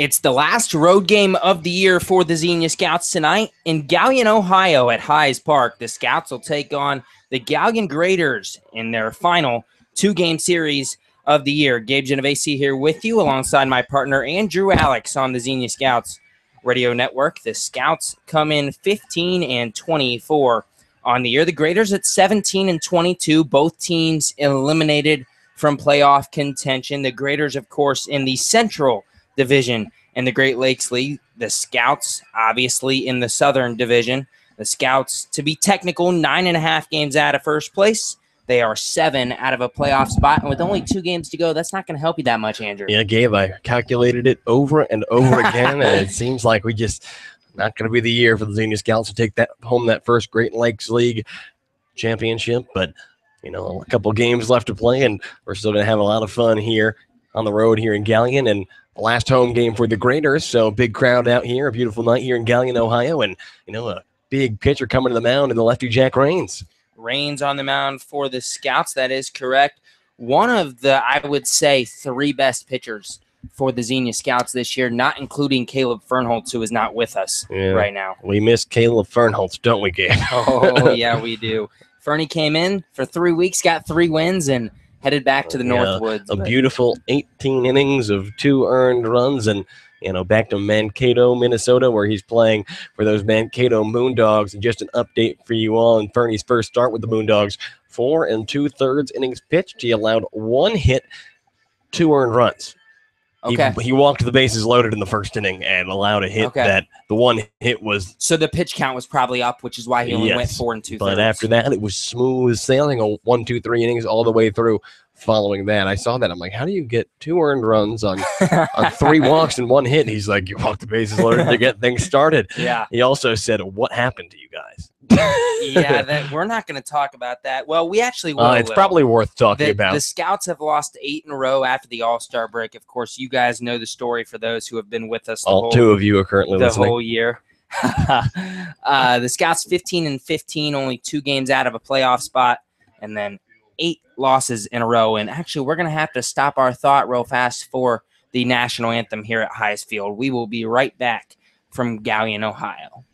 It's the last road game of the year for the Xenia Scouts tonight in Galion, Ohio at Hayes Park. The Scouts will take on the Galion Graders in their final two-game series of the year. Gabe Genovesi here with you alongside my partner Andrew Alix on the Xenia Scouts Radio Network. The Scouts come in 15-24 on the year. The Graders at 17-22. Both teams eliminated from playoff contention. The Graders, of course, in the Central Division in the Great Lakes League. The Scouts, obviously, in the Southern Division. The Scouts, to be technical, 9.5 games out of first place. They are 7 out of a playoff spot. And with only 2 games to go, that's not going to help you that much, Andrew. Yeah, Gabe, I calculated it over and over again, and it seems like we just not going to be the year for the Xenia Scouts to take that first Great Lakes League championship. But, you know, a couple games left to play, and we're still going to have a lot of fun here on the road here in Galion. And last home game for the Graders, so big crowd out here, a beautiful night here in Galion, Ohio, and, you know, a big pitcher coming to the mound in the lefty Jack Rains. Rains on the mound for the Scouts, that is correct. One of the, I would say, 3 best pitchers for the Xenia Scouts this year, not including Caleb Fernholtz, who is not with us right now. We miss Caleb Fernholtz, don't we, Gabe? Oh, yeah, we do. Fernie came in for 3 weeks, got 3 wins, and headed back to the Northwoods. A beautiful 18 innings of 2 earned runs, and, you know, back to Mankato, Minnesota, where he's playing for those Mankato Moondogs. And just an update for you all in Fernie's first start with the Moondogs. 4 2/3 innings pitched. He allowed 1 hit, 2 earned runs. Okay. He walked the bases loaded in the first inning and allowed a hit that the 1 hit was. So the pitch count was probably up, which is why he only went 4 2/3. But after that, it was smooth sailing, 1, 2, 3 innings all the way through. Following that, I saw that. I'm like, how do you get 2 earned runs on 3 walks and 1 hit? And he's like, you walked the bases loaded to get things started. Yeah. He also said, what happened to you guys? Yeah, we're not going to talk about that. Well, we actually will. It's probably worth talking about. The Scouts have lost 8 in a row after the All-Star break. Of course, you guys know the story for those who have been with us. All 2 of you are currently listening. The whole year. The Scouts 15-15, only 2 games out of a playoff spot, and then 8 losses in a row. And actually, we're going to have to stop our thought real fast for the national anthem here at Hayes Field. We will be right back from Galion, Ohio.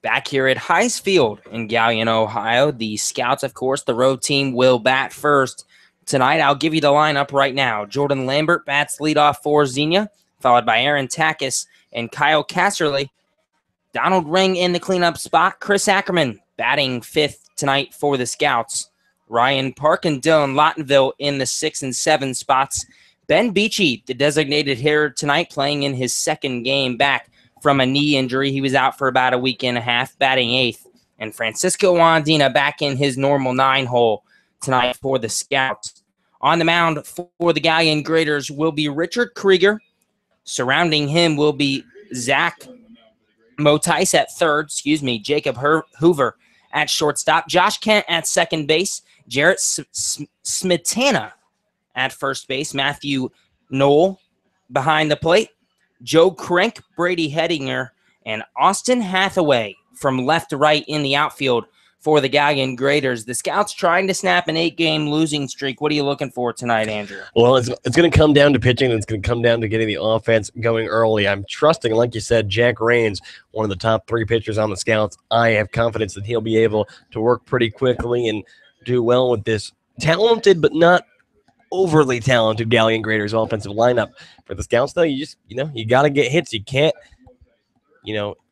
Back here at Hayes Field in Galion, Ohio, the Scouts, of course, the road team, will bat first tonight. I'll give you the lineup right now. Jordan Lambert bats leadoff for Xenia, followed by Aaron Takis and Kyle Casserly. Donald Ring in the cleanup spot. Chris Ackerman batting 5th tonight for the Scouts. Ryan Park and Dylan Lottenville in the 6 and 7 spots. Ben Beachy, the designated hitter tonight, playing in his 2nd game back from a knee injury. He was out for about a week and a half, batting 8th. And Francisco Wandina back in his normal 9-hole tonight for the Scouts. On the mound for the Galion Graders will be Richard Krieger. Surrounding him will be Zach Motice at 3rd, Jacob Hoover at shortstop, Josh Kent at 2nd base, Jarrett Smetana at 1st base, Matthew Knoll behind the plate, Joe Crank, Brady Hedinger And Austin Hathaway from left to right in the outfield for the Galion Graders. The Scouts trying to snap an 8-game losing streak. What are you looking for tonight, Andrew? Well, it's going to come down to pitching, and it's going to come down to getting the offense going early. I'm trusting, like you said, Jack Rains, one of the top 3 pitchers on the Scouts. I have confidence that he'll be able to work pretty quickly and do well with this talented but not overly talented Galion Graders offensive lineup. For the Scouts, though, you got to get hits. You can't,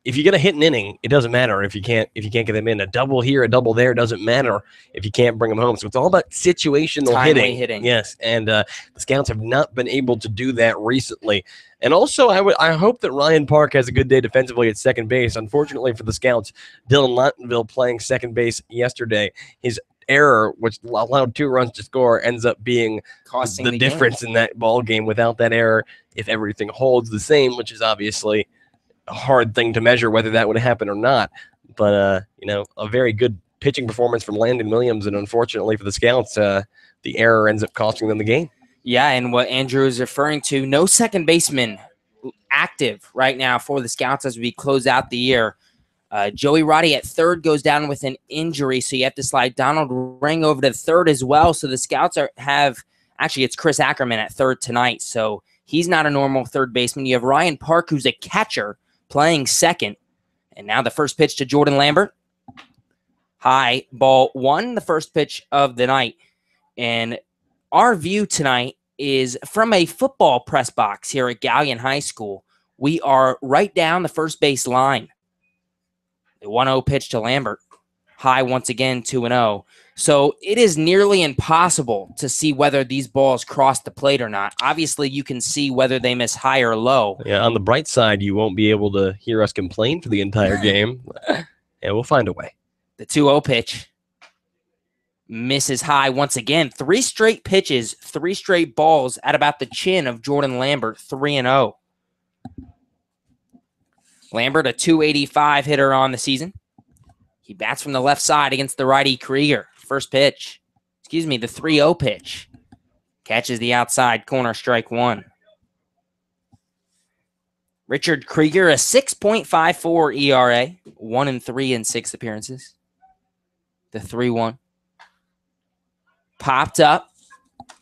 if you get a hit an inning, it doesn't matter if you can't get them in. A double here, a double there, doesn't matter if you can't bring them home. So it's all about situational hitting. Yes, and the Scouts have not been able to do that recently. And also, I hope that Ryan Park has a good day defensively at second base. Unfortunately for the Scouts, Dylan Lottenville playing second base yesterday, his error, which allowed 2 runs to score, ends up being costing the difference in that ball game. Without that error, if everything holds the same, which is obviously a hard thing to measure whether that would happen or not, but a very good pitching performance from Landon Williams, and unfortunately for the Scouts, the error ends up costing them the game. Yeah, and what Andrew is referring to, no second baseman active right now for the Scouts as we close out the year. Joey Roddy at third goes down with an injury, so you have to slide Donald Ring over to third as well. So the Scouts actually it's Chris Ackerman at third tonight, so he's not a normal third baseman. You have Ryan Park, who's a catcher, playing second. And now the first pitch to Jordan Lambert. High, ball 1, the first pitch of the night. And our view tonight is from a football press box here at Galion High School. We are right down the first base line. The 1-0 pitch to Lambert. High once again, 2-0. So it is nearly impossible to see whether these balls cross the plate or not. Obviously, you can see whether they miss high or low. Yeah, on the bright side, you won't be able to hear us complain for the entire game. Yeah, we'll find a way. The 2-0 pitch misses high once again. 3 straight pitches, 3 straight balls at about the chin of Jordan Lambert, 3-0. Lambert, a .285 hitter on the season. He bats from the left side against the righty Krieger. First pitch. The 3-0 pitch. Catches the outside corner, strike 1. Richard Krieger, a 6.54 ERA, 1-3 in 6 appearances. The 3-1. Popped up.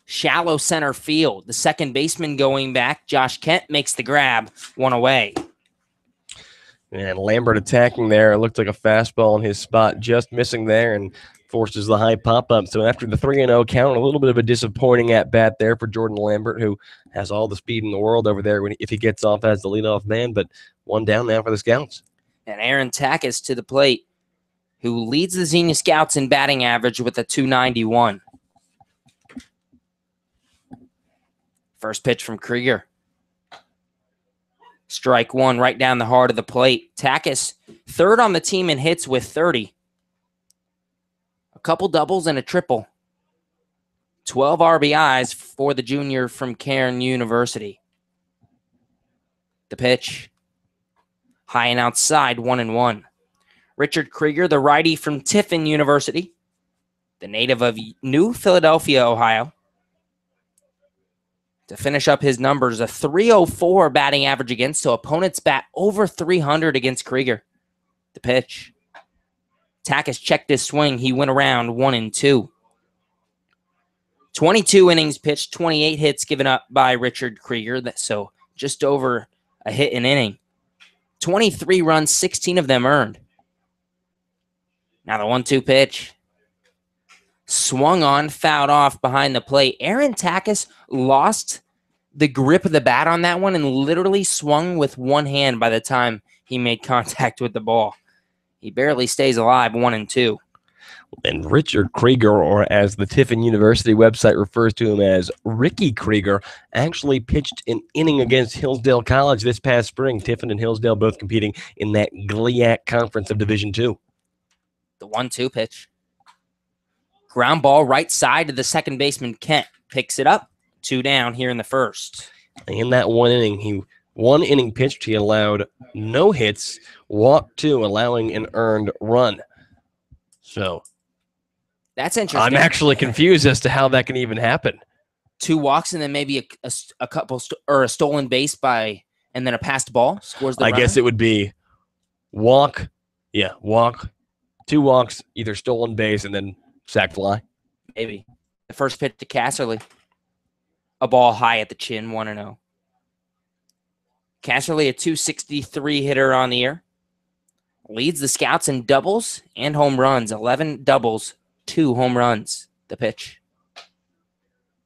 Shallow center field. The second baseman going back. Josh Kent makes the grab. 1 away. And Lambert attacking there. It looked like a fastball in his spot, just missing there and forces the high pop-up. So after the 3-0 count, a little bit of a disappointing at-bat there for Jordan Lambert, who has all the speed in the world over there if he gets off as the leadoff man, but 1 down now for the Scouts. And Aaron Takis to the plate, who leads the Xenia Scouts in batting average with a .291. First pitch from Krieger. Strike 1 right down the heart of the plate. Takis, third on the team in hits with 30. A couple doubles and a triple. 12 RBIs for the junior from Cairn University. The pitch. High and outside, 1-1. Richard Krieger, the righty from Tiffin University. The native of New Philadelphia, Ohio. To finish up his numbers, a .304 batting average against, so opponents bat over 300 against Krieger. The pitch. Takis checked his swing. He went around 1-2. 22 innings pitched, 28 hits given up by Richard Krieger, so just over a hit an inning. 23 runs, 16 of them earned. Now the 1-2 pitch. Swung on, fouled off behind the plate. Aaron Takis lost the grip of the bat on that one and literally swung with one hand by the time he made contact with the ball. He barely stays alive, 1-2. And Richard Krieger, or as the Tiffin University website refers to him as Ricky Krieger, actually pitched an inning against Hillsdale College this past spring. Tiffin and Hillsdale both competing in that GLIAC Conference of Division II. The 1-2 pitch. Ground ball right side to the second baseman, Kent. Picks it up. 2 down here in the first. In that one inning pitched, he allowed no hits, walked 2, allowing an earned run. So that's interesting. I'm actually confused as to how that can even happen. 2 walks and then maybe a couple or a stolen base and then a passed ball scores the I guess it would be Walk. Yeah, walk. 2 walks, either stolen base and then sack fly. Maybe. The first pitch to Casserly. A ball high at the chin, 1-0. Casserly, a 263 hitter on the year. Leads the Scouts in doubles and home runs. 11 doubles, 2 home runs. The pitch.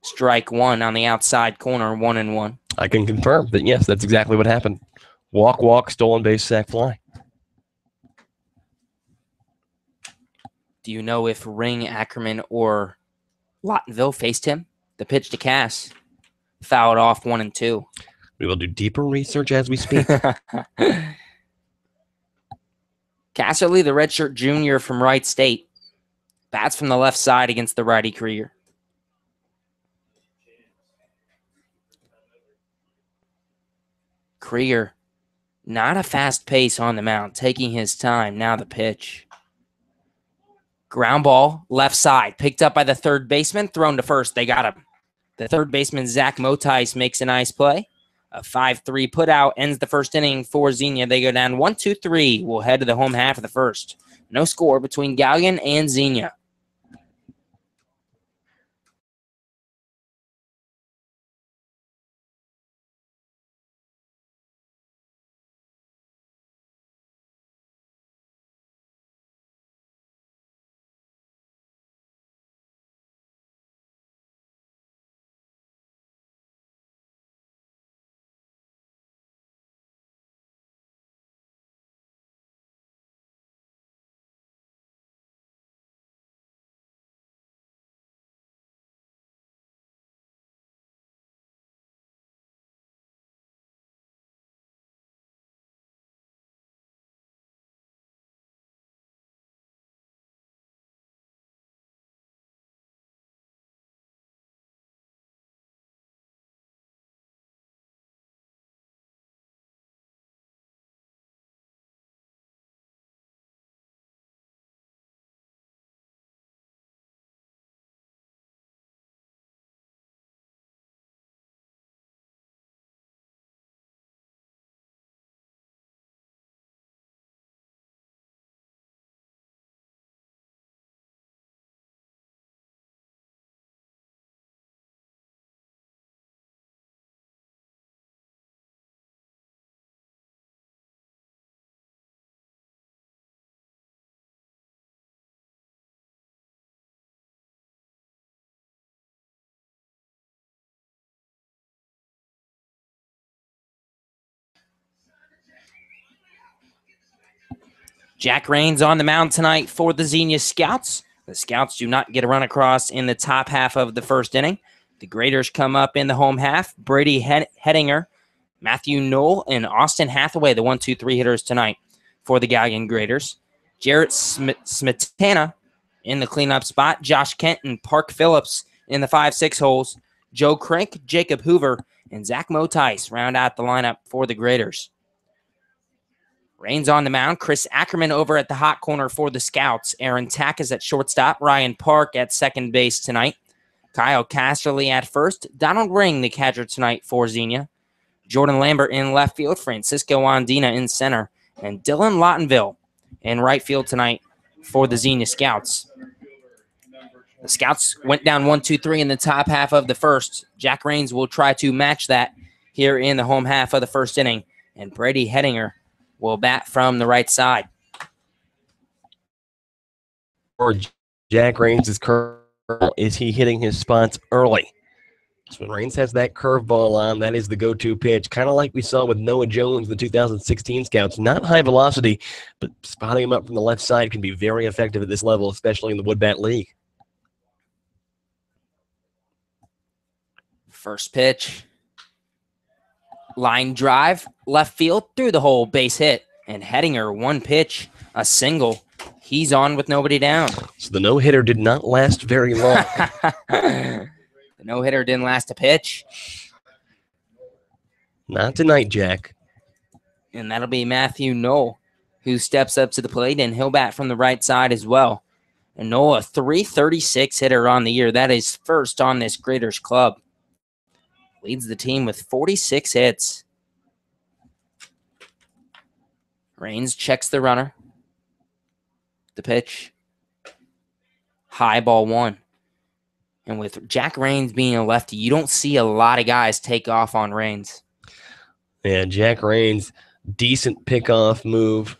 Strike 1 on the outside corner, 1-1. I can confirm that, yes, that's exactly what happened. Walk, walk, stolen base, sack fly. Do you know if Ring, Ackerman, or Lottenville faced him? The pitch to Cass. Fouled off 1-2. We will do deeper research as we speak. Casserly, the redshirt junior from Wright State, bats from the left side against the righty Krieger. Krieger, not a fast pace on the mound, taking his time. Now the pitch. Ground ball, left side, picked up by the third baseman, thrown to first. They got him. The third baseman, Zach Motais, makes a nice play. A 5-3 put out ends the first inning for Xenia. They go down 1-2-3. We'll head to the home half of the first. No score between Galion and Xenia. Jack Rains on the mound tonight for the Xenia Scouts. The Scouts do not get a run across in the top half of the first inning. The Graders come up in the home half. Brady Hettinger, Matthew Knoll, and Austin Hathaway, the 1-2-3 hitters tonight for the Galion Graders. Jarrett Smetana in the cleanup spot. Josh Kent and Park Phillips in the 5-6 holes. Joe Crank, Jacob Hoover, and Zach Motais round out the lineup for the Graders. Rains on the mound. Chris Ackerman over at the hot corner for the Scouts. Aaron Tack is at shortstop. Ryan Park at second base tonight. Kyle Casterly at first. Donald Ring, the catcher tonight for Xenia. Jordan Lambert in left field. Francisco Andina in center. And Dylan Lottenville in right field tonight for the Xenia Scouts. The Scouts went down 1-2-3 in the top half of the first. Jack Rains will try to match that here in the home half of the first inning. And Brady Hettinger will bat from the right side. Or Jack Rains' curve, is he hitting his spots early? So when Rains has that curveball on, that is the go-to pitch, kind of like we saw with Noah Jones, the 2016 Scouts. Not high velocity, but spotting him up from the left side can be very effective at this level, especially in the Woodbat League. First pitch. Line drive, left field, through the hole, base hit. And Hettinger, one pitch, a single. He's on with nobody down. So the no-hitter did not last very long. The no-hitter didn't last a pitch. Not tonight, Jack. And that'll be Matthew Knoll, who steps up to the plate, and he'll bat from the right side as well. And Knoll, a .336 hitter on the year. That is first on this Graders club. Leads the team with 46 hits. Rains checks the runner. The pitch. High ball 1. And with Jack Rains being a lefty, you don't see a lot of guys take off on Rains. Yeah, Jack Rains, decent pickoff move.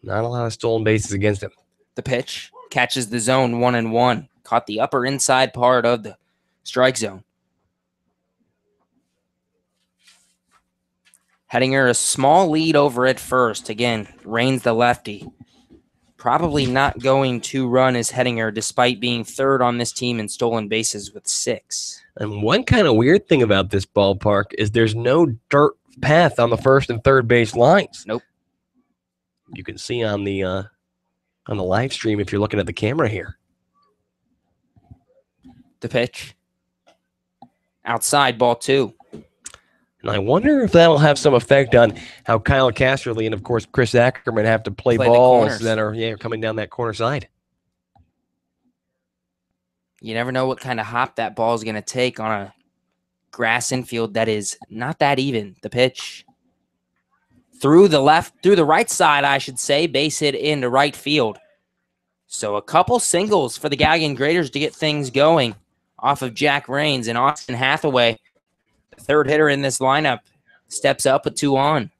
Not a lot of stolen bases against him. The pitch catches the zone 1-1. Caught the upper inside part of the strike zone. Hettinger a small lead over at first. Again, Rains the lefty. Probably not going to run as Hettinger despite being third on this team in stolen bases with 6. And one kind of weird thing about this ballpark is there's no dirt path on the first and third base lines. Nope. You can see on the live stream if you're looking at the camera here. The pitch. Outside, ball 2. And I wonder if that'll have some effect on how Kyle Casterly and, of course, Chris Ackerman have to play balls that are coming down that corner side. You never know what kind of hop that ball is going to take on a grass infield that is not that even. The pitch. Through the right side, I should say, base hit into right field. So a couple singles for the Galion Graders to get things going off of Jack Rains, and Austin Hathaway, the third hitter in this lineup, steps up with 2 on.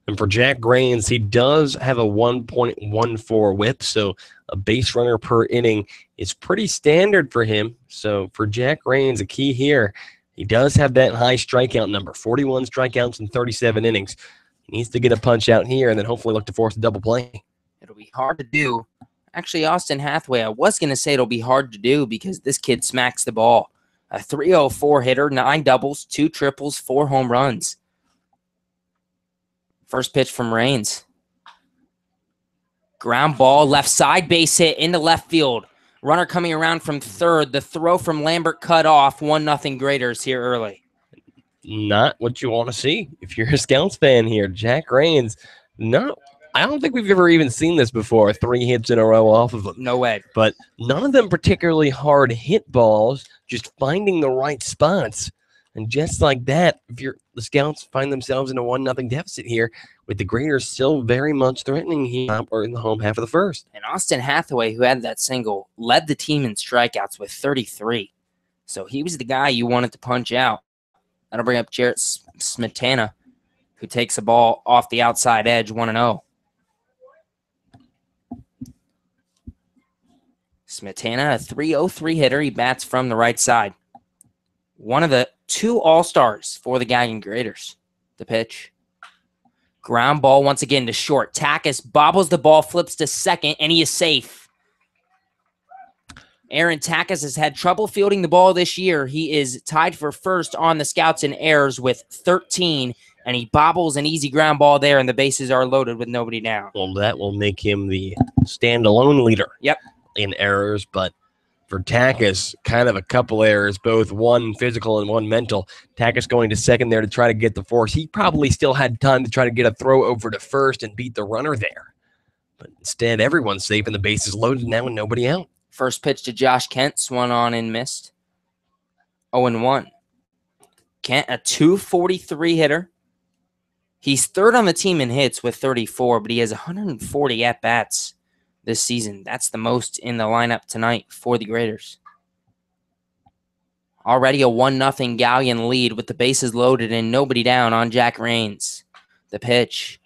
And for Jack Rains, he does have a 1.14 whip, so a base runner per inning is pretty standard for him. So for Jack Rains, a key here, he does have that high strikeout number, 41 strikeouts in 37 innings. He needs to get a punch out here and then hopefully look to force a double play. It'll be hard to do. Actually, Austin Hathaway, I was going to say it'll be hard to do because this kid smacks the ball. A .304 hitter, 9 doubles, 2 triples, 4 home runs. First pitch from Rains. Ground ball, left side, base hit into left field. Runner coming around from third. The throw from Lambert cut off. 1-0 Graders here early. Not what you want to see if you're a Scouts fan here. Jack Rains, no, I don't think we've ever even seen this before. 3 hits in a row off of him. No way. But none of them particularly hard hit balls, just finding the right spots. And just like that, the Scouts find themselves in a 1-0 deficit here, with the Graders still very much threatening here or in the home half of the first. And Austin Hathaway, who had that single, led the team in strikeouts with 33. So he was the guy you wanted to punch out. That'll bring up Jarrett Smetana, who takes a ball off the outside edge, 1-0. Smetana, a .303 hitter. He bats from the right side. One of the 2 All-Stars for the Galion Graders. The pitch. Ground ball once again to short. Takis bobbles the ball, flips to second, and he is safe. Aaron Takis has had trouble fielding the ball this year. He is tied for first on the Scouts in errors with 13, and he bobbles an easy ground ball there, and the bases are loaded with nobody down. Well, that will make him the standalone leader in errors, but for Takis, kind of a couple errors, both one physical and one mental. Takis going to second there to try to get the force. He probably still had time to try to get a throw over to first and beat the runner there. But instead, everyone's safe and the bases loaded now and nobody out. First pitch to Josh Kent, swung on and missed. 0-1. Kent, a .243 hitter. He's third on the team in hits with 34, but he has 140 at-bats this season. That's the most in the lineup tonight for the Graders. Already a 1-0 Galion lead with the bases loaded and nobody down on Jack Rains. The pitch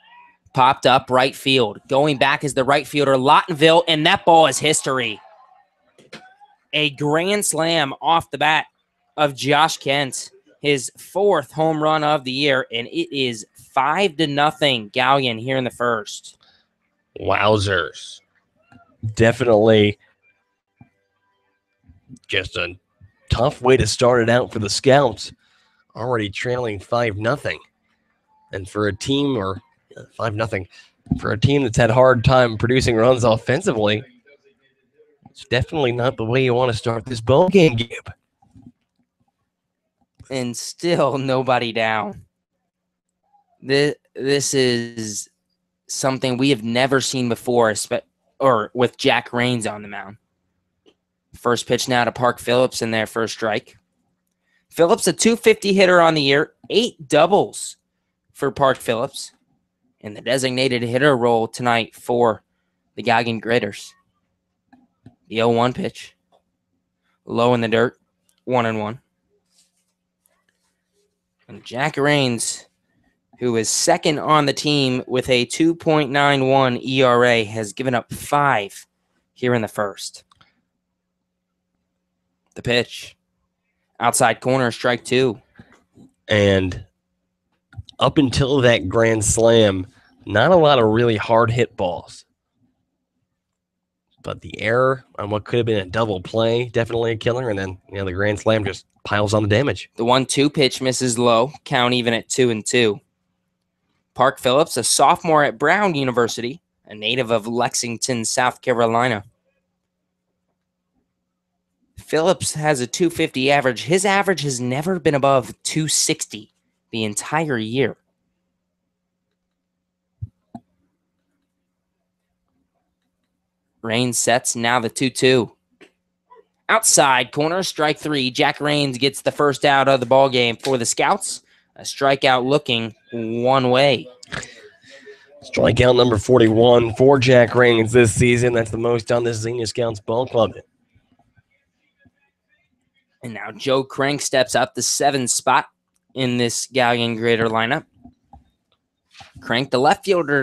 popped up right field. Going back is the right fielder, Lottenville, and that ball is history. A grand slam off the bat of Josh Kent, his 4th home run of the year, and it is 5-0 Galion here in the first. Wowzers. Definitely just a tough way to start it out for the Scouts. Already trailing 5-0. And for a team, or 5-0, for a team that's had a hard time producing runs offensively, it's definitely not the way you want to start this ball game, Gabe. And still nobody down. This is something we have never seen before, or with Jack Rains on the mound. First pitch now to Park Phillips in there for a strike. Phillips, a .250 hitter on the year, 8 doubles for Park Phillips. in the designated hitter role tonight for the Galion Graders. The 0-1 pitch. Low in the dirt. 1-1. And Jack Rains, who is second on the team with a 2.91 ERA, has given up 5 here in the first. The pitch. Outside corner, strike 2. And up until that grand slam, not a lot of really hard hit balls. But the error on what could have been a double play, definitely a killer. And then, the grand slam just piles on the damage. The 1-2 pitch misses low. Count even at 2-2. Park Phillips, a sophomore at Brown University, a native of Lexington, South Carolina. Phillips has a 250 average. His average has never been above 260 the entire year. Rains sets, now the 2-2. Outside corner, strike 3. Jack Rains gets the first out of the ball game for the Scouts. A strikeout looking one way. Strikeout number 41 for Jack Rains this season. That's the most on this Xenia Scouts ball club. And now Joe Crank steps up the 7th spot in this Galion Grader lineup. Crank, the left fielder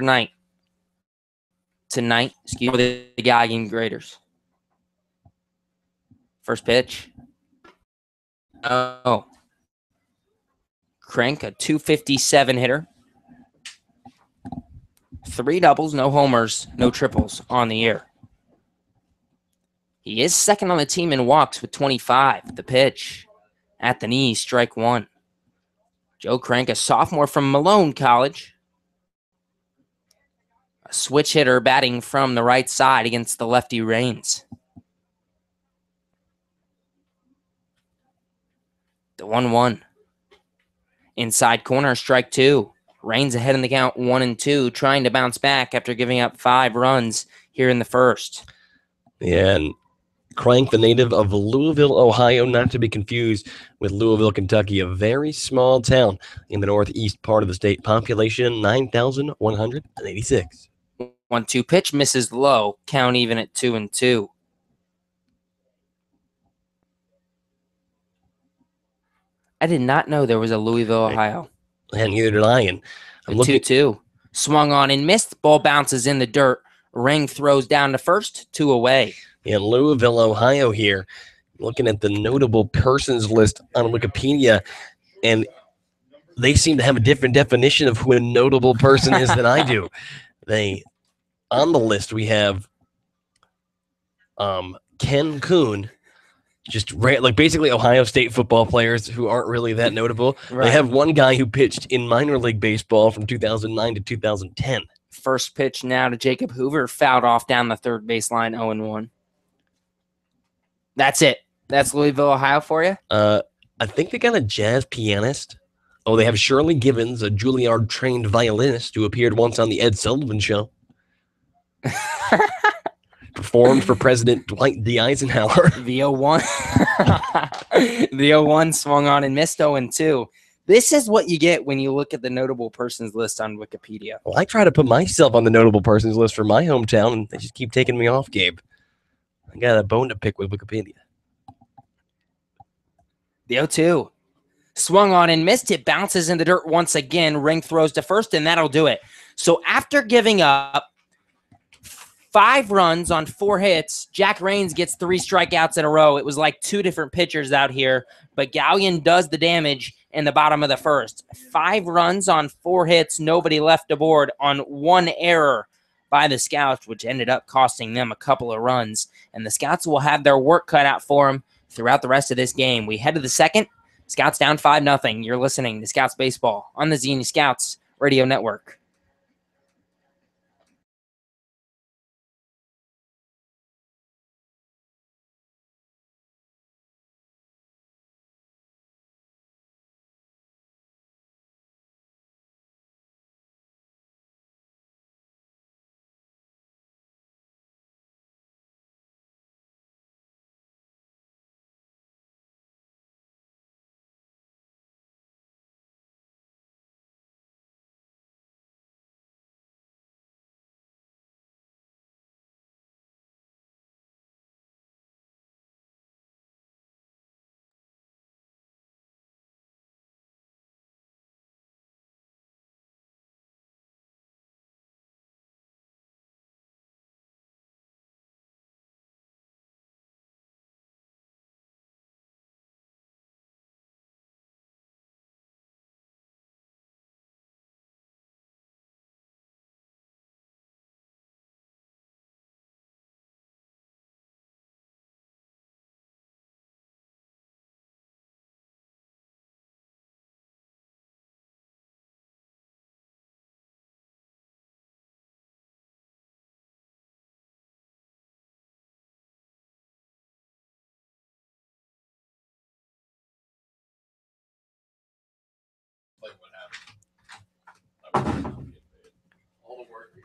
tonight, for the Galion Graders. First pitch. Oh. Crank, a 257 hitter. 3 doubles, no homers, no triples on the year. He is second on the team in walks with 25. The pitch at the knee, strike 1. Joe Crank, a sophomore from Malone College. A switch hitter batting from the right side against the lefty Rains. The 1-1. Inside corner, strike 2. Rains ahead in the count 1-2, trying to bounce back after giving up 5 runs here in the first. Yeah, and Crank, the native of Louisville, Ohio, not to be confused with Louisville, Kentucky, a very small town in the northeast part of the state. Population 9,186. 1-2 pitch misses low. Count even at 2-2. I did not know there was a Louisville, Ohio. And neither did I. And I'm looking 2-2. Swung on and missed. Ball bounces in the dirt. Ring throws down to first. 2 away. In Louisville, Ohio here, looking at the notable persons list on Wikipedia, and they seem to have a different definition of who a notable person is than I do. On the list, we have Ken Kuhn, just basically Ohio State football players who aren't really that notable. Right. They have one guy who pitched in minor league baseball from 2009 to 2010. First pitch now to Jacob Hoover, fouled off down the third baseline, 0-1. That's it. That's Louisville, Ohio for you? I think they got a jazz pianist. Oh, they have Shirley Gibbons, a Juilliard-trained violinist who appeared once on the Ed Sullivan Show. Performed for President Dwight D. Eisenhower. The 0-1. The 0-1 swung on and missed 0-2. This is what you get when you look at the notable persons list on Wikipedia. Well, I try to put myself on the notable persons list for my hometown, and they just keep taking me off, Gabe. I got a bone to pick with Wikipedia. The 0-2. Swung on and missed. It bounces in the dirt once again. Ring throws to first, and that'll do it. So after giving up 5 runs on 4 hits, Jack Rains gets 3 strikeouts in a row. It was like 2 different pitchers out here, but Galion does the damage in the bottom of the first. 5 runs on 4 hits, nobody left aboard on 1 error by the Scouts, which ended up costing them a couple of runs. And the Scouts will have their work cut out for them throughout the rest of this game. We head to the second. Scouts down 5-0. You're listening to Scouts Baseball on the Xenia Scouts Radio Network.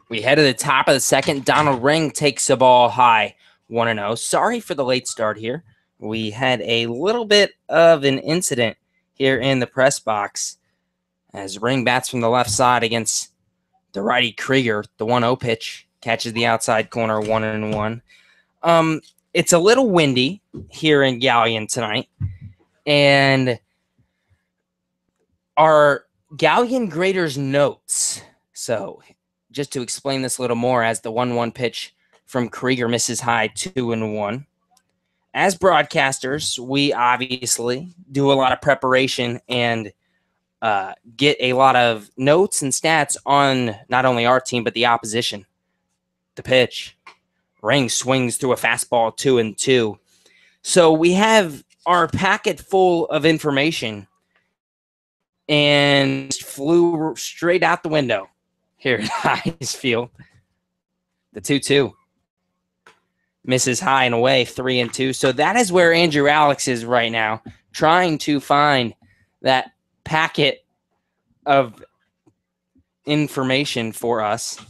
We head to the top of the second. Donald Ring takes the ball high, 1-0. Sorry for the late start here. We had a little bit of an incident here in the press box as Ring bats from the left side against the righty Krieger. The 1-0 pitch catches the outside corner, 1-1. It's a little windy here in Galion tonight, and our Galion graders notes. So just to explain this a little more, as the 1-1 pitch from Krieger misses high, 2-1. As broadcasters, we obviously do a lot of preparation and get a lot of notes and stats on not only our team, but the opposition. The pitch. Ring swings through a fastball, 2-2. So we have our packet full of information and flew straight out the window here at High Field. The 2-2. Misses high and away, 3-2. So that is where Andrew Alix is right now, trying to find that packet of information for us.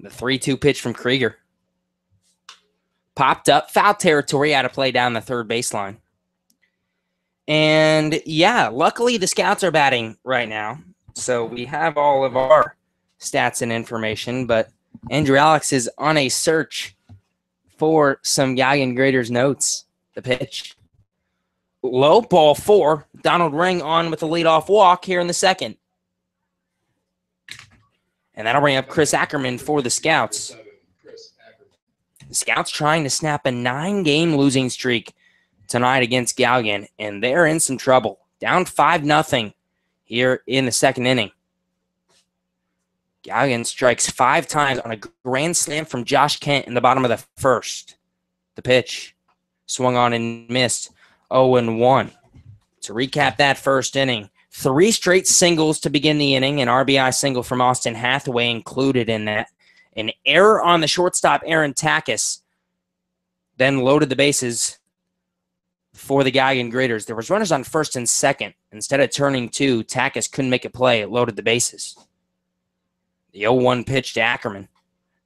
The 3-2 pitch from Krieger. Popped up, foul territory, out of play down the third baseline. And yeah, luckily the scouts are batting right now. So we have all of our stats and information, but Andrew Alix is on a search for some Galion graders notes. The pitch. Low, ball 4. Donald Ring on with the leadoff walk here in the second. And that'll bring up Chris Ackerman for the Scouts. The Scouts trying to snap a 9-game losing streak tonight against Galion, and they're in some trouble. Down 5-0 here in the second inning. Galion strikes 5 times on a grand slam from Josh Kent in the bottom of the first. The pitch. Swung on and missed. 0-1. To recap that first inning, 3 straight singles to begin the inning. An RBI single from Austin Hathaway included in that. An error on the shortstop, Aaron Takis, then loaded the bases for the Galion graders. There was runners on first and second. Instead of turning 2, Takis couldn't make a play. It loaded the bases. The 0-1 pitch to Ackerman.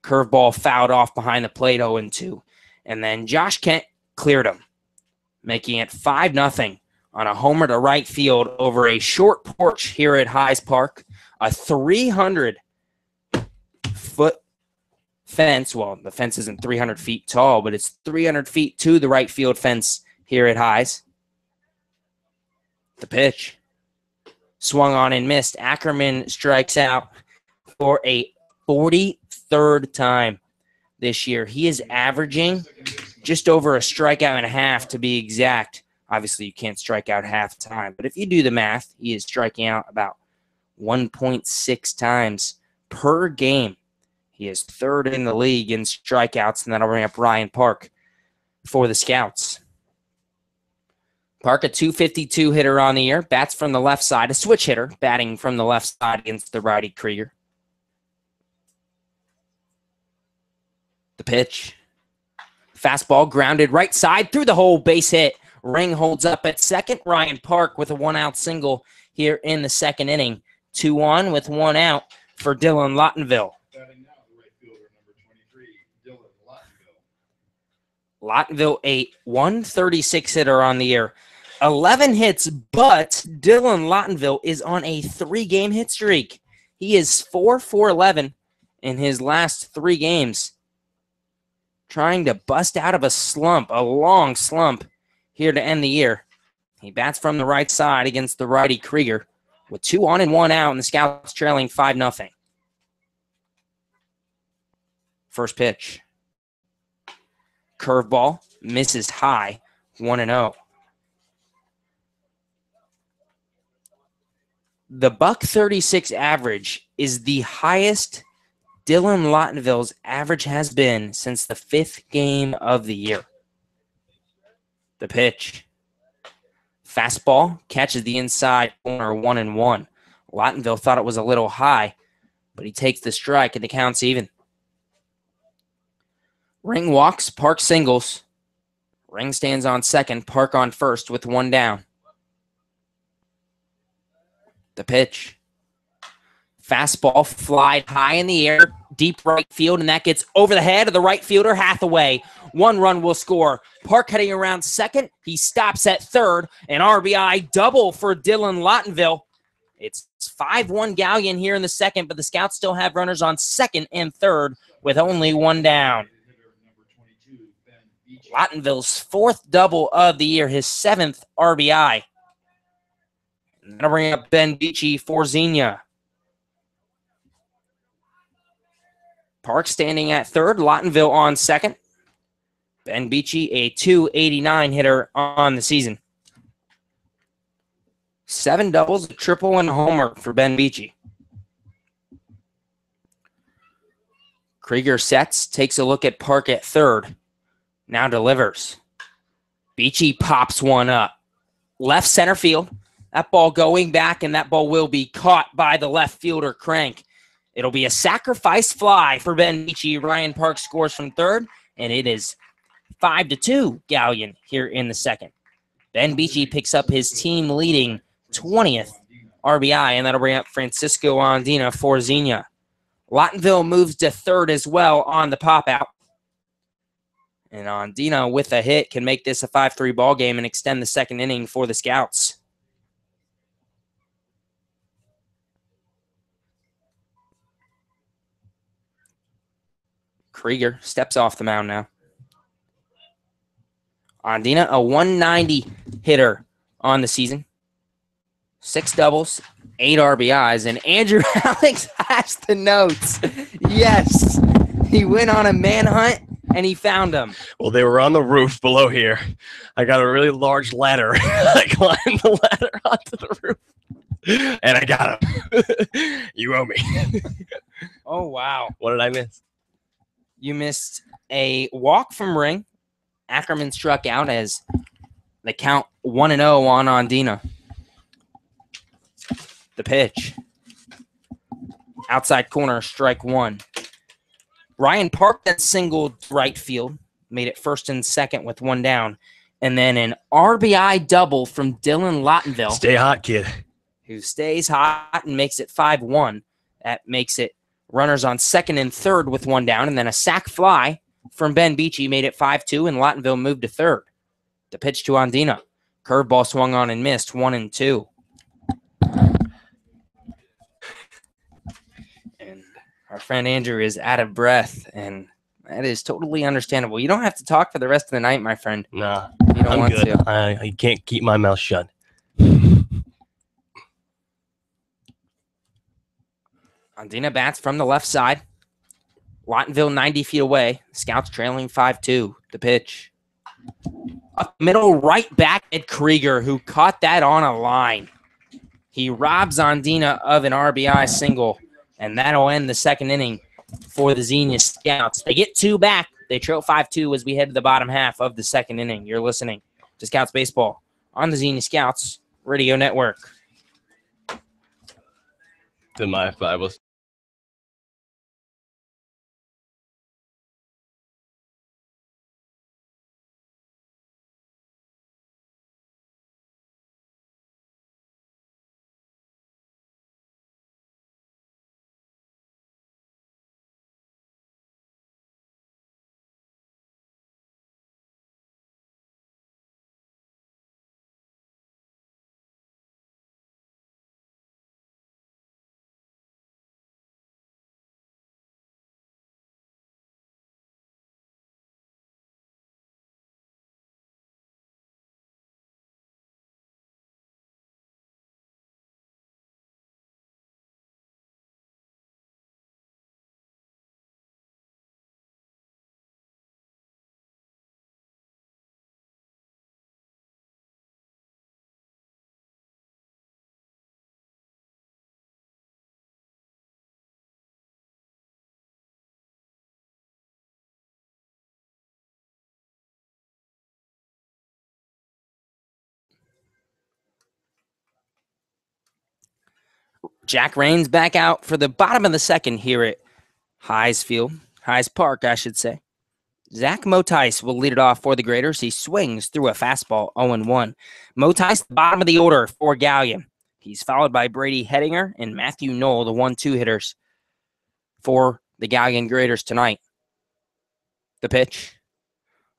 Curveball fouled off behind the plate, 0-2. And then Josh Kent cleared him, making it 5-0 on a homer to right field over a short porch here at Highs Park. A 300-foot fence. Well, the fence isn't 300 feet tall, but it's 300 feet to the right field fence here at Highs. The pitch. Swung on and missed. Ackerman strikes out for a 43rd time this year. He is averaging just over a strikeout and a half, to be exact. Obviously, you can't strike out half the time, but if you do the math, he is striking out about 1.6 times per game. He is 3rd in the league in strikeouts, and that'll bring up Ryan Park for the Scouts. Park, a .252 hitter on the year, bats from the left side, a switch hitter, batting from the left side against the righty Krieger. The pitch. Fastball grounded right side through the hole, base hit. Ring holds up at second. Ryan Park with a 1-out single here in the second inning. 2 on with 1 out for Dylan Lottenville. Lottenville, a .136 hitter on the year. 11 hits, but Dylan Lottenville is on a 3-game hit streak. He is 4-for-11 in his last 3 games. Trying to bust out of a slump, a long slump, here to end the year. He bats from the right side against the righty Krieger with 2 on and 1 out, and the Scouts trailing 5-0. First pitch. Curveball, misses high, 1-0. The .136 average is the highest Dylan Lottenville's average has been since the 5th game of the year. The pitch. Fastball catches the inside corner, 1-1. Lottenville thought it was a little high, but he takes the strike and the count's even. Ring walks, Park singles. Ring stands on second, Park on first with 1 down. The pitch. Fastball flied high in the air, deep right field, and that gets over the head of the right fielder, Hathaway. 1 run will score. Park heading around second. He stops at third. An RBI double for Dylan Lottenville. It's 5-1 Galion here in the second, but the Scouts still have runners on second and third with only 1 down. Lottenville's 4th double of the year, his 7th RBI. And that'll bring up Ben Beachy for Xenia. Park standing at third, Lottenville on second. Ben Beachy, a .289 hitter on the season. 7 doubles, a triple, and a homer for Ben Beachy. Krieger sets, takes a look at Park at third. Now delivers. Beachy pops one up. Left center field. That ball going back, and that ball will be caught by the left fielder, Crank. It'll be a sacrifice fly for Ben Beachy. Ryan Park scores from third, and it is 5-2 Galion here in the second. Ben Beachy picks up his team-leading 20th RBI, and that'll bring up Francisco Andina for Xenia. Lottenville moves to third as well on the pop-out. And Andina with a hit can make this a 5-3 ball game and extend the second inning for the Scouts. Krieger steps off the mound now. Andina, a 190 hitter on the season. 6 doubles, 8 RBIs, and Andrew Alix has the notes. Yes, he went on a manhunt, and he found them. Well, they were on the roof below here. I got a really large ladder. I climbed the ladder onto the roof, and I got him. You owe me. Oh, wow. What did I miss? You missed a walk from ring. Ackerman struck out as the count 1-0 on Andina. The pitch. Outside corner, strike 1. Ryan Park that singled right field, made it first and second with 1 down. And then an RBI double from Dylan Lottenville. Stay hot, kid. Who stays hot and makes it 5-1. That makes it runners on second and third with 1 down. And then a sac fly from Ben Beachy made it 5-2, and Lottenville moved to third. The pitch to Andina. Curveball swung on and missed, 1-2. And our friend Andrew is out of breath, and that is totally understandable. You don't have to talk for the rest of the night, my friend. Nah, you don't I'm want good. to. I can't keep my mouth shut. Andina bats from the left side. Lottenville 90 feet away. Scouts trailing 5-2. The pitch. Up middle, right back at Krieger, who caught that on a line. He robs Andina of an RBI single, and that'll end the second inning for the Xenia Scouts. They get 2 back. They trail 5-2 as we head to the bottom half of the second inning. You're listening to Scouts Baseball on the Xenia Scouts Radio Network. Then my 5 was. Jack Rain's back out for the bottom of the second here at Hayes Park, I should say. Zach Motice will lead it off for the Graders. He swings through a fastball, 0-1. Motice, bottom of the order for Galion. He's followed by Brady Hedinger and Matthew Knoll, the 1-2 hitters for the Galion Graders tonight. The pitch,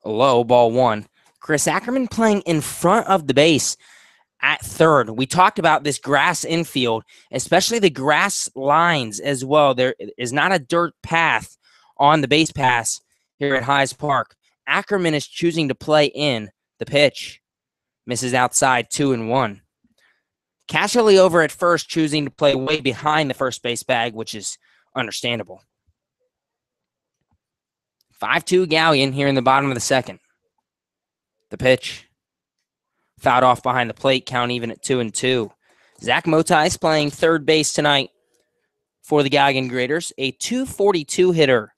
low, ball 1. Chris Ackerman playing in front of the base at third. We talked about this grass infield, especially the grass lines as well. There is not a dirt path on the base pass here at Hayes Park. Ackerman is choosing to play in. The pitch misses outside, 2-1. Casually over at first, choosing to play way behind the first base bag, which is understandable. 5-2 Galion here in the bottom of the second. The pitch. Fouled off behind the plate, count even at 2-2. Zach Motais playing third base tonight for the Galion Graders. A .242 hitter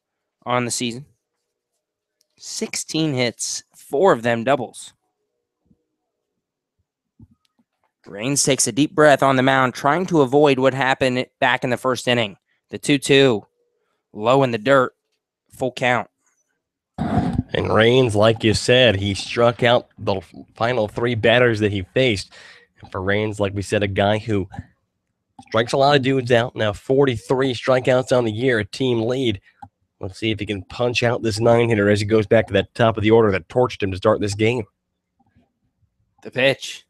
on the season. 16 hits, 4 of them doubles. Raines takes a deep breath on the mound, trying to avoid what happened back in the first inning. The 2-2, low in the dirt, full count. And Raines, like you said, he struck out the final 3 batters that he faced. And for Raines, like we said, a guy who strikes a lot of dudes out. Now 43 strikeouts on the year, a team lead. Let's see if he can punch out this 9-hitter as he goes back to that top of the order that torched him to start this game. The pitch.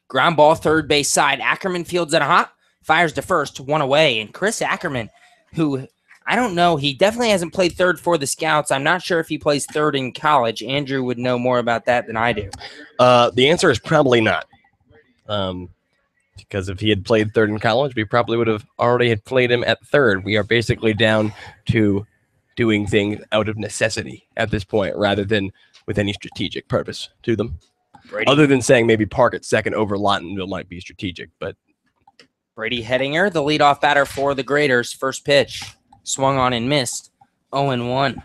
Ground ball, third base side. Ackerman fields it hot, fires to first, 1 away. And Chris Ackerman, who, I don't know, he definitely hasn't played third for the Scouts. I'm not sure if he plays third in college. Andrew would know more about that than I do. The answer is probably not. Because if he had played third in college, we probably would have already had played him at third. We are basically down to doing things out of necessity at this point rather than with any strategic purpose to them. Brady. Other than saying maybe park at second over Lawtonville might be strategic, but Brady Hedinger, the leadoff batter for the Graders. First pitch, swung on and missed, 0-1.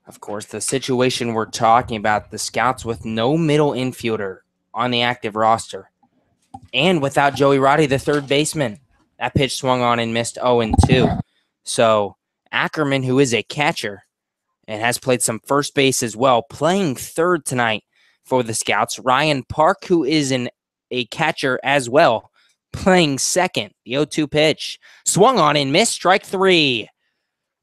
Of course, the situation we're talking about, the Scouts with no middle infielder on the active roster, and without Joey Roddy, the third baseman. That pitch swung on and missed, 0-2. So Ackerman, who is a catcher, and has played some first base as well, playing third tonight for the Scouts. Ryan Park, who is a catcher as well, playing second. The 0-2 pitch. Swung on and missed, strike 3.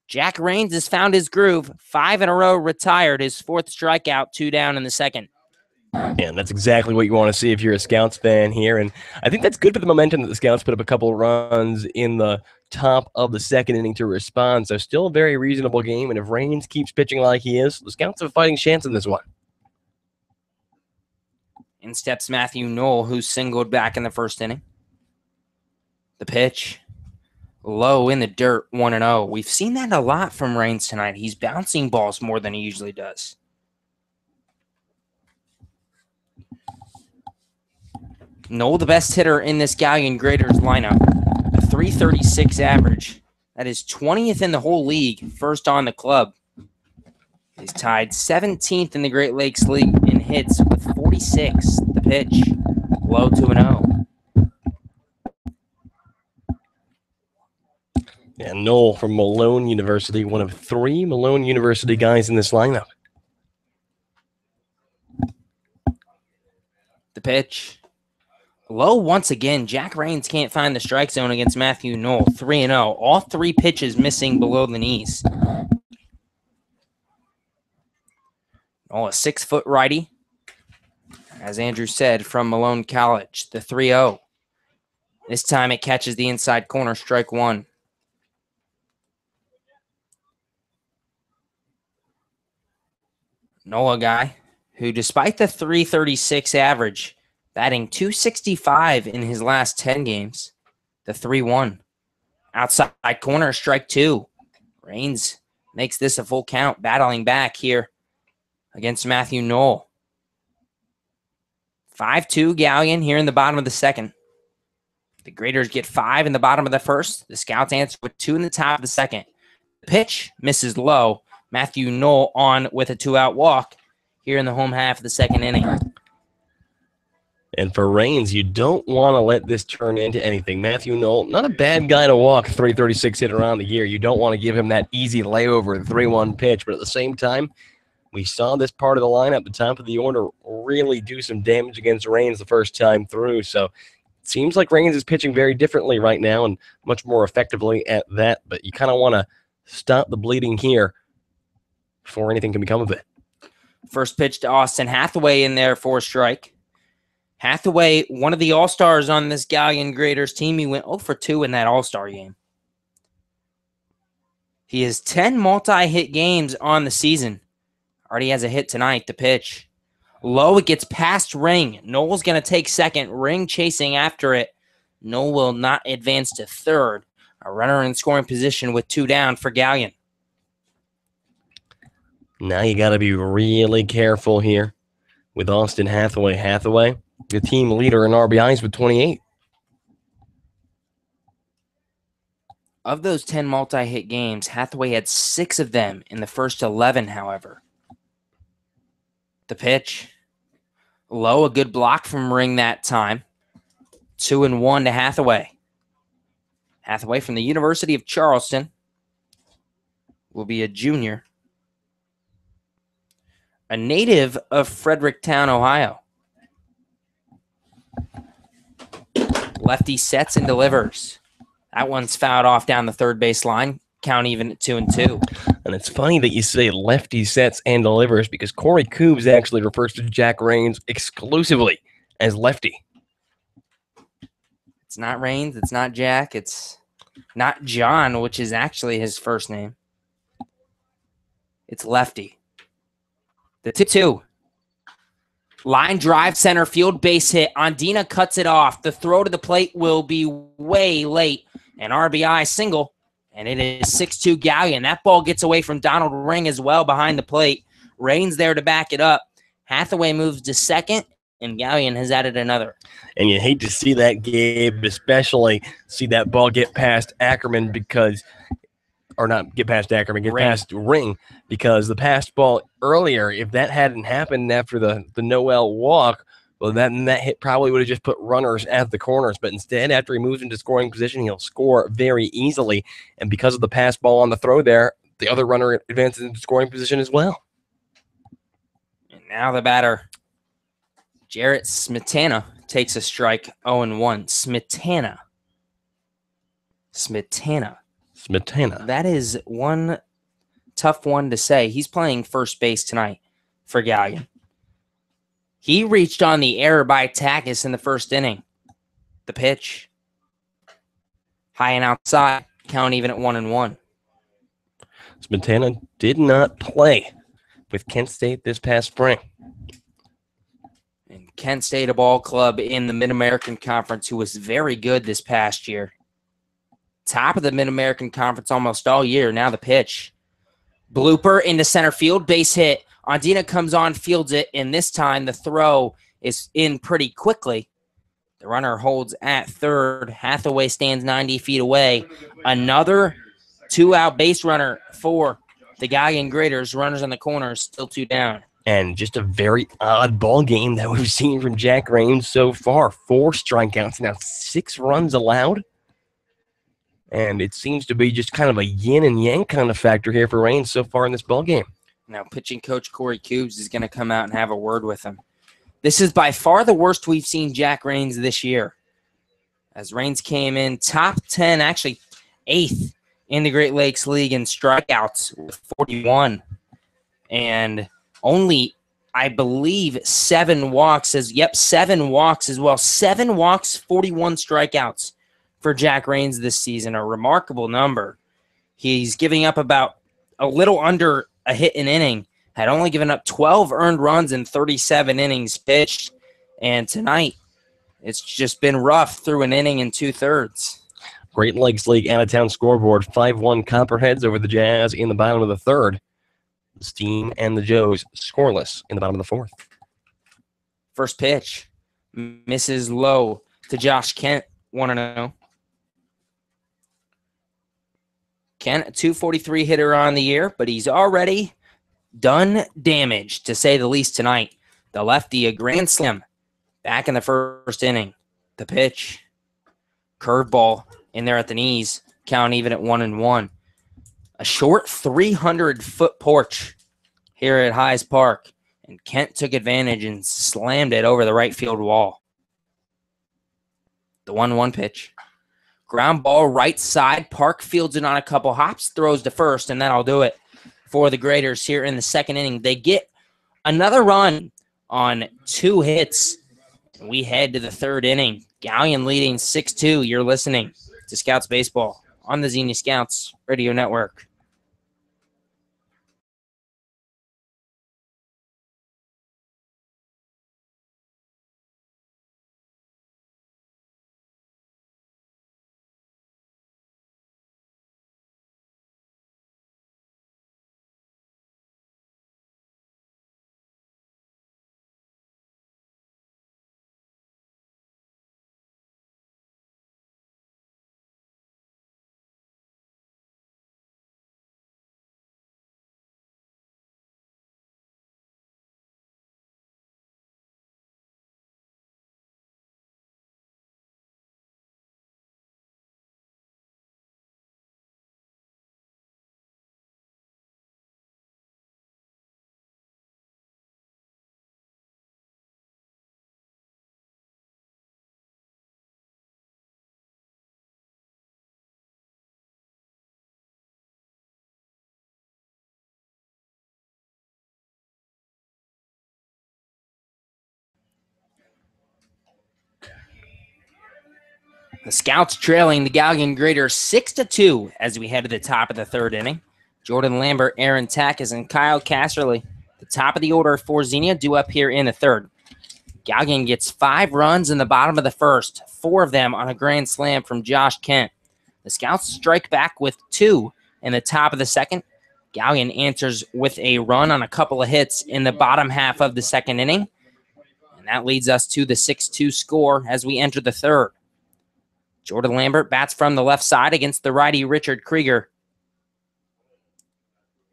Jack Raines has found his groove. 5 in a row retired. His 4th strikeout, 2 down in the second. And that's exactly what you want to see if you're a Scouts fan here. And I think that's good for the momentum that the Scouts put up a couple of runs in the top of the second inning to respond. So still a very reasonable game. And if Raines keeps pitching like he is, the Scouts have a fighting chance in this one. In steps Matthew Knoll, who singled back in the first inning. The pitch. Low in the dirt, 1-0. We've seen that a lot from Raines tonight. He's bouncing balls more than he usually does. Knoll, the best hitter in this Galion Graders lineup. A .336 average. That is 20th in the whole league, first on the club. He's tied 17th in the Great Lakes League in hits with 46. The pitch, low, 2-0. And Knoll from Malone University, one of 3 Malone University guys in this lineup. The pitch. Low once again. Jack Raines can't find the strike zone against Matthew Knoll. 3-0. All 3 pitches missing below the knees. Knoll, a 6-foot righty. As Andrew said, from Malone College. The 3-0. This time it catches the inside corner. Strike 1. Knoll, a guy who, despite the .336 average, batting .265 in his last 10 games. The 3-1. Outside corner, strike 2. Raines makes this a full count, battling back here against Matthew Knoll. 5-2 Galion here in the bottom of the second. The Graders get 5 in the bottom of the first. The Scouts answer with 2 in the top of the second. The pitch misses low. Matthew Knoll on with a 2-out walk here in the home half of the second inning. And for Raines, you don't want to let this turn into anything. Matthew Knoll, not a bad guy to walk, .336 hitter on the year. You don't want to give him that easy layover, 3-1 pitch. But at the same time, We saw this part of the lineup, the top of the order, really do some damage against Reigns the first time through. So it seems like Reigns is pitching very differently right now and much more effectively at that. But you kind of want to stop the bleeding here before anything can become of it. First pitch to Austin Hathaway in there for a strike. Hathaway, one of the all-stars on this Galion Graders team. He went 0 for 2 in that all-star game. He has 10 multi-hit games on the season. Already has a hit tonight. The pitch. Low, it gets past Ring. Noel's going to take second. Ring chasing after it. Noel will not advance to third. A runner in scoring position with 2 down for Galion. Now you got to be really careful here with Austin Hathaway. Hathaway, the team leader in RBIs with 28. Of those 10 multi-hit games, Hathaway had 6 of them in the first 11, however. The pitch. Low, a good block from Ring that time. 2-1 to Hathaway. Hathaway from the University of Charleston will be a junior. A native of Fredericktown, Ohio. Lefty sets and delivers. That one's fouled off down the third base line. Count even at 2-2. And it's funny that you say lefty sets and delivers because Corey Coobs actually refers to Jack Reigns exclusively as lefty. It's not Reigns. It's not Jack. It's not John, which is actually his first name. It's Lefty. The 2-2. Line drive, center field, base hit. Andina cuts it off. The throw to the plate will be way late. An RBI single, and it is 6-2 Galion. That ball gets away from Donald Ring as well behind the plate. Reigns there to back it up. Hathaway moves to second, and Galion has added another. And you hate to see that, Gabe, especially see that ball get past Ackerman because – or not get past Ackerman, get past Ring, because the passed ball earlier, if that hadn't happened after the Noel walk, well, that hit probably would have just put runners at the corners. But instead, after he moves into scoring position, he'll score very easily. And because of the pass ball on the throw there, the other runner advances into scoring position as well. And now the batter, Jarrett Smetana, takes a strike, 0-1. Smetana. That is one tough one to say. He's playing first base tonight for Galion. He reached on the error by Takis in the first inning. The pitch. High and outside. Count even at 1-1. Smetana did not play with Kent State this past spring. And Kent State, a ball club in the Mid-American Conference who was very good this past year. Top of the Mid-American Conference almost all year. Now the pitch. Blooper into center field. Base hit. Andina comes on, fields it, and this time the throw is in pretty quickly. The runner holds at third. Hathaway stands 90 feet away. Another 2-out base runner for the Galion Graders. Runners on the corners, still 2 down. And just a very odd ball game that we've seen from Jack Reigns so far. 4 strikeouts, now 6 runs allowed. And it seems to be just kind of a yin and yang kind of factor here for Reigns so far in this ball game. Now, pitching coach Corey Coobs is going to come out and have a word with him. This is by far the worst we've seen Jack Reigns this year. As Reigns came in top 10, actually 8th in the Great Lakes League in strikeouts with 41. And only, I believe, 7 walks. 7 walks as well. 7 walks, 41 strikeouts for Jack Reigns this season, a remarkable number. He's giving up about a little under a hit an inning, had only given up 12 earned runs in 37 innings pitched, and tonight it's just been rough through an inning and 2/3. Great Lakes League out-of-town scoreboard, 5-1 Copperheads over the Jazz in the bottom of the 3rd. The Steam and the Joes scoreless in the bottom of the 4th. First pitch, misses low to Josh Kent, 1-0. Kent, a .243 hitter on the year, but he's already done damage, to say the least, tonight. The lefty, a grand slam, back in the first inning. The pitch, curveball in there at the knees, count even at 1-1. A short 300-foot porch here at Hayes Park, and Kent took advantage and slammed it over the right field wall. The 1-1 pitch. Ground ball right side. Park fields it on a couple hops, throws to first, and that'll do it for the Graders here in the second inning. They get another run on 2 hits. We head to the third inning. Galion leading 6-2. You're listening to Scouts Baseball on the Xenia Scouts Radio Network. The Scouts trailing the Galion Graders 6-2 as we head to the top of the third inning. Jordan Lambert, Aaron Tackes, and Kyle Casserly, the top of the order for Xenia, due up here in the third. Galion gets 5 runs in the bottom of the first, 4 of them on a grand slam from Josh Kent. The Scouts strike back with 2 in the top of the second. Galion answers with a run on a couple of hits in the bottom half of the second inning. And that leads us to the 6-2 score as we enter the third. Jordan Lambert bats from the left side against the righty Richard Krieger,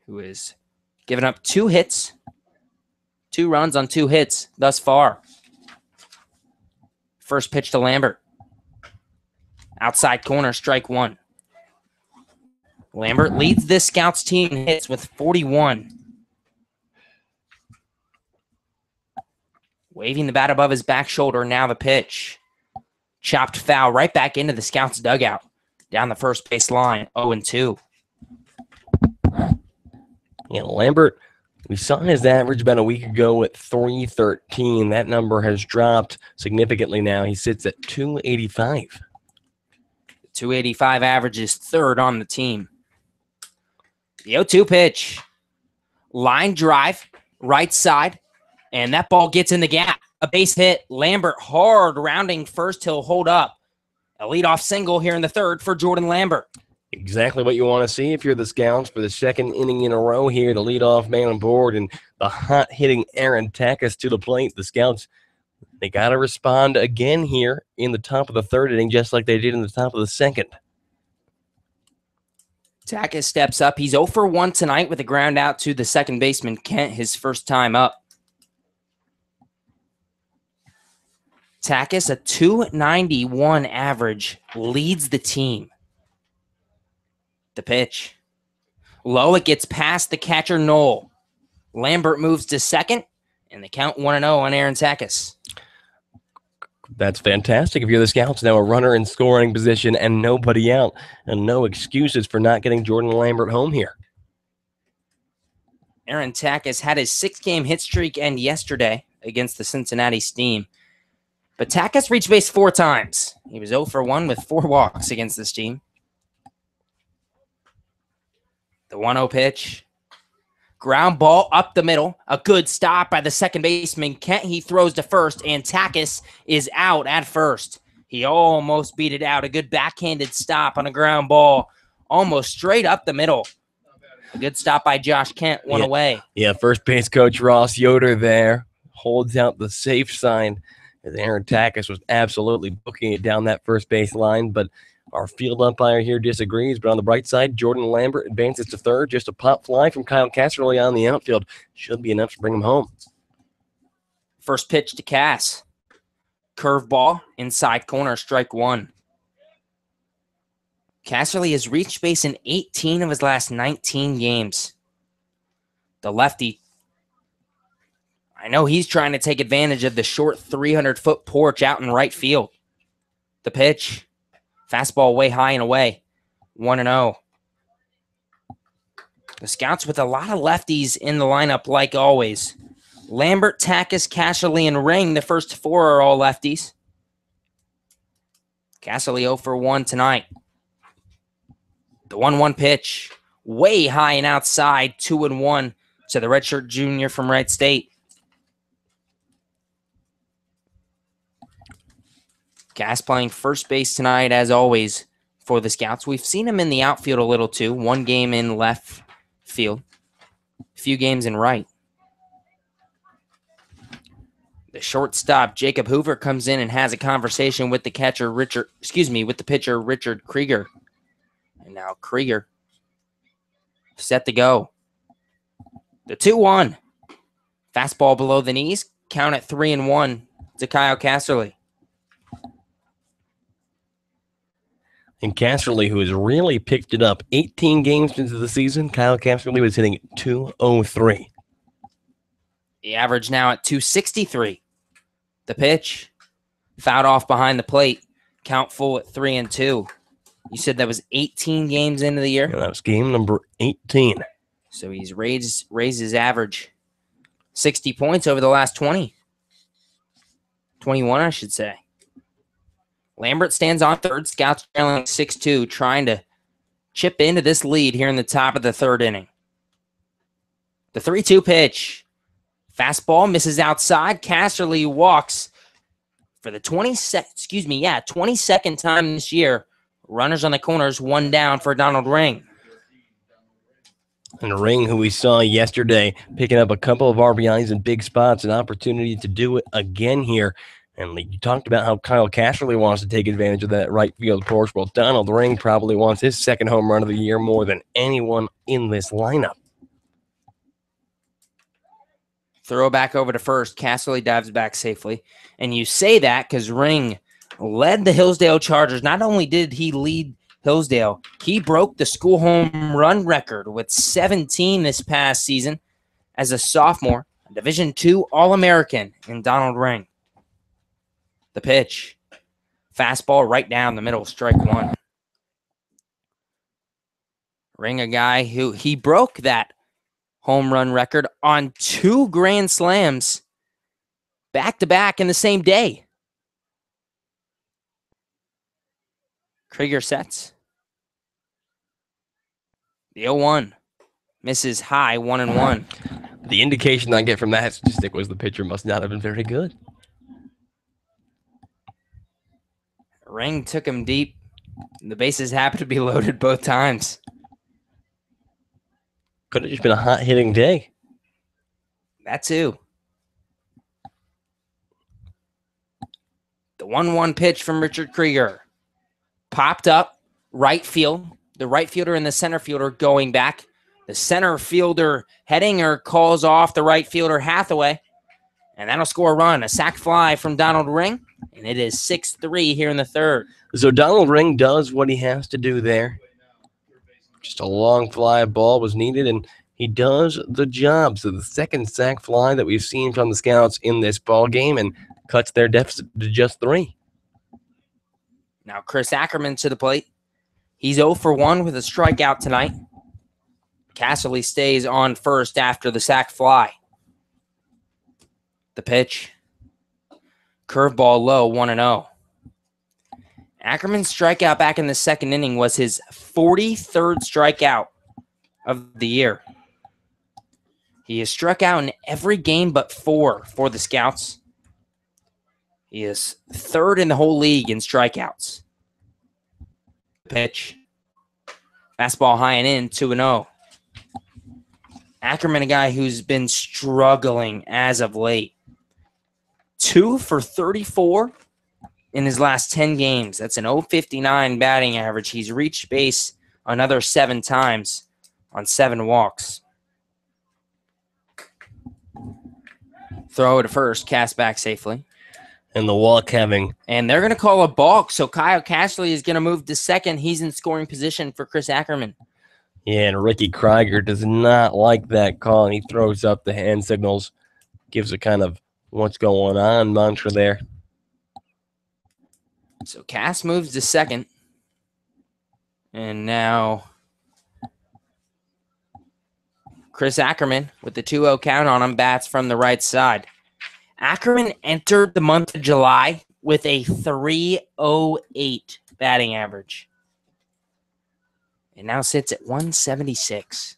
who has given up 2 hits, 2 runs on 2 hits thus far. First pitch to Lambert. Outside corner, strike 1. Lambert leads this Scouts team in hits with 41. Waving the bat above his back shoulder, now the pitch. Chopped foul right back into the Scouts dugout. Down the first base line, 0-2. Yeah, Lambert, we saw his average about a week ago at 313. That number has dropped significantly now. He sits at 285. 285 average is third on the team. The 0-2 pitch. Line drive, right side, and that ball gets in the gap. A base hit. Lambert hard rounding first. He'll hold up. A leadoff single here in the third for Jordan Lambert. Exactly what you want to see if you're the Scouts for the second inning in a row here. The leadoff man on board and the hot-hitting Aaron Tackes to the plate. The Scouts, they got to respond again here in the top of the third inning, just like they did in the top of the second. Tackes steps up. He's 0 for 1 tonight with a ground out to the second baseman, Kent, his first time up. Tackes, a 291 average, leads the team. The pitch. Low, it gets past the catcher, Knoll. Lambert moves to second, and the count 1-0 on Aaron Tackes. That's fantastic. If you're the Scouts, now a runner in scoring position and nobody out, and no excuses for not getting Jordan Lambert home here. Aaron Tackes had his 6-game hit streak end yesterday against the Cincinnati Steam. But Tackes reached base 4 times. He was 0 for 1 with 4 walks against this team. The 1-0 pitch. Ground ball up the middle. A good stop by the second baseman, Kent. He throws to first, and Tackes is out at first. He almost beat it out. A good backhanded stop on a ground ball, almost straight up the middle. A good stop by Josh Kent, one away. Yeah, first base coach Ross Yoder there holds out the safe side. As Aaron Tackes was absolutely booking it down that first base line, but our field umpire here disagrees. But on the bright side, Jordan Lambert advances to third. Just a pop fly from Kyle Casserly on the outfield should be enough to bring him home. First pitch to Cass. Curveball, inside corner, strike 1. Casserly has reached base in 18 of his last 19 games. The lefty I know he's trying to take advantage of the short 300-foot porch out in right field. The pitch. Fastball way high and away. 1-0. The Scouts with a lot of lefties in the lineup like always. Lambert, Takis, Casserly, and Ring. The first four are all lefties. Casserly 0 for 1 tonight. The 1-1 pitch. Way high and outside. 2-1 to the redshirt junior from Wright State. Cass playing first base tonight as always for the Scouts. We've seen him in the outfield a little too. One game in left field. A few games in right. The shortstop, Jacob Hoover, comes in and has a conversation with the pitcher, Richard Krieger. And now Krieger set to go. The 2-1. Fastball below the knees. Count at 3-1 to Kyle Casserly. And Casserly, who has really picked it up 18 games into the season, Kyle Casserly was hitting .203. The average now at 263. The pitch. Fouled off behind the plate. Count full at 3-2. You said that was 18 games into the year? Yeah, that was game number 18. So he's raised his average 60 points over the last 20. 21, I should say. Lambert stands on third. Scouts trailing 6-2, trying to chip into this lead here in the top of the third inning. The 3-2 pitch. Fastball misses outside. Casserly walks for the 22nd time this year. Runners on the corners, one down for Donald Ring. And Ring, who we saw yesterday, picking up a couple of RBIs in big spots, an opportunity to do it again here. And you talked about how Kyle Casserly wants to take advantage of that right field porch. Well, Donald Ring probably wants his second home run of the year more than anyone in this lineup. Throw back over to first. Casserly dives back safely. And you say that because Ring led the Hillsdale Chargers. Not only did he lead Hillsdale, he broke the school home run record with 17 this past season as a sophomore, a Division II All-American in Donald Ring. The pitch. Fastball right down the middle, strike one. Ring, a guy who he broke that home run record on 2 grand slams back-to-back in the same day. Krieger sets. The 0-1 misses high, 1-1. The indication I get from that statistic was the pitcher must not have been very good. Ring took him deep. The bases happened to be loaded both times. Could have just been a hot hitting day. That too. The 1-1 pitch from Richard Krieger. Popped up, right field. The right fielder and the center fielder going back. The center fielder Hedinger calls off the right fielder Hathaway. And that'll score a run. A sac fly from Donald Ring. And it is 6-3 here in the third. So Donald Ring does what he has to do there. Just a long fly ball was needed, and he does the job. So the second sac fly that we've seen from the Scouts in this ball game and cuts their deficit to just 3. Now Chris Ackerman to the plate. He's 0 for 1 with a strikeout tonight. Casserly stays on first after the sac fly. The pitch. Curveball low, 1-0. Ackerman's strikeout back in the second inning was his 43rd strikeout of the year. He has struck out in every game but 4 for the Scouts. He is 3rd in the whole league in strikeouts. Pitch. Fastball high and in, 2-0. Ackerman, a guy who's been struggling as of late. 2 for 34 in his last 10 games. That's an .059 batting average. He's reached base another 7 times on 7 walks. Throw to first, cast back safely. And the walk having. And they're going to call a balk, so Kyle Casserly is going to move to second. He's in scoring position for Chris Ackerman. Yeah, and Ricky Krieger does not like that call, and he throws up the hand signals. gives a kind of what's going on mantra there. So Cass moves to second. And now Chris Ackerman with the 2-0 count on him bats from the right side. Ackerman entered the month of July with a 308 batting average. And now sits at 176.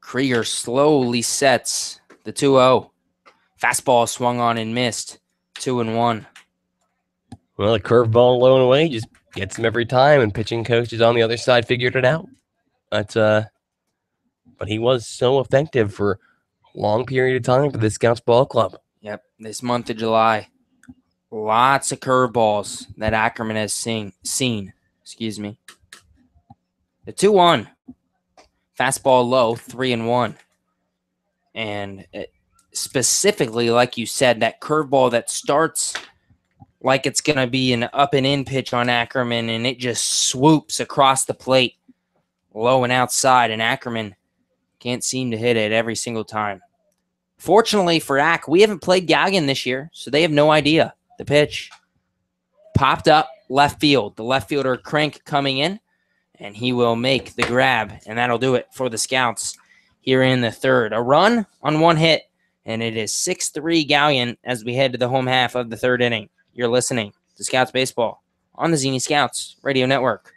Krieger slowly sets the 2-0. Fastball swung on and missed. 2-1. Well, a curveball low and away just gets him every time, and pitching coaches on the other side figured it out. But he was so effective for a long period of time for the Scouts ball club. Yep, this month of July. Lots of curveballs that Ackerman has seen. Excuse me. The 2-1. Fastball low, 3-1. And specifically, like you said, that curveball that starts like it's going to be an up and in pitch on Ackerman, and it just swoops across the plate, low and outside, and Ackerman can't seem to hit it every single time. Fortunately for Ack, we haven't played Galion this year, so they have no idea. The pitch popped up left field. The left fielder, Crank, coming in, and he will make the grab, and that'll do it for the Scouts here in the third. A run on one hit, and it is 6-3 Galion as we head to the home half of the third inning. You're listening to Scouts Baseball on the Xenia Scouts Radio Network.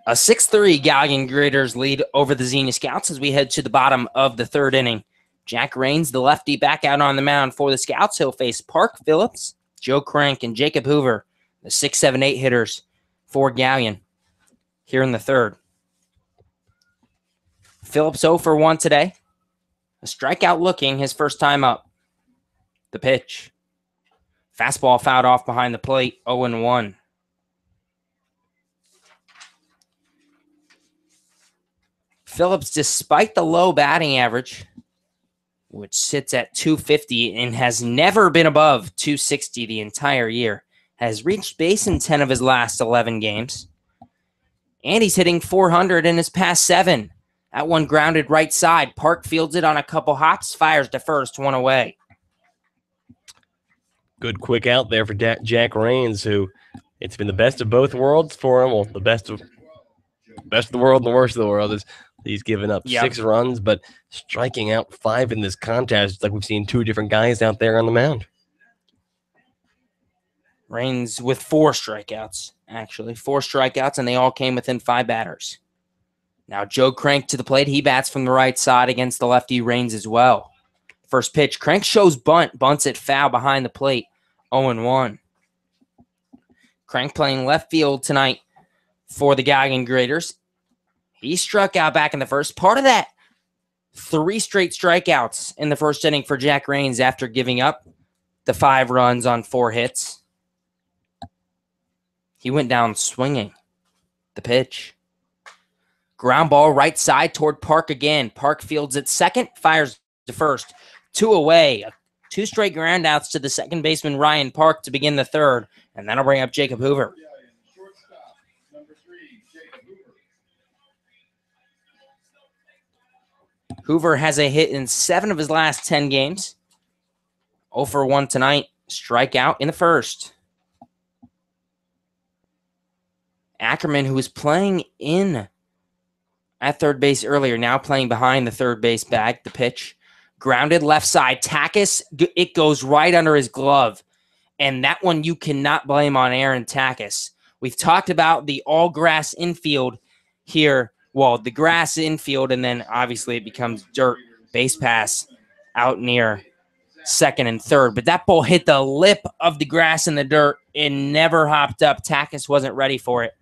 A 6-3 Galion Graders lead over the Xenia Scouts as we head to the bottom of the third inning. Jack Rains, the lefty, back out on the mound for the Scouts. He'll face Park Phillips, Joe Crank, and Jacob Hoover, the 6, 7, 8 hitters for Galion here in the third. Phillips 0 for 1 today. A strikeout looking his first time up. The pitch. Fastball fouled off behind the plate, 0-1. Phillips, despite the low batting average, which sits at 250 and has never been above 260 the entire year, has reached base in 10 of his last 11 games. And he's hitting 400 in his past 7. That one grounded right side. Park fields it on a couple hops, fires to first, 1 away. Good quick out there for Jack Rains, who it's been the best of both worlds for him. Well, the best of the world and the worst of the world is he's given up 6 runs, but striking out 5 in this contest. It's like we've seen 2 different guys out there on the mound. Rains with 4 strikeouts, actually. 4 strikeouts, and they all came within 5 batters. Now Joe Crank to the plate. He bats from the right side against the lefty Rains as well. First pitch, Crank shows bunt, bunts it foul behind the plate, 0-1. Crank playing left field tonight for the Galion Graders. He struck out back in the first. Part of that, 3 straight strikeouts in the first inning for Jack Rains after giving up the 5 runs on 4 hits. He went down swinging. The pitch. Ground ball right side toward Park again. Park fields at second, fires to first. 2 away. 2 straight ground outs to the second baseman Ryan Park to begin the third, and that'll bring up Jacob Hoover. Hoover has a hit in 7 of his last 10 games. 0 for 1 tonight. Strikeout in the first. Ackerman, who was playing in at third base earlier, now playing behind the third base bag. The pitch. Grounded left side. Takis, it goes right under his glove. And that one you cannot blame on Aaron Takis. We've talked about the all-grass infield here. Well, the grass infield, and then obviously it becomes dirt. Base pass out near second and third. But that ball hit the lip of the grass in the dirt. It never hopped up. Takis wasn't ready for it.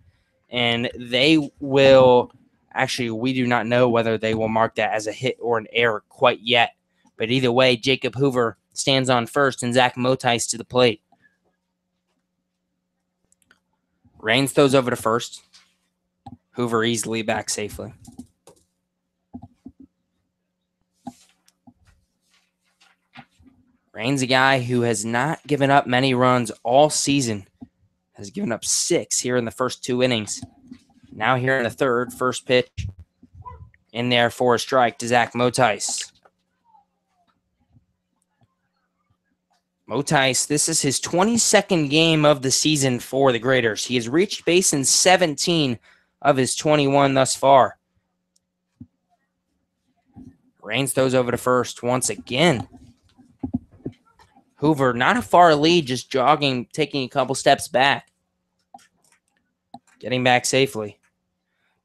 And they will... Actually, we do not know whether they will mark that as a hit or an error quite yet. But either way, Jacob Hoover stands on first and Zach Motice to the plate. Raines throws over to first. Hoover easily back safely. Raines, a guy who has not given up many runs all season, has given up 6 here in the first 2 innings. Now here in the third, first pitch in there for a strike to Zach Motice. Motice, this is his 22nd game of the season for the Graders. He has reached base in 17 of his 21 thus far. Raines throws over to first once again. Hoover, not a far lead, just jogging, taking a couple steps back. Getting back safely.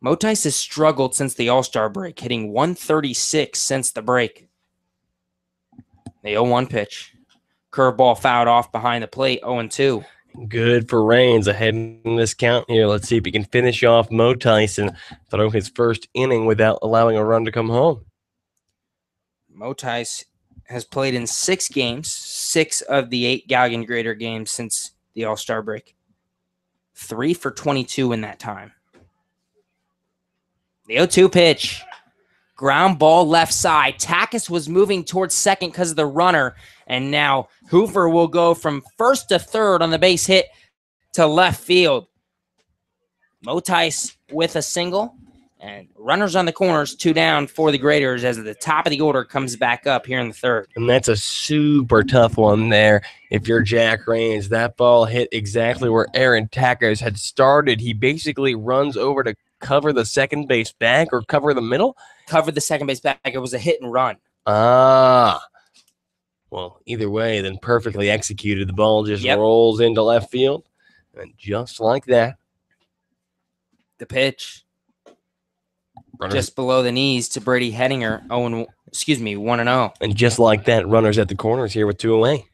Motice has struggled since the All-Star break, hitting 136 since the break. The 0-1 pitch. Curveball fouled off behind the plate, 0-2. Good for Raines ahead in this count here. Let's see if he can finish off Motice and throw his first inning without allowing a run to come home. Motice has played in 6 games, 6 of the 8 Galion Grader games since the All-Star break. 3 for 22 in that time. The 0-2 pitch. Ground ball left side. Takis was moving towards second because of the runner. And now Hoover will go from first to third on the base hit to left field. Motice with a single. And runners on the corners, 2 down for the Graders as the top of the order comes back up here in the third. And that's a super tough one there. If you're Jack Raines, that ball hit exactly where Aaron Takis had started. He basically runs over to cover the second base bag or cover the middle? Cover the second base bag. It was a hit and run. Ah. Well, either way, then perfectly executed. The ball just rolls into left field. And just like that. The pitch. Just below the knees to Brady Hettinger. 1-0. And just like that, runners at the corners here with 2 away.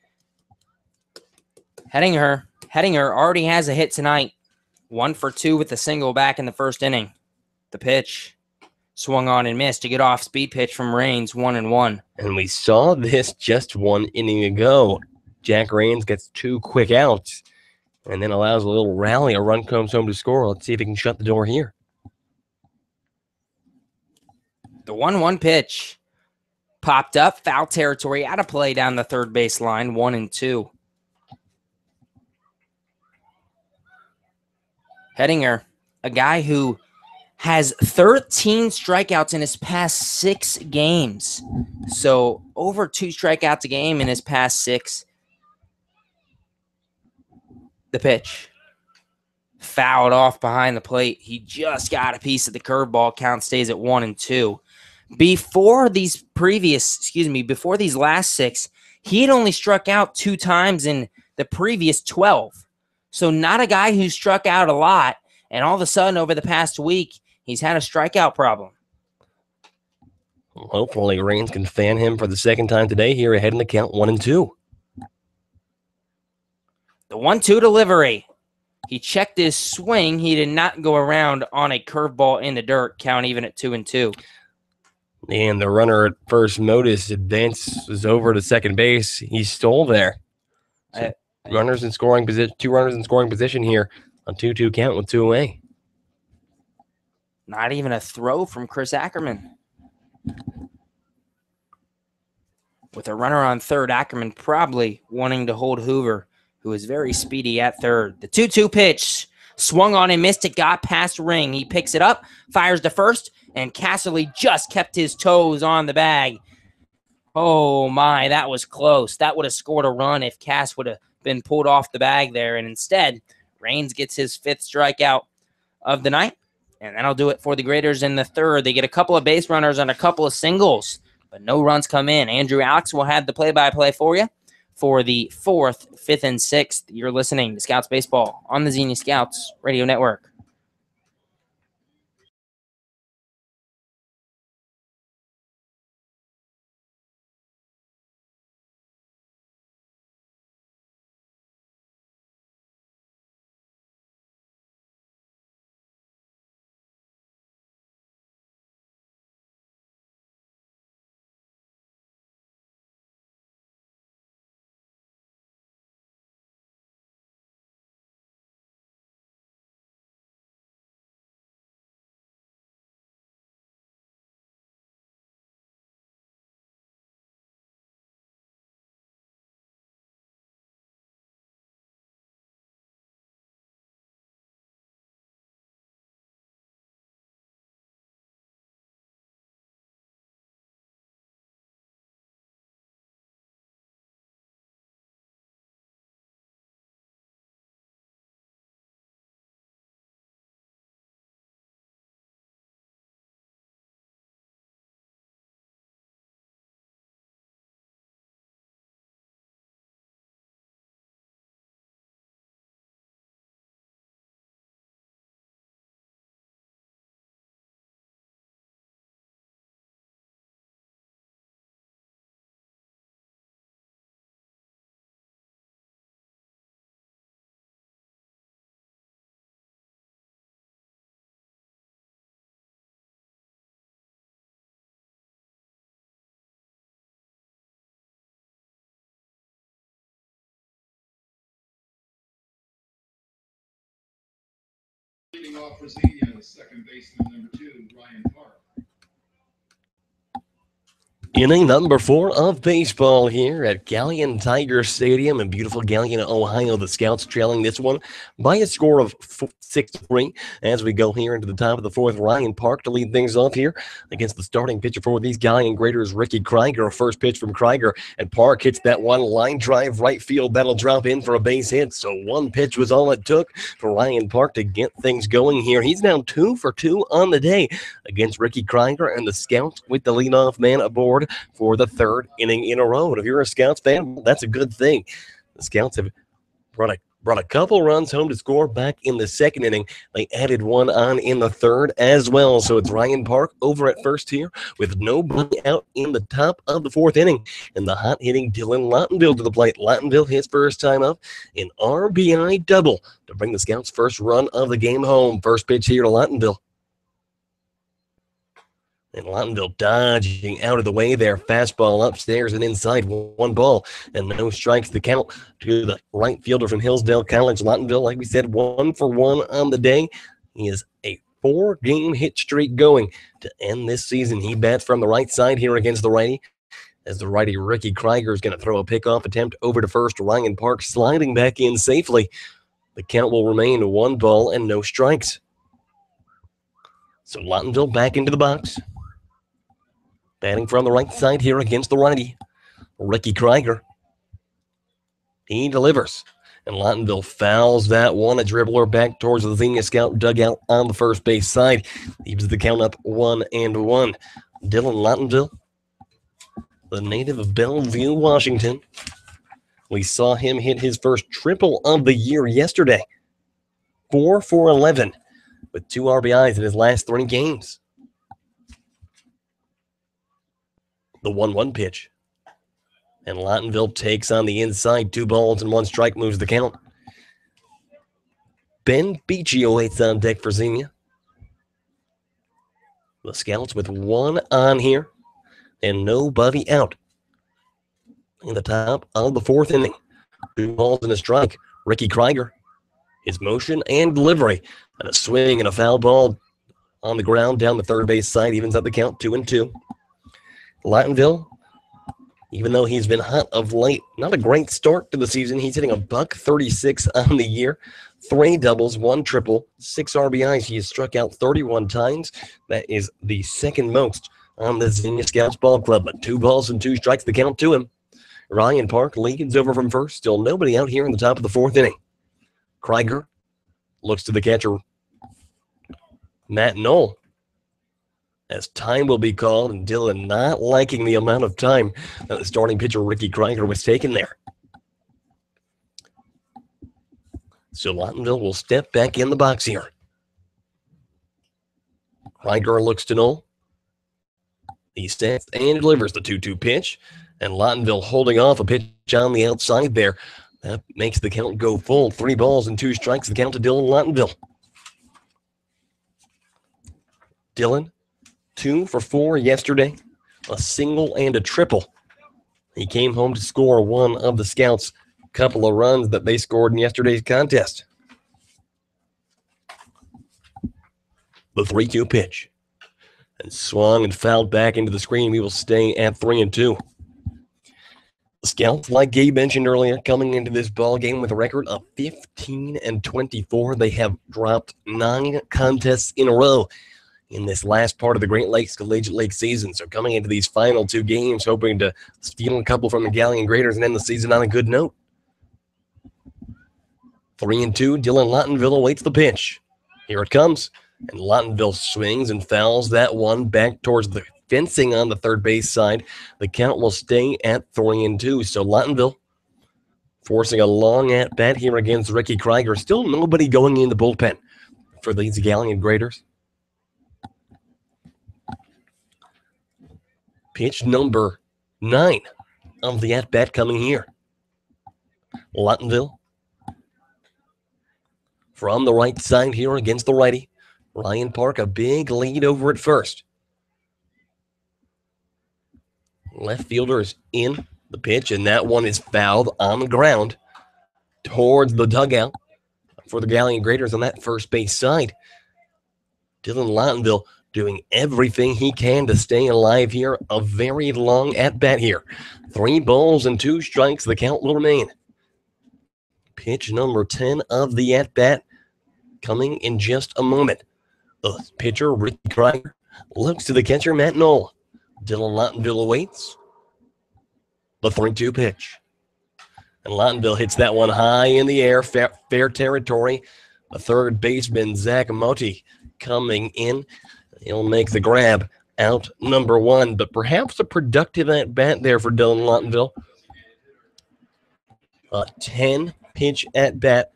Hettinger already has a hit tonight. 1 for 2 with a single back in the first inning. The pitch swung on and missed. To get off speed pitch from Raines, 1-1. And we saw this just 1 inning ago. Jack Raines gets 2 quick outs and then allows a little rally. A run comes home to score. Let's see if he can shut the door here. The 1-1 pitch popped up, foul territory, out of play down the third base line, 1-2. Hettinger, a guy who has 13 strikeouts in his past 6 games. So over 2 strikeouts a game in his past 6. The pitch. Fouled off behind the plate. He just got a piece of the curveball. Count stays at 1-2. Before these last 6, he had only struck out 2 times in the previous 12. So not a guy who struck out a lot, and all of a sudden over the past week, he's had a strikeout problem. Well, hopefully Raines can fan him for the second time today here ahead in the count, 1-2. The 1-2 delivery. He checked his swing. He did not go around on a curveball in the dirt. Count even at 2-2. And the runner at first, Motice, advances over to second base. He stole there. So 2 runners in scoring position here on 2-2 count with 2 away. Not even a throw from Chris Ackerman. With a runner on third, Ackerman probably wanting to hold Hoover, who is very speedy at third. The 2-2 pitch. Swung on and missed it, got past Ring. He picks it up, fires to first, and Casserly just kept his toes on the bag. Oh my, that was close. That would have scored a run if Cass would have been pulled off the bag there. And instead, Raines gets his 5th strikeout of the night. And that'll do it for the Graders in the 3rd. They get a couple of base runners and a couple of singles, but no runs come in. Andrew Alix will have the play-by-play for you for the 4th, 5th, and 6th. You're listening to Scouts Baseball on the Xenia Scouts Radio Network. Leading off for Xenia, second baseman number 2, Ryan Park. Inning number 4 of baseball here at Galion Tiger Stadium in beautiful Galion, Ohio. The Scouts trailing this one by a score of 6-3 as we go here into the top of the 4th. Ryan Park to lead things off here against the starting pitcher for these Galion Graders, Ricky Krieger. First pitch from Krieger, and Park hits that one line drive right field. That'll drop in for a base hit. So one pitch was all it took for Ryan Park to get things going here. He's now 2 for 2 on the day against Ricky Krieger, and the Scouts with the leadoff man aboard for the 3rd inning in a row. And if you're a Scouts fan, that's a good thing. The Scouts have brought a couple runs home to score back in the 2nd inning. They added one on in the 3rd as well. So it's Ryan Park over at first here with nobody out in the top of the 4th inning. And the hot-hitting Dylan Lottenville to the plate. Lottenville, his first time up, an RBI double to bring the Scouts' first run of the game home. First pitch here to Lottenville. And Lottenville dodging out of the way there. Fastball upstairs and inside. 1 ball and no strikes. The count to the right fielder from Hillsdale College. Lottenville, like we said, 1 for 1 on the day. He is a 4-game hit streak going to end this season. He bats from the right side here against the righty. As the righty Ricky Krieger is going to throw a pickoff attempt over to first. Ryan Park sliding back in safely. The count will remain 1 ball and no strikes. So Lottenville back into the box. Batting from the right side here against the righty, Ricky Krieger. He delivers, and Lottenville fouls that one. A dribbler back towards the Xenia Scout dugout on the first base side. Leaves the count up 1-1. Dylan Lottenville, the native of Bellevue, Washington. We saw him hit his first triple of the year yesterday. 4 for 11 with 2 RBIs in his last 3 games. The 1-1 pitch. And Lottenville takes on the inside. 2 balls and 1 strike moves the count. Ben Beachy awaits on deck for Xenia. The Scouts with 1 on here and nobody out. In the top of the 4th inning. 2 balls and a strike. Ricky Krieger. His motion and delivery. And a swing and a foul ball on the ground down the third base side. Evens up the count 2-2. Lottenville Even though he's been hot of late, not a great start to the season. He's hitting a .136 on the year, 3 doubles, 1 triple, 6 RBIs. He has struck out 31 times. That is the second most on the Xenia Scouts ball club. But 2 balls and 2 strikes the count to him. Ryan Park leads over from first. Still nobody out here in the top of the 4th inning. Krieger looks to the catcher, Matt Knoll, as time will be called, and Dylan not liking the amount of time that the starting pitcher Ricky Krieger was taking there. So Lottenville will step back in the box here. Krieger looks to Knoll. He stands and delivers the 2-2 pitch, and Lottenville holding off a pitch on the outside there. That makes the count go full. 3 balls and 2 strikes, the count to Dylan Lottenville. Dylan, 2 for 4 yesterday, a single and a triple. He came home to score one of the Scouts' couple of runs that they scored in yesterday's contest. The 3-2 pitch. And swung and fouled back into the screen. We will stay at 3-2. The Scouts, like Gabe mentioned earlier, coming into this ball game with a record of 15-24. They have dropped 9 contests in a row in this last part of the Great Lakes Collegiate League season. So coming into these final 2 games, hoping to steal a couple from the Galion Graders and end the season on a good note. 3-2, Dylan Lottenville awaits the pitch. Here it comes. And Lottenville swings and fouls that one back towards the fencing on the third base side. The count will stay at 3-2. So Lottenville forcing a long at-bat here against Ricky Krieger. Still nobody going in the bullpen for these Galion Graders. Pitch number 9 of the at-bat coming here. Lottenville from the right side here against the righty. Ryan Park, a big lead over at first. Left fielder is in the pitch, and that one is fouled on the ground towards the dugout for the Galion Graders on that first base side. Dylan Lottenville doing everything he can to stay alive here. A very long at-bat here. 3 balls and 2 strikes. The count will remain. Pitch number 10 of the at-bat coming in just a moment. The pitcher, Ricky Krieger, looks to the catcher, Matt Knoll. Dylan Lottenville awaits the 3-2 pitch. And Lottenville hits that one high in the air, fair territory. The third baseman, Zach Motti, coming in. He'll make the grab, out number 1, but perhaps a productive at-bat there for Dylan Lottenville. A 10-pitch at-bat,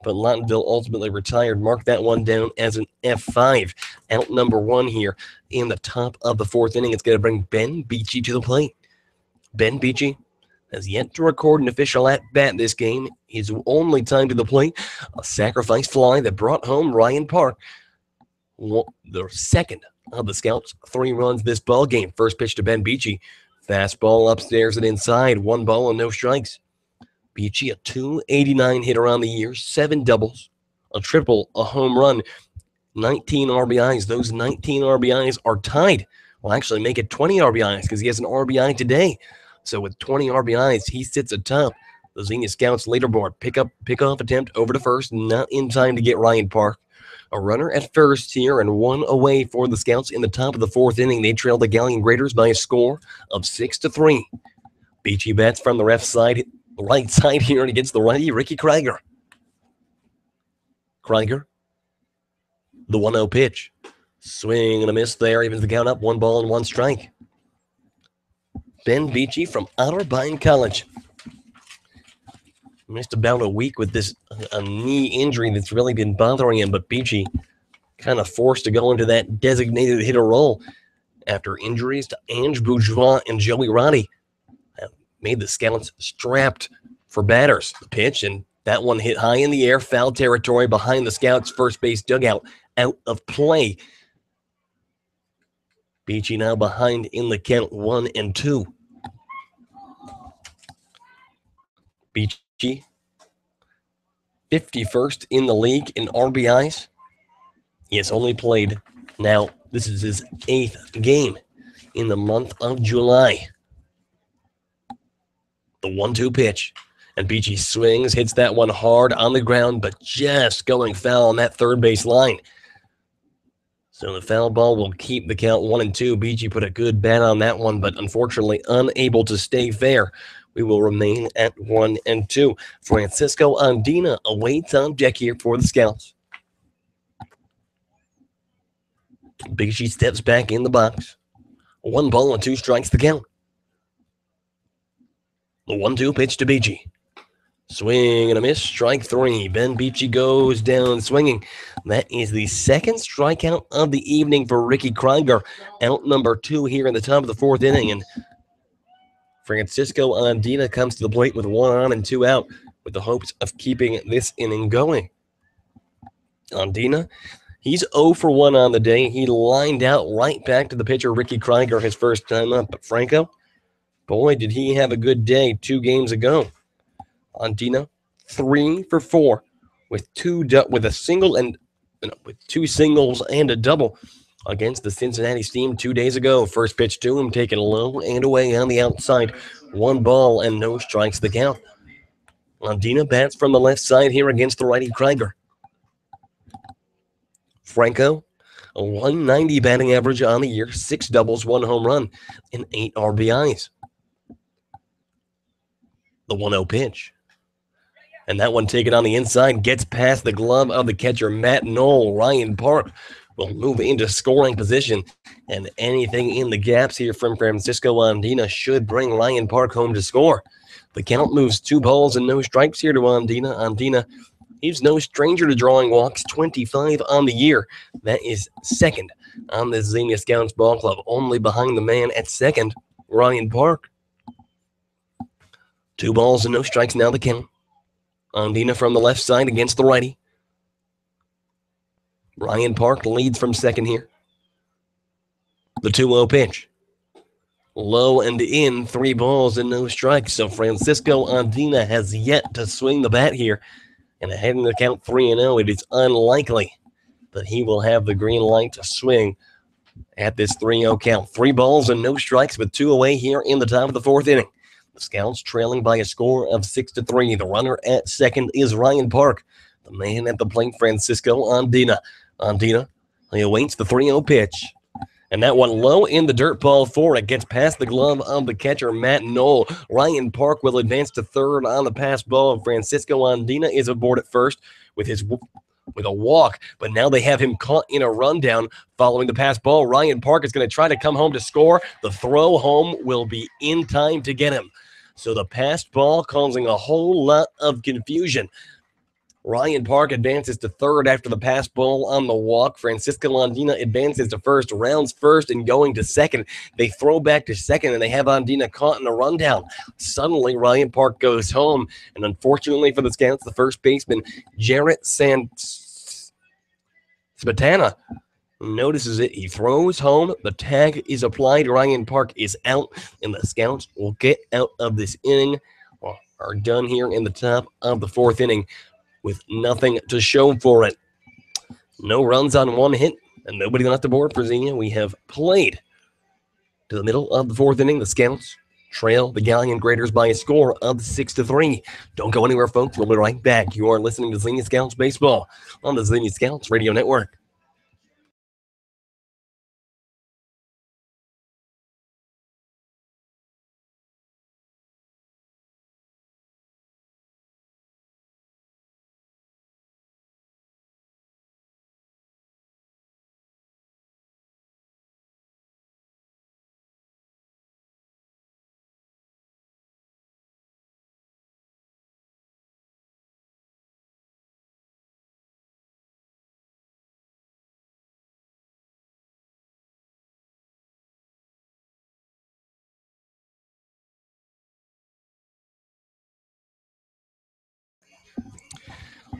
but Lottenville ultimately retired. Mark that one down as an F5. Out number 1 here in the top of the 4th inning. It's going to bring Ben Beachy to the plate. Ben Beachy has yet to record an official at-bat this game. His only time to the plate, a sacrifice fly that brought home Ryan Park, the second of the Scouts' 3 runs this ball game. First pitch to Ben Beachy. Fastball upstairs and inside. 1 ball and no strikes. Beachy, a .289 hitter on the year, 7 doubles, a triple, a home run, 19 RBIs. Those 19 RBIs are tied. Well, actually make it 20 RBIs because he has an RBI today. So with 20 RBIs, he sits atop the Xenia Scouts leaderboard. Pickoff attempt over to first, not in time to get Ryan Park. A runner at first here and 1 away for the Scouts in the top of the 4th inning. They trail the Galion Graders by a score of 6-3. Beachy bats from the right side here and against the righty, Ricky Krieger. Krieger, the 1-0 pitch. Swing and a miss there, evens the count up, 1 ball and 1 strike. Ben Beachy from Otterbein College. Missed about a week with this a knee injury that's really been bothering him, but Beachy kind of forced to go into that designated hitter role after injuries to Ange Bourgeois and Joey Roddy made the Scouts strapped for batters. The pitch, and that one hit high in the air, foul territory behind the Scouts' first base dugout, out of play. Beachy now behind in the count, 1-2. Beachy, 51st in the league in RBIs. He has only played, now this is his 8th game in the month of July. The 1-2 pitch. And Beachy swings, hits that one hard on the ground, but just going foul on that third base line. So the foul ball will keep the count 1-2. Beachy put a good bat on that one, but unfortunately unable to stay fair. We will remain at 1-2. Francisco Andina awaits on deck here for the Scouts. Beachy steps back in the box. 1 ball and 2 strikes the count. The 1-2 pitch to Beachy. Swing and a miss, strike 3. Ben Beachy goes down swinging. That is the second strikeout of the evening for Ricky Krieger. Out number 2 here in the top of the 4th inning. And Francisco Andina comes to the plate with 1 on and 2 out with the hopes of keeping this inning going. Andina, he's 0 for 1 on the day. He lined out right back to the pitcher, Ricky Krieger, his first time up. But Franco, boy, did he have a good day 2 games ago. Andina, 3 for 4 with 2 singles and a double against the Cincinnati Steam 2 days ago. First pitch to him, taken low and away on the outside. 1 ball and no strikes the count. Andina bats from the left side here against the righty Krieger. Franco, a 190 batting average on the year, 6 doubles, 1 home run, and 8 RBIs. The 1-0 pitch. And that one taken on the inside, gets past the glove of the catcher, Matt Knoll. Ryan Park will move into scoring position. And anything in the gaps here from Francisco Andina should bring Ryan Park home to score. The count moves 2 balls and no strikes here to Andina. Andina, he's no stranger to drawing walks, 25 on the year. That is second on the Xenia Scouts ball club, only behind the man at second, Ryan Park. 2 balls and no strikes now the count. Andina from the left side against the righty. Ryan Park leads from second here. The 2-0 pitch. Low and in, 3 balls and no strikes. So Francisco Andina has yet to swing the bat here. And ahead in the count 3-0, it is unlikely that he will have the green light to swing at this 3-0 count. 3 balls and no strikes with 2 away here in the top of the 4th inning. The Scouts trailing by a score of 6-3. The runner at second is Ryan Park. The man at the plate, Francisco Andina. Andina, he awaits the 3-0 pitch. And that one low in the dirt, ball 4. It gets past the glove of the catcher, Matt Knoll. Ryan Park will advance to third on the pass ball. Francisco Andina is aboard at first with a walk, but now they have him caught in a rundown following the pass ball. Ryan Park is going to try to come home to score. The throw home will be in time to get him. So the passed ball causing a whole lot of confusion. Ryan Park advances to third after the pass ball on the walk. Francisco Andina advances to first, rounds first, and going to second. They throw back to second, and they have Andina caught in a rundown. Suddenly, Ryan Park goes home, and unfortunately for the Scouts, the first baseman, Jarrett Spatana, notices it. He throws home. The tag is applied. Ryan Park is out, and the Scouts will get out of this inning, or are done here in the top of the 4th inning with nothing to show for it. No runs on 1 hit, and nobody left the board for Xenia. We have played to the middle of the 4th inning. The Scouts trail the Galion Graders by a score of 6-3. Don't go anywhere, folks. We'll be right back. You are listening to Xenia Scouts Baseball on the Xenia Scouts Radio Network.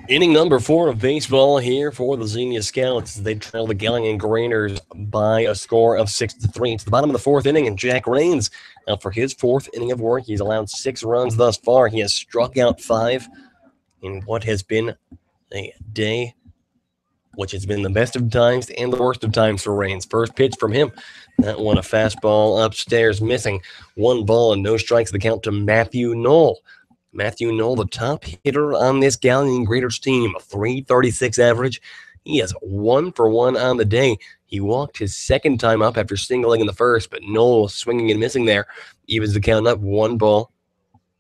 Inning number 4 of baseball here for the Xenia Scouts. They trail the Galion Graders by a score of 6-3. It's the bottom of the 4th inning, and Jack Rains out for his 4th inning of work. He's allowed 6 runs thus far. He has struck out 5 in what has been a day which has been the best of times and the worst of times for Rains. First pitch from him. That one a fastball upstairs missing. 1 ball and no strikes, the count to Matthew Knoll. Matthew Knoll, the top hitter on this Galion Graders team, a .336 average. He is 1 for 1 on the day. He walked his second time up after singling in the first, but Knoll swinging and missing there. Evens the count up, 1 ball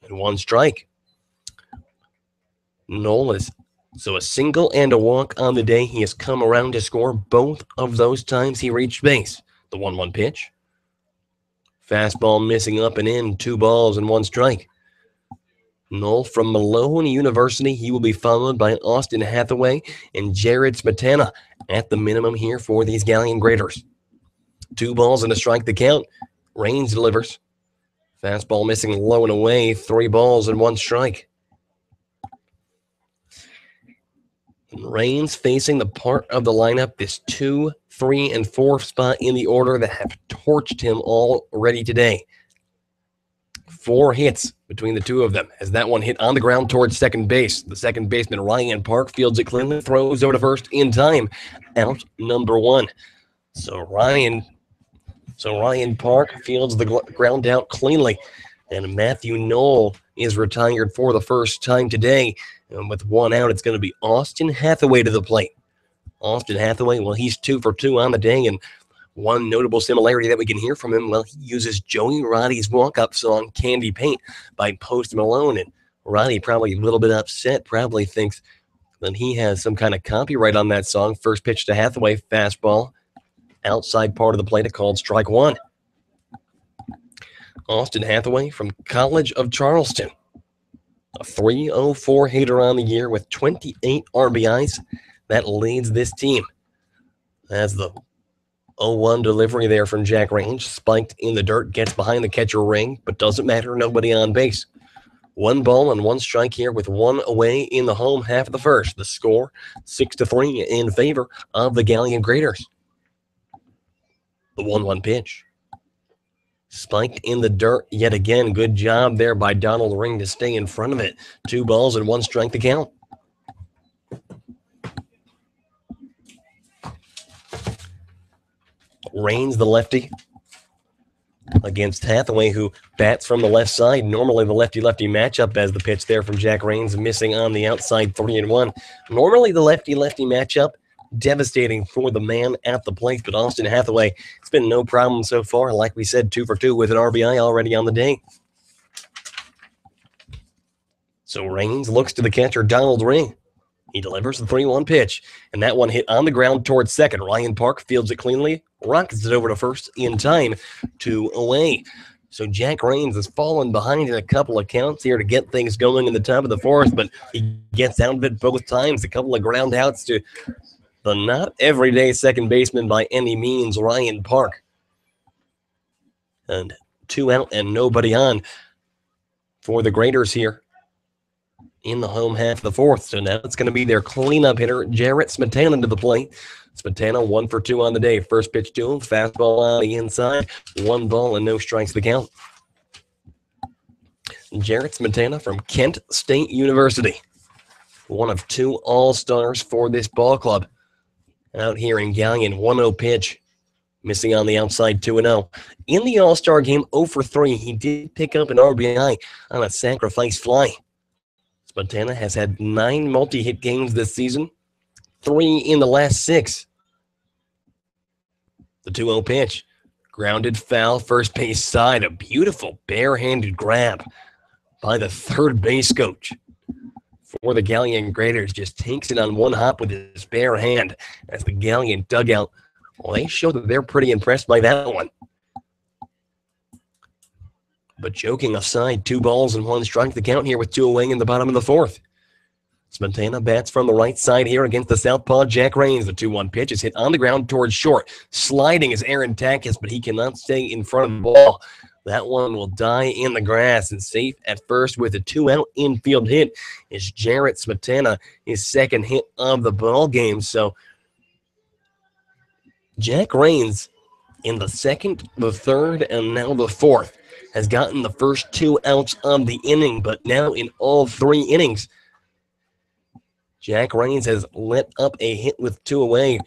and 1 strike. Knoll is so a single and a walk on the day. He has come around to score both of those times he reached base. The 1-1 pitch. Fastball missing up and in, 2 balls and 1 strike. Knoll from Malone University. He will be followed by Austin Hathaway and Jared Smetana at the minimum here for these Galion Graders. 2 balls and a strike the count. Rains delivers. Fastball missing low and away, 3 balls and 1 strike. And Rains facing the part of the lineup, this 2, 3, and 4 spot in the order that have torched him already today. 4 hits between the 2 of them as that one hit on the ground towards second base. The second baseman, Ryan Park, fields it cleanly, throws over to first in time. Out number 1. So Ryan Park fields the ground out cleanly. And Matthew Knoll is retired for the first time today. And with 1 out, it's going to be Austin Hathaway to the plate. Austin Hathaway, well, he's 2 for 2 on the day, and one notable similarity that we can hear from him, well, he uses Joey Roddy's walk-up song, Candy Paint, by Post Malone. And Roddy probably a little bit upset, probably thinks that he has some kind of copyright on that song. First pitch to Hathaway, fastball, outside part of the plate, called strike 1. Austin Hathaway from College of Charleston. A .304 hitter on the year with 28 RBIs. That leads this team. As the 0-1 delivery there from Jack Range, spiked in the dirt, gets behind the catcher ring, but doesn't matter, nobody on base. 1 ball and 1 strike here with 1 away in the home half of the first. The score, 6-3 in favor of the Galion Graders. The 1-1 pitch. Spiked in the dirt yet again. Good job there by Donald Ring to stay in front of it. 2 balls and 1 strike to count. Rains, the lefty, against Hathaway, who bats from the left side. Normally the lefty-lefty matchup, as the pitch there from Jack Rains missing on the outside, 3-1. Normally the lefty-lefty matchup, devastating for the man at the plate, but Austin Hathaway, it's been no problem so far. Like we said, 2 for 2 with an RBI already on the day. So Rains looks to the catcher, Donald Ring. He delivers the 3-1 pitch, and that one hit on the ground towards second. Ryan Park fields it cleanly, rockets it over to first in time, 2 away. So Jack Rains has fallen behind in a couple of counts here to get things going in the top of the fourth, but he gets out of it both times. A couple of ground outs to the not everyday second baseman by any means, Ryan Park. And 2 out and nobody on for the Graders here in the home half of the fourth. So now it's going to be their cleanup hitter, Jarrett Smetana, to the plate. Smetana 1 for 2 on the day. First pitch to him, fastball on the inside. 1 ball and no strikes to count. Jarrett Smetana from Kent State University. One of 2 all-stars for this ball club. Out here in Galion, 1-0 pitch. Missing on the outside, 2-0. In the all-star game, 0 for 3, he did pick up an RBI on a sacrifice fly. Smetana has had 9 multi-hit games this season, 3 in the last 6. The 2-0 pitch. Grounded foul, first base side. A beautiful barehanded grab by the third base coach for the Galion Graders. Just takes it on 1 hop with his bare hand as the Galion dugout. Well, they show that they're pretty impressed by that one. But joking aside, 2 balls and 1 strike to count here with 2 away in the bottom of the fourth. Smetana bats from the right side here against the southpaw Jack Rains. The 2-1 pitch is hit on the ground towards short. Sliding is Aaron Takis, but he cannot stay in front of the ball. That one will die in the grass, and safe at first with a 2-out infield hit is Jarrett Smetana, his second hit of the ball game. So Jack Rains in the second, the third, and now the fourth has gotten the first 2 outs of the inning, but now in all 3 innings, Jack Rains has let up a hit with 2 away.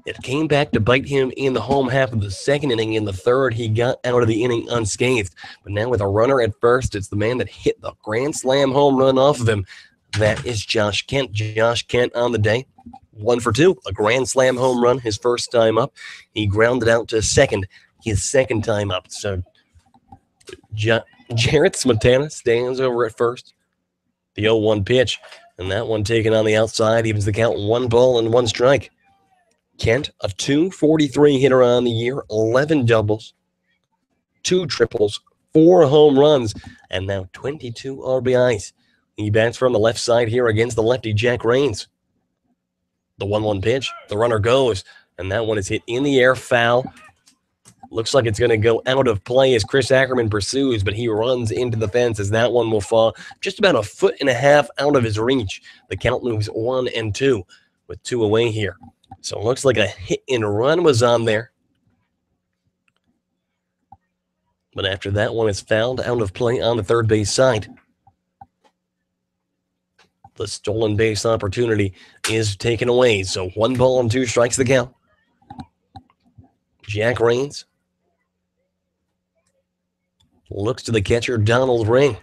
It came back to bite him in the home half of the second inning. In the third, he got out of the inning unscathed. But now with a runner at first, it's the man that hit the grand slam home run off of him. That is Josh Kent. Josh Kent on the day, 1 for 2, a grand slam home run his first time up. He grounded out to second his second time up. So Jarrett Smetana stands over at first. The 0-1 pitch, and that one taken on the outside evens the count, 1 ball and 1 strike. Kent, a .243 hitter on the year, 11 doubles, 2 triples, 4 home runs, and now 22 RBIs. He bats from the left side here against the lefty Jack Rains. The 1-1 pitch, the runner goes, and that one is hit in the air, foul. Looks like it's going to go out of play as Chris Ackerman pursues, but he runs into the fence as that one will fall just about 1.5 feet out of his reach. The count moves 1-2 with 2 away here. So it looks like a hit and run was on there. But after that one is fouled out of play on the third base side. The stolen base opportunity is taken away. So 1 ball and 2 strikes the count. Jack Rains looks to the catcher, Donald Ring.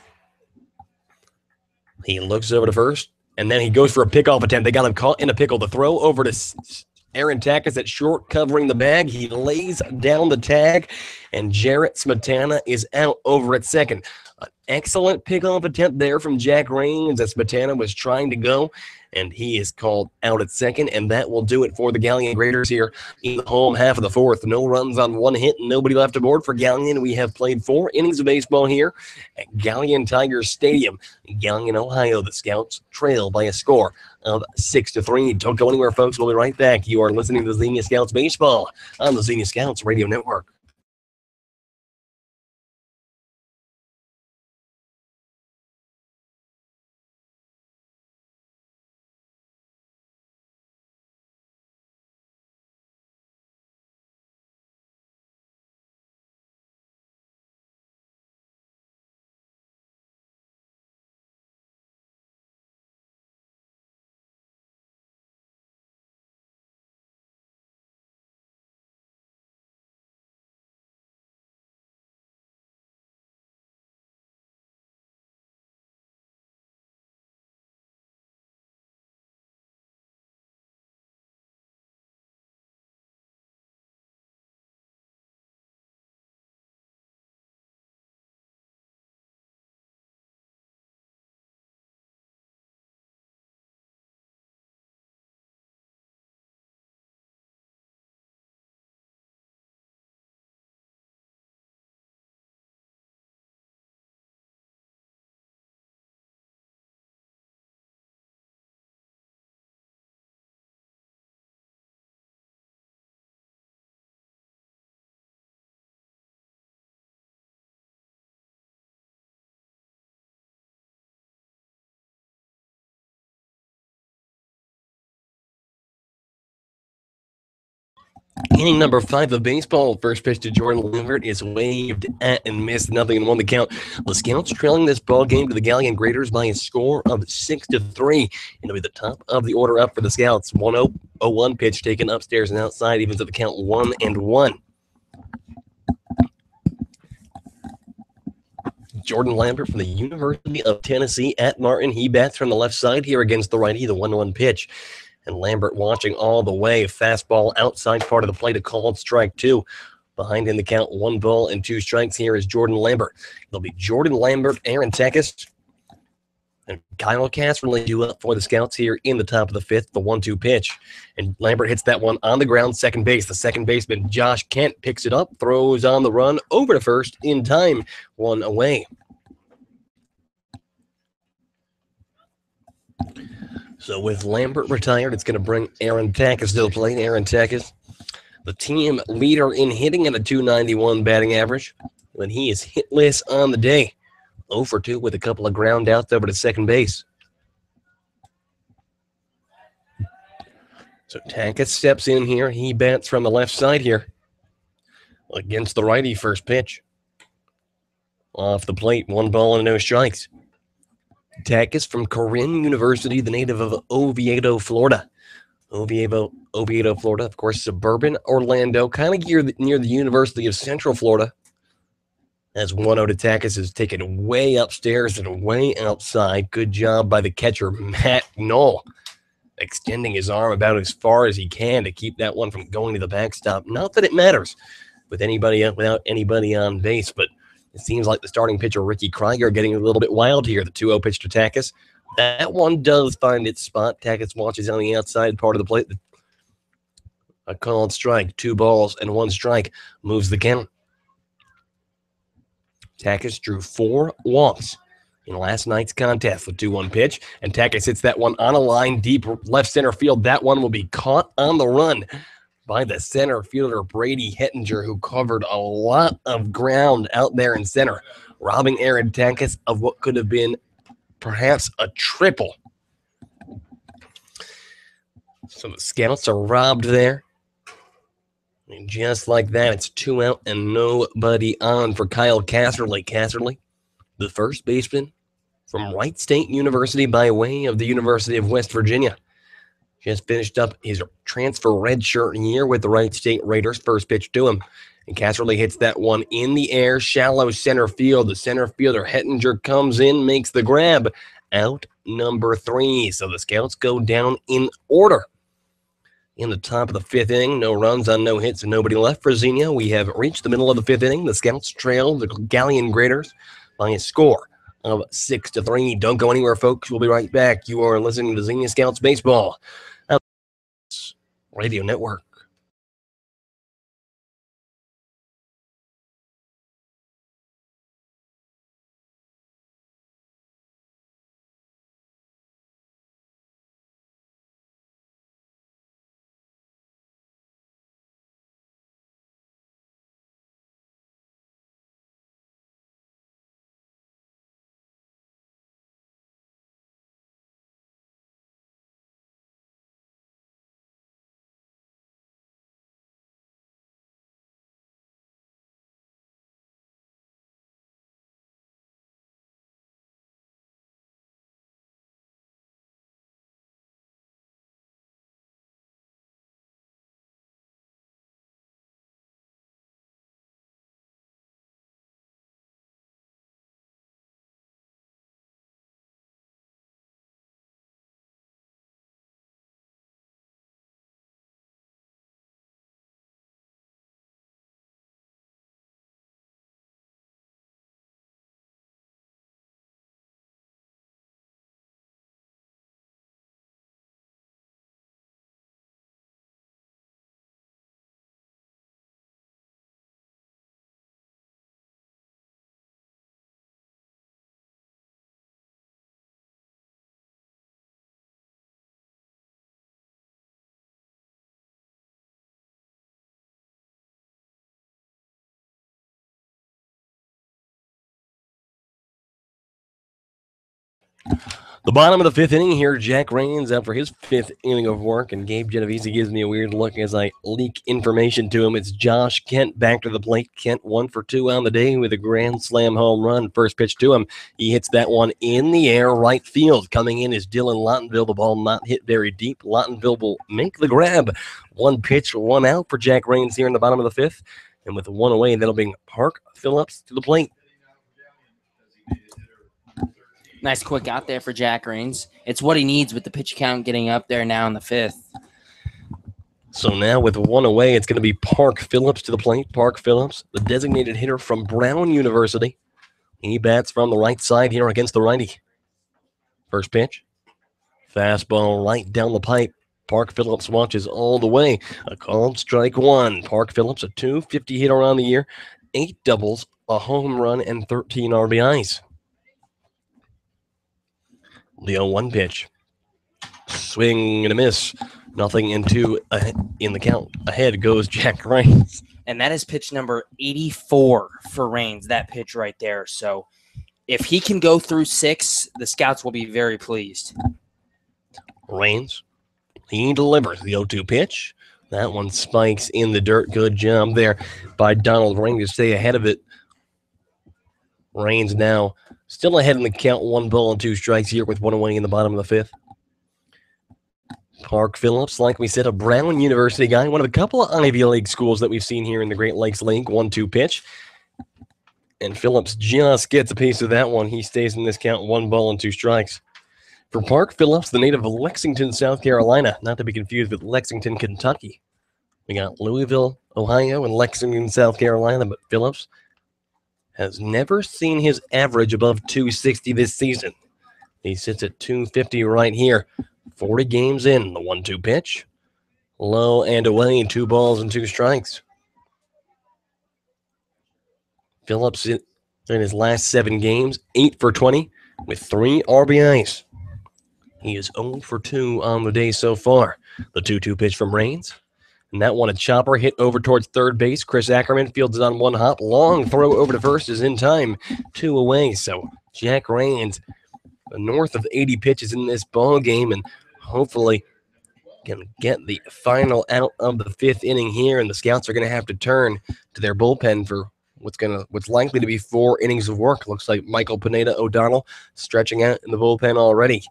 He looks over to first, and then he goes for a pickoff attempt. They got him caught in a pickle. The throw over to Aaron Takis at short, covering the bag. He lays down the tag, and Jarrett Smetana is out over at second. An excellent pickoff attempt there from Jack Rains as Smetana was trying to go, and he is called out at second, and that will do it for the Galion Graders here in the home half of the fourth. No runs on 1 hit, and nobody left aboard for Galion. We have played 4 innings of baseball here at Galion Tigers Stadium in Galion, Ohio. The Scouts trail by a score of 6-3. Don't go anywhere, folks. We'll be right back. You are listening to the Xenia Scouts Baseball on the Xenia Scouts Radio Network. Inning number 5 of baseball. First pitch to Jordan Lambert is waved at and missed. Nothing and 1 the count. The Scouts trailing this ball game to the Galion Graders by a score of 6-3. And it'll be the top of the order up for the Scouts. 1-0-1 pitch taken upstairs and outside, evens at the count 1-1. Jordan Lambert from the University of Tennessee at Martin. He bats from the left side here against the righty, the 1-1 pitch. And Lambert watching all the way. Fastball outside part of the plate, a called strike 2. Behind in the count, 1 ball and 2 strikes here is Jordan Lambert. It'll be Jordan Lambert, Aaron Takis, and Kyle Casserly due up for the Scouts here in the top of the 5th, the 1-2 pitch. And Lambert hits that one on the ground, second base. The second baseman, Josh Kent, picks it up, throws on the run, over to first in time, 1 away. So with Lambert retired, it's going to bring Aaron Takis to the plate. Aaron Takis, the team leader in hitting at a .291 batting average, when he is hitless on the day. 0 for 2 with a couple of ground outs over to second base. So Takis steps in here. He bats from the left side here against the righty. First pitch off the plate, 1 ball and no strikes. Takis from Corinne University, the native of Oviedo, Florida. Oviedo, Florida, of course, suburban Orlando, kind of near the University of Central Florida. As 1-0 to Takis is taken way upstairs and way outside. Good job by the catcher, Matt Knoll, extending his arm about as far as he can to keep that one from going to the backstop. Not that it matters with anybody without anybody on base, but it seems like the starting pitcher, Ricky Krieger, getting a little bit wild here. The 2-0 pitch to Takis. That one does find its spot. Takis watches on the outside part of the plate. A called strike, 2 balls and 1 strike moves the count. Takis drew 4 walks in last night's contest. The 2-1 pitch, and Takis hits that one on a line deep left center field. That one will be caught on the run by the center fielder, Brady Hettinger, who covered a lot of ground out there in center, robbing Aaron Takis of what could have been perhaps a triple. So the Scouts are robbed there. And just like that, it's 2 out and nobody on for Kyle Casserly. Casserly, the first baseman from Wright State University by way of the University of West Virginia. Just finished up his transfer redshirt year with the Wright State Raiders. First pitch to him. And Casserly hits that one in the air, shallow center field. The center fielder, Hettinger, comes in, makes the grab. Out number 3. So the Scouts go down in order. In the top of the 5th inning, no runs on no hits and nobody left for Xenia. We have reached the middle of the 5th inning. The Scouts trail the Galion Graders by a score of 6-3. Don't go anywhere, folks. We'll be right back. You are listening to Xenia Scouts Baseball Radio Network. The bottom of the 5th inning here, Jack Rains out for his 5th inning of work, and Gabe Genovesi gives me a weird look as I leak information to him. It's Josh Kent back to the plate. Kent 1 for 2 on the day with a grand slam home run. First pitch to him. He hits that one in the air, right field. Coming in is Dylan Lottenville. The ball not hit very deep. Lottenville will make the grab. 1 pitch, 1 out for Jack Rains here in the bottom of the 5th. And with 1 away, that'll bring Park Phillips to the plate. Nice quick out there for Jack Rains. It's what he needs with the pitch count getting up there now in the 5th. So now with 1 away, it's going to be Park Phillips to the plate. Park Phillips, the designated hitter from Brown University. He bats from the right side here against the righty. First pitch. Fastball right down the pipe. Park Phillips watches all the way. A called strike 1. Park Phillips, a .250 hitter on the year. 8 doubles, a home run, and 13 RBIs. The 0-1 pitch. Swing and a miss. Nothing in 2 in the count. Ahead goes Jack Rains. And that is pitch number 84 for Rains, that pitch right there. So if he can go through 6, the Scouts will be very pleased. Rains. He delivers the 0-2 pitch. That one spikes in the dirt. Good job there by Donald Ring to stay ahead of it. Rains now Still ahead in the count, 1 ball and 2 strikes here with 1 away in the bottom of the 5th. Park Phillips, like we said, a Brown University guy, one of a couple of Ivy League schools that we've seen here in the Great Lakes League. 1-2 pitch. And Phillips just gets a piece of that one. He stays in this count, 1 ball and 2 strikes. For Park Phillips, the native of Lexington, South Carolina, not to be confused with Lexington, Kentucky. We got Louisville, Ohio, and Lexington, South Carolina, but Phillips has never seen his average above 260 this season. He sits at 250 right here. 40 games in, the 1-2 pitch. Low and away, 2 balls and 2 strikes. Phillips in his last 7 games, 8 for 20 with 3 RBIs. He is 0 for 2 on the day so far. The 2-2 pitch from Raines. And that one, a chopper hit over towards third base. Chris Ackerman fields it on 1 hop. Long throw over to first is in time. 2 away. So Jack Raines, north of 80 pitches in this ball game, and hopefully can get the final out of the 5th inning here. And the Scouts are going to have to turn to their bullpen for what's likely to be 4 innings of work. Looks like Michael Pineda O'Donnell stretching out in the bullpen already.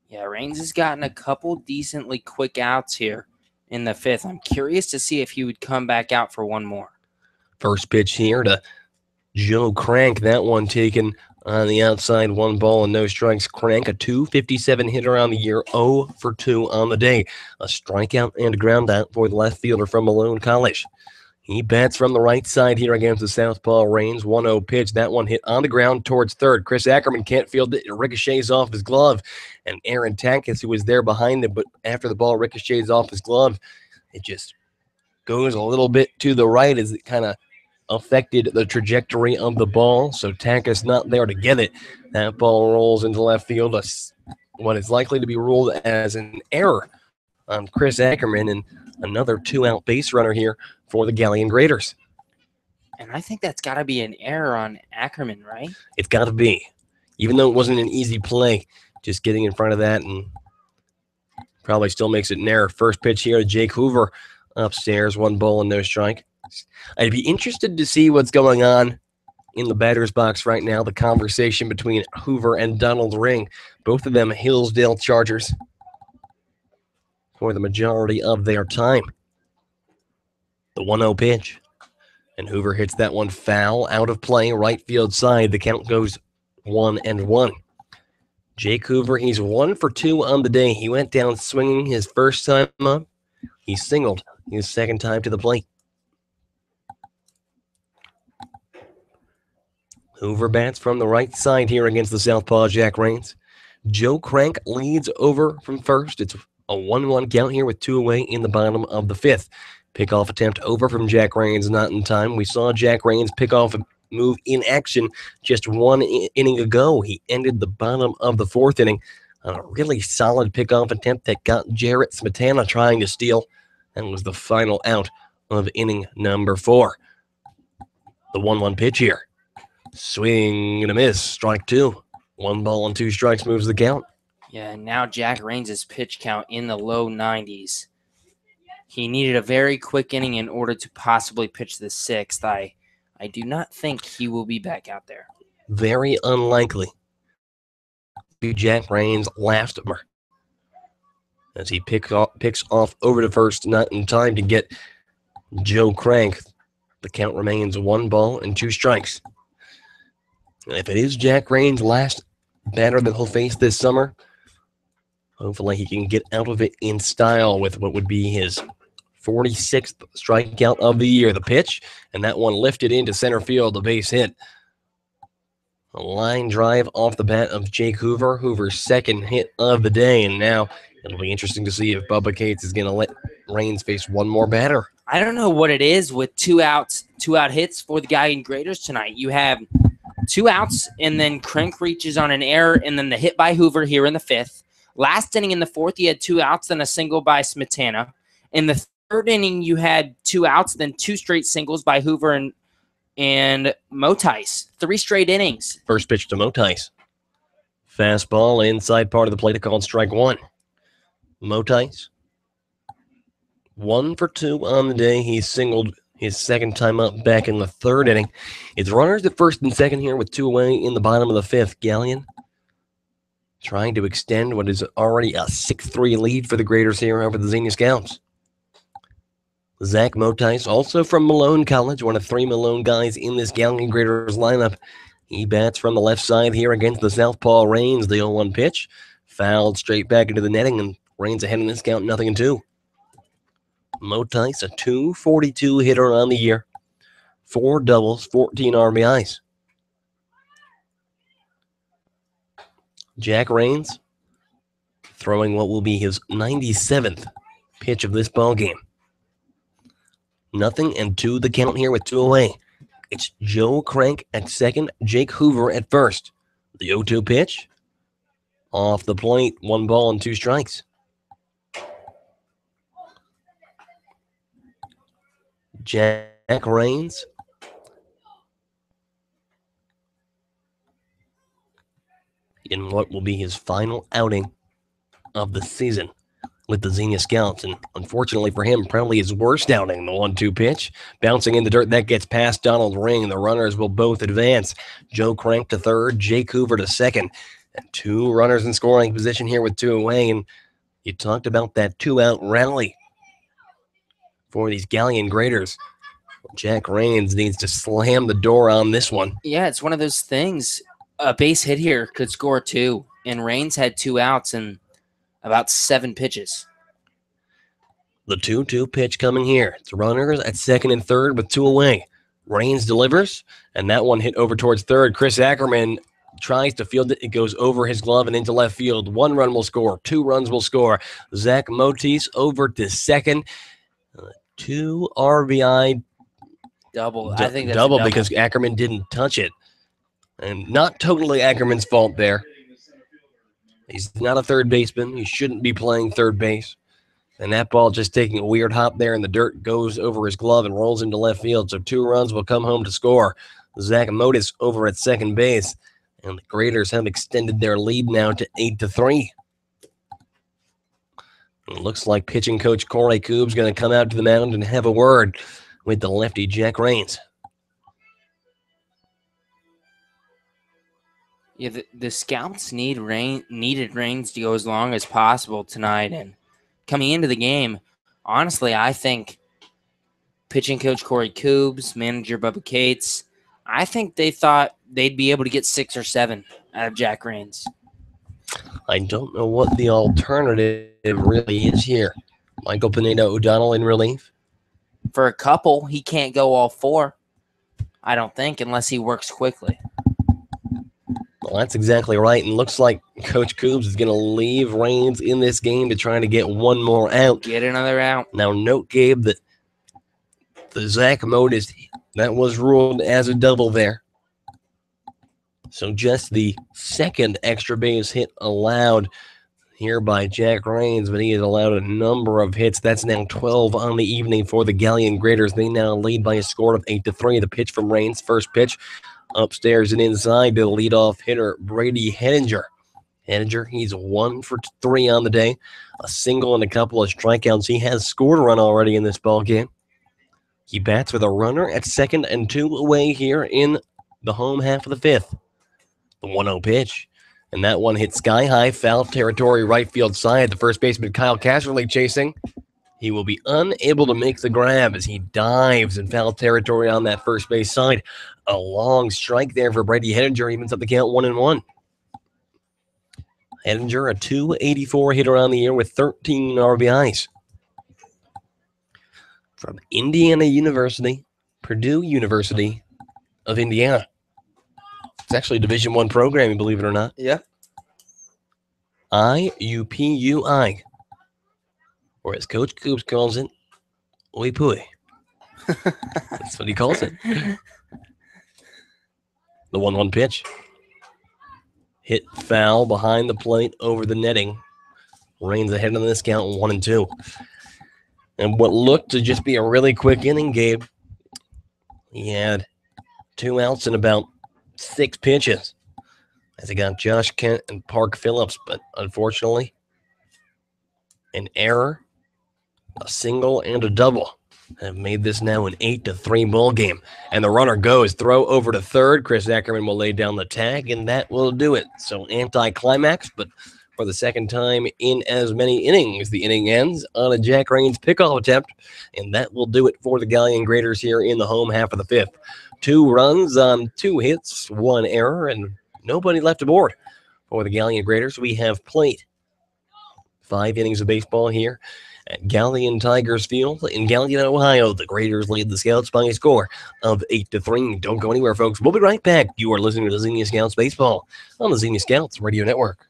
Yeah, Raines has gotten a couple decently quick outs here in the 5th. I'm curious to see if he would come back out for one more. First pitch here to Joe Crank. That one taken on the outside, 1 ball and no strikes. Crank, a .257 hitter on the year, 0 for 2 on the day. A strikeout and a ground out for the left fielder from Malone College. He bats from the right side here against the southpaw Raines. 1-0 pitch. That one hit on the ground towards third. Chris Ackerman can't field it. It ricochets off his glove. And Aaron Takis, who was there behind him, but after the ball ricochets off his glove, it just goes a little bit to the right as it kind of affected the trajectory of the ball. So Takis not there to get it. That ball rolls into left field. What is likely to be ruled as an error on Chris Ackerman, and another 2-out base runner here for the Galion Graders. And I think that's got to be an error on Ackerman, right? It's got to be. Even though it wasn't an easy play, just getting in front of that and probably still makes it an error. First pitch here to Jake Hoover upstairs, 1 ball and no strike. I'd be interested to see what's going on in the batter's box right now, the conversation between Hoover and Donald Ring, both of them Hillsdale Chargers for the majority of their time. The 1-0 pitch. And Hoover hits that one foul, out of play, right field side. The count goes 1-1. Jake Hoover, he's 1 for 2 on the day. He went down swinging his first time up. He singled his second time to the plate. Hoover bats from the right side here against the southpaw Jack Raines. Joe Crank leads over from first. It's a 1-1 count here with 2 away in the bottom of the 5th. Pickoff attempt over from Jack Raines, not in time. We saw Jack Raines pick off a move in action just 1 inning ago. He ended the bottom of the 4th inning on a really solid pickoff attempt that got Jarrett Smetana trying to steal. That was the final out of inning number 4. The 1-1 pitch here. Swing and a miss. Strike 2. 1 ball and 2 strikes moves the count. Yeah, now Jack Raines' pitch count in the low 90s. He needed a very quick inning in order to possibly pitch the 6th. I do not think he will be back out there. Very unlikely. Jack Raines' last over. As he picks off over to first, not in time to get Joe Crank. The count remains 1 ball and 2 strikes. If it is Jack Raines' last batter that he'll face this summer, hopefully he can get out of it in style with what would be his 46th strikeout of the year. The pitch, and that one lifted into center field, the base hit. A line drive off the bat of Jake Hoover, Hoover's 2nd hit of the day, and now it'll be interesting to see if Bubba Cates is going to let Raines face 1 more batter. I don't know what it is with 2-out hits for the Galion Graders tonight. You have 2 outs, and then Crank reaches on an error, and then the hit by Hoover here in the 5th. Last inning in the 4th, you had 2 outs, then a single by Smetana. In the 3rd inning, you had 2 outs, then 2 straight singles by Hoover and Motice. 3 straight innings. First pitch to Motice. Fastball inside part of the plate, called strike 1. Motice, 1 for 2 on the day. He singled his second time up back in the third inning. It's runners at first and second here with 2 away in the bottom of the fifth. Galion trying to extend what is already a 6-3 lead for the Graders here over the Xenia Scouts. Zach Motice, also from Malone College, one of 3 Malone guys in this Galion Graders lineup. He bats from the left side here against the southpaw Rains. The 0-1 pitch, fouled straight back into the netting, and Rains ahead in this count, 0-2. Motice, a .242 hitter on the year. 4 doubles, 14 RBIs. Jack Rains throwing what will be his 97th pitch of this ball game. 0-2 the count here with 2 away. It's Joe Crank at second, Jake Hoover at first. The 0-2 pitch, off the plate, 1 ball and 2 strikes. Jack Rains in what will be his final outing of the season with the Xenia Scouts, and unfortunately for him, probably his worst outing. The 1-2 pitch, bouncing in the dirt, that gets past Donald Ring. The runners will both advance. Joe Crank to third, Jake Hoover to second, and 2 runners in scoring position here with 2 away. And you talked about that 2-out rally for these Galion Graders. Jack Rains needs to slam the door on this one. Yeah, it's one of those things. A base hit here could score 2, and Rains had 2 outs in about 7 pitches. The 2-2 pitch coming here. It's runners at second and third with 2 away. Rains delivers, and that one hit over towards third. Chris Ackerman tries to field it. It goes over his glove and into left field. 1 run will score. 2 runs will score. Zach Motis over to second. 2 RBI Double. I think that's double a double because Ackerman didn't touch it. And not totally Ackerman's fault there. He's not a third baseman. He shouldn't be playing third base. And that ball just taking a weird hop there in the dirt goes over his glove and rolls into left field. So 2 runs will come home to score. Zach Motis over at second base. And the Graders have extended their lead now to 8-3. It looks like pitching coach Corey Coob's going to come out to the mound and have a word with the lefty Jack Rains. Yeah, the Scouts needed Rains to go as long as possible tonight. And coming into the game, honestly, I think pitching coach Corey Coobs, manager Bubba Cates, I think they thought they'd be able to get 6 or 7 out of Jack Rains. I don't know what the alternative really is here. Michael Pineda O'Donnell in relief. For a couple, he can't go all 4, I don't think, unless he works quickly. Well, that's exactly right. And looks like Coach Coobs is going to leave Rains in this game to try to get 1 more out. Get another out. Now, note, Gabe, that the Zach Motis, that was ruled as a double there. So just the second extra base hit allowed here by Jack Rains, but he has allowed a number of hits. That's now 12 on the evening for the Galion Graders. They now lead by a score of 8-3. The pitch from Rains, first pitch, upstairs and inside to the leadoff hitter, Brady Henninger. Henninger, he's 1 for 3 on the day, a single and a couple of strikeouts. He has scored a run already in this ball game. He bats with a runner at second and 2 away here in the home half of the fifth. The 1-0 pitch. And that one hit sky high, foul territory, right field side. The first baseman, Kyle Casserly, chasing. He will be unable to make the grab as he dives in foul territory on that first base side. A long strike there for Brady Henninger, evens up the count 1-1. Henninger, a .284 hitter on the year with 13 RBIs. From Indiana University, Purdue University of Indiana. It's actually a Division I programming, believe it or not. Yeah. IUPUI. Or as Coach Coobs calls it, Oi Pui. That's what he calls it. The 1-1 pitch. Hit foul behind the plate over the netting. Rains ahead on this count 1-2. And what looked to just be a really quick inning, Gabe. He had 2 outs in about 6 pitches as he got Josh Kent and Park Phillips, but unfortunately, an error, a single, and a double. have made this now an 8-3 ball game. And the runner goes, throw over to third. Chris Ackerman will lay down the tag, and that will do it. So anti-climax, but for the second time in as many innings, the inning ends on a Jack Rains pickoff attempt, and that will do it for the Galion Graders here in the home half of the fifth. 2 runs on 2 hits, 1 error, and nobody left aboard. For the Galion Graders, we have played 5 innings of baseball here at Galion Tigers Field in Galion, Ohio. The Graders lead the Scouts by a score of 8-3. Don't go anywhere, folks. We'll be right back. You are listening to the Xenia Scouts Baseball on the Xenia Scouts Radio Network.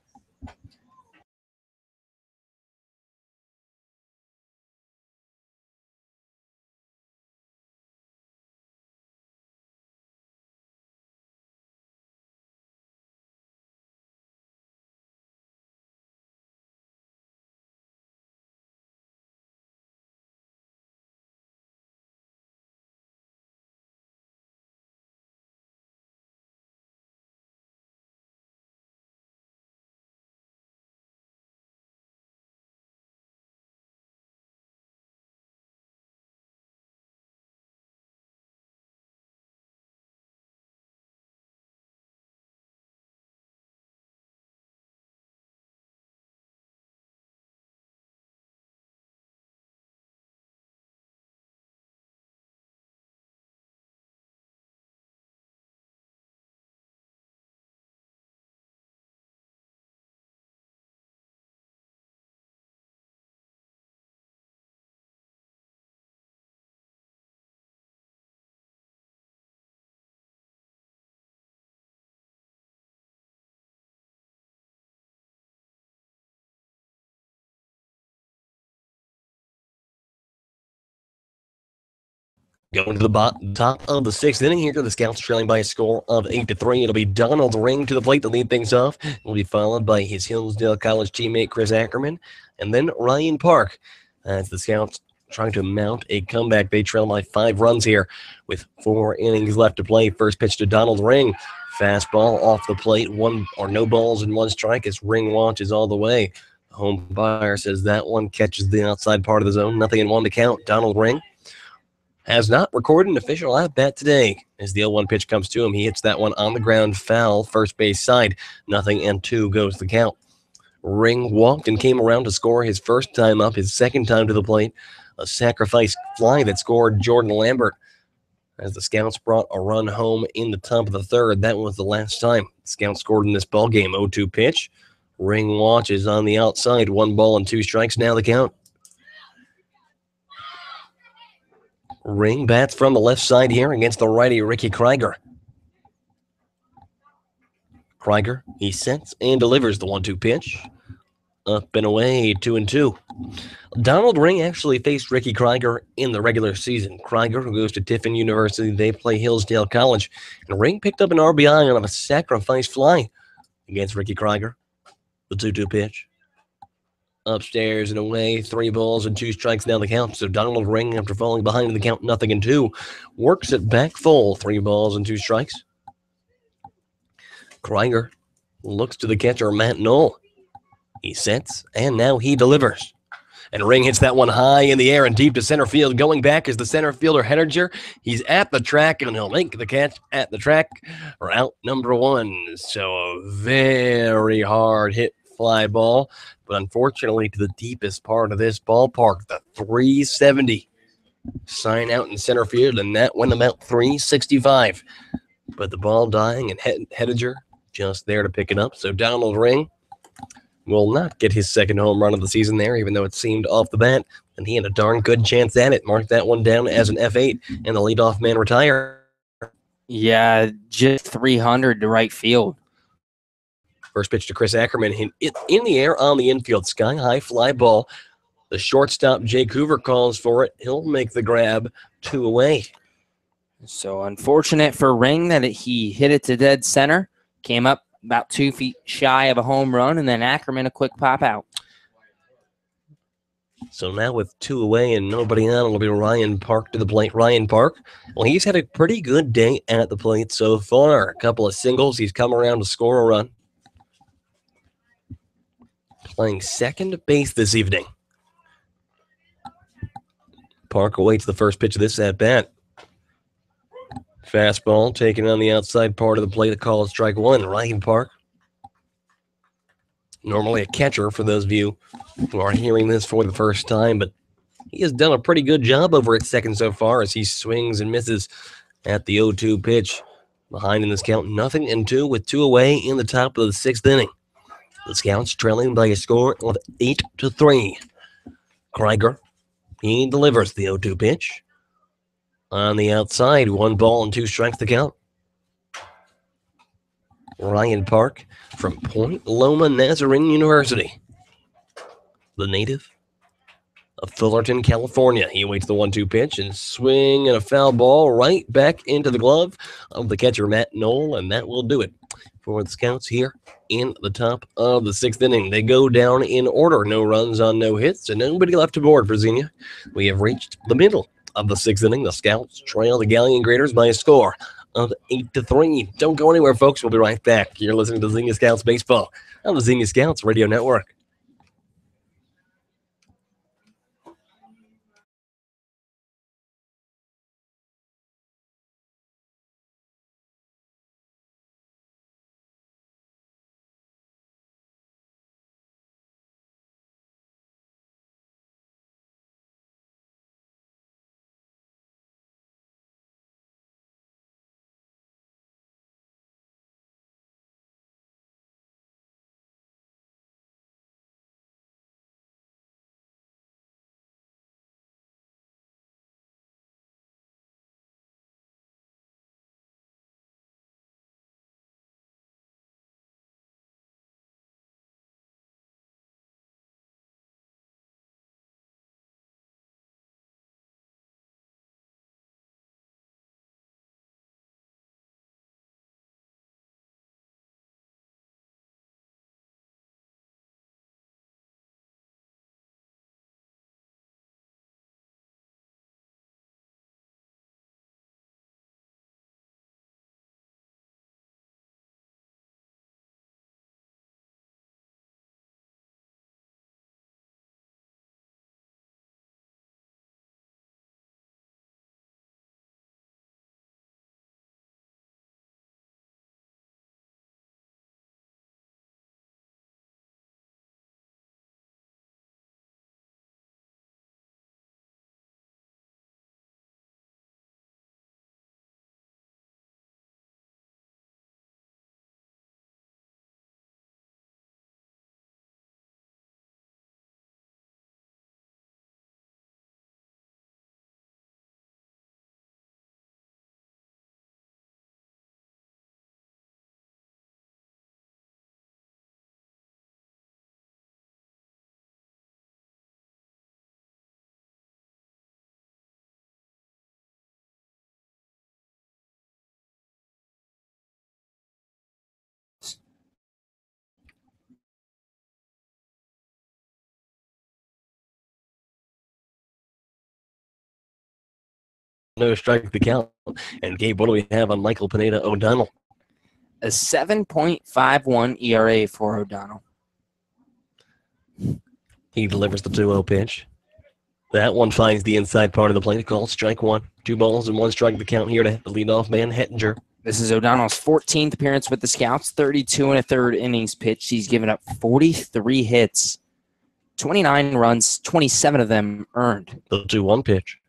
Going to the top of the 6th inning here, the Scouts trailing by a score of 8-3. It'll be Donald Ring to the plate to lead things off. Will be followed by his Hillsdale College teammate Chris Ackerman, and then Ryan Park. As the Scouts trying to mount a comeback, they trail by 5 runs here with 4 innings left to play. First pitch to Donald Ring. Fastball off the plate, 1 or no balls and 1 strike as Ring launches all the way. The home umpire says that one catches the outside part of the zone. Nothing in 1 to count. Donald Ring has not recorded an official at-bat today. As the 0-1 pitch comes to him, he hits that one on the ground, foul, first base side. 0-2 goes the count. Ring walked and came around to score his first time up, his second time to the plate. A sacrifice fly that scored Jordan Lambert. As the Scouts brought a run home in the top of the 3rd, that was the last time the Scouts scored in this ballgame. 0-2 pitch. Ring launches on the outside, 1 ball and 2 strikes. Now the count. Ring bats from the left side here against the righty Ricky Krieger. Krieger, he sets and delivers the 1-2 pitch. Up and away, 2-2. Donald Ring actually faced Ricky Krieger in the regular season. Krieger, who goes to Tiffin University, they play Hillsdale College. And Ring picked up an RBI on a sacrifice fly against Ricky Krieger. The 2-2 pitch. Upstairs and away, 3 balls and 2 strikes down the count. So Donald Ring, after falling behind in the count 0-2, works it back full. 3 balls and 2 strikes. Krieger looks to the catcher, Matt Knoll. He sets, and now he delivers. And Ring hits that one high in the air and deep to center field. Going back is the center fielder, Henninger. He's at the track, and he'll make the catch at the track for out number 1. So a very hard hit fly ball. But unfortunately, to the deepest part of this ballpark, the 370 sign out in center field, and that went about 365. But the ball dying, and Henninger just there to pick it up. So Donald Ring will not get his second home run of the season there, even though it seemed off the bat, and he had a darn good chance at it. Marked that one down as an F8, and the leadoff man retired. Yeah, just 300 to right field. First pitch to Chris Ackerman, hit it in the air on the infield, sky-high fly ball. The shortstop, Jake Hoover, calls for it. He'll make the grab, 2 away. So unfortunate for Ring that he hit it to dead center, came up about 2 feet shy of a home run, and then Ackerman a quick pop out. So now with 2 away and nobody on, it'll be Ryan Park to the plate. Ryan Park, well, he's had a pretty good day at the plate so far. A couple of singles. He's come around to score a run. Playing second base this evening. Park awaits the first pitch of this at bat. Fastball taken on the outside part of the plate. A call is strike one. Ryan Park, normally a catcher for those of you who are hearing this for the first time, but he has done a pretty good job over at second so far as he swings and misses at the 0-2 pitch. Behind in this count, 0-2 with 2 away in the top of the 6th inning. The Scouts trailing by a score of 8-3. Krieger, he delivers the 0-2 pitch. On the outside, 1 ball and 2 strikes to count. Ryan Park from Point Loma Nazarene University, the native of Fullerton, California. He awaits the 1-2 pitch and swing and a foul ball right back into the glove of the catcher, Matt Knoll, and that will do it for the Scouts here in the top of the 6th inning. They go down in order. No runs on no hits, and nobody left to board for Xenia. We have reached the middle of the 6th inning. The Scouts trail the Galion Graders by a score of 8-3. Don't go anywhere, folks. We'll be right back. You're listening to Xenia Scouts Baseball on the Xenia Scouts Radio Network. No strike the count. And Gabe, what do we have on Michael Pineda O'Donnell? A 7.51 ERA for O'Donnell. He delivers the 2-0 pitch. That one finds the inside part of the plate. Call strike one. 2 balls and 1 strike to count here to the leadoff man, Hettinger. This is O'Donnell's 14th appearance with the Scouts, 32 1/3 innings pitched. He's given up 43 hits, 29 runs, 27 of them earned. The 2-1 pitch.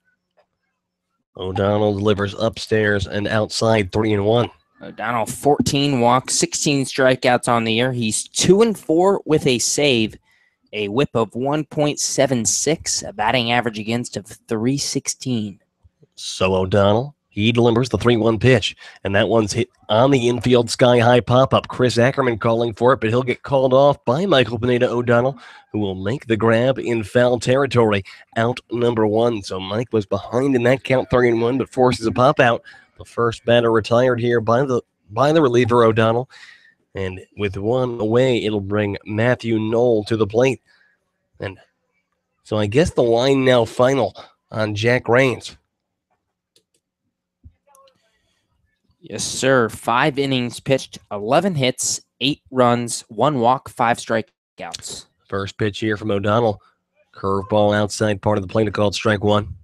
O'Donnell delivers upstairs and outside, 3-1. O'Donnell, 14 walks, 16 strikeouts on the year. He's 2-4 with a save, a whip of 1.76, a batting average against of 316. So O'Donnell, he delivers the 3-1 pitch, and that one's hit on the infield sky-high pop-up. Chris Ackerman calling for it, but he'll get called off by Michael Pineda O'Donnell, who will make the grab in foul territory, out number 1. So Mike was behind in that count, 3-1, but forces a pop-out. The first batter retired here by the reliever O'Donnell, and with 1 away, it'll bring Matthew Knoll to the plate. And so I guess the line now final on Jack Raines. Yes, sir. 5 innings pitched, 11 hits, 8 runs, 1 walk, 5 strikeouts. First pitch here from O'Donnell. Curveball outside part of the plate, called strike one.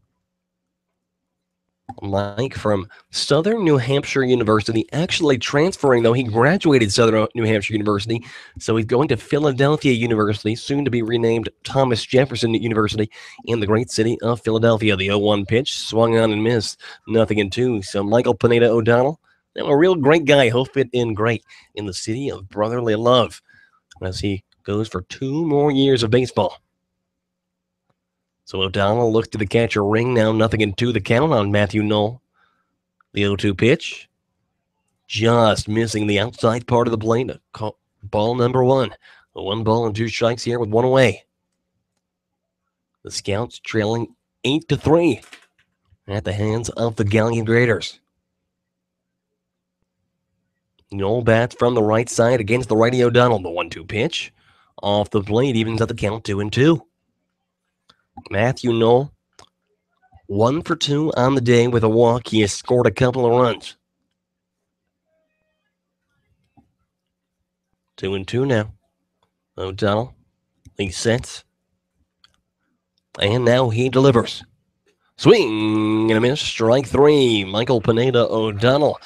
Mike from Southern New Hampshire University, actually transferring, though. He graduated Southern New Hampshire University, so he's going to Philadelphia University, soon to be renamed Thomas Jefferson University, in the great city of Philadelphia. The 0-1 pitch swung on and missed, 0-2. So Michael Pineda O'Donnell, a real great guy. He'll fit in great in the city of brotherly love as he goes for 2 more years of baseball. So O'Donnell looks to the catcher ring now, 0-2 the count on Matthew Knoll. The 0-2 pitch, just missing the outside part of the plate. Ball number 1. 1 ball and 2 strikes here with 1 away. The Scouts trailing 8-3 at the hands of the Galion Graders. Knoll bats from the right side against the righty O'Donnell. The 1-2 pitch off the plate, evens at the count 2-2. Matthew Knoll, 1 for 2 on the day with a walk. He has scored a couple of runs. 2-2 now. O'Donnell, he sets. And now he delivers. Swing and a miss. Strike 3. Michael Pineda O'Donnell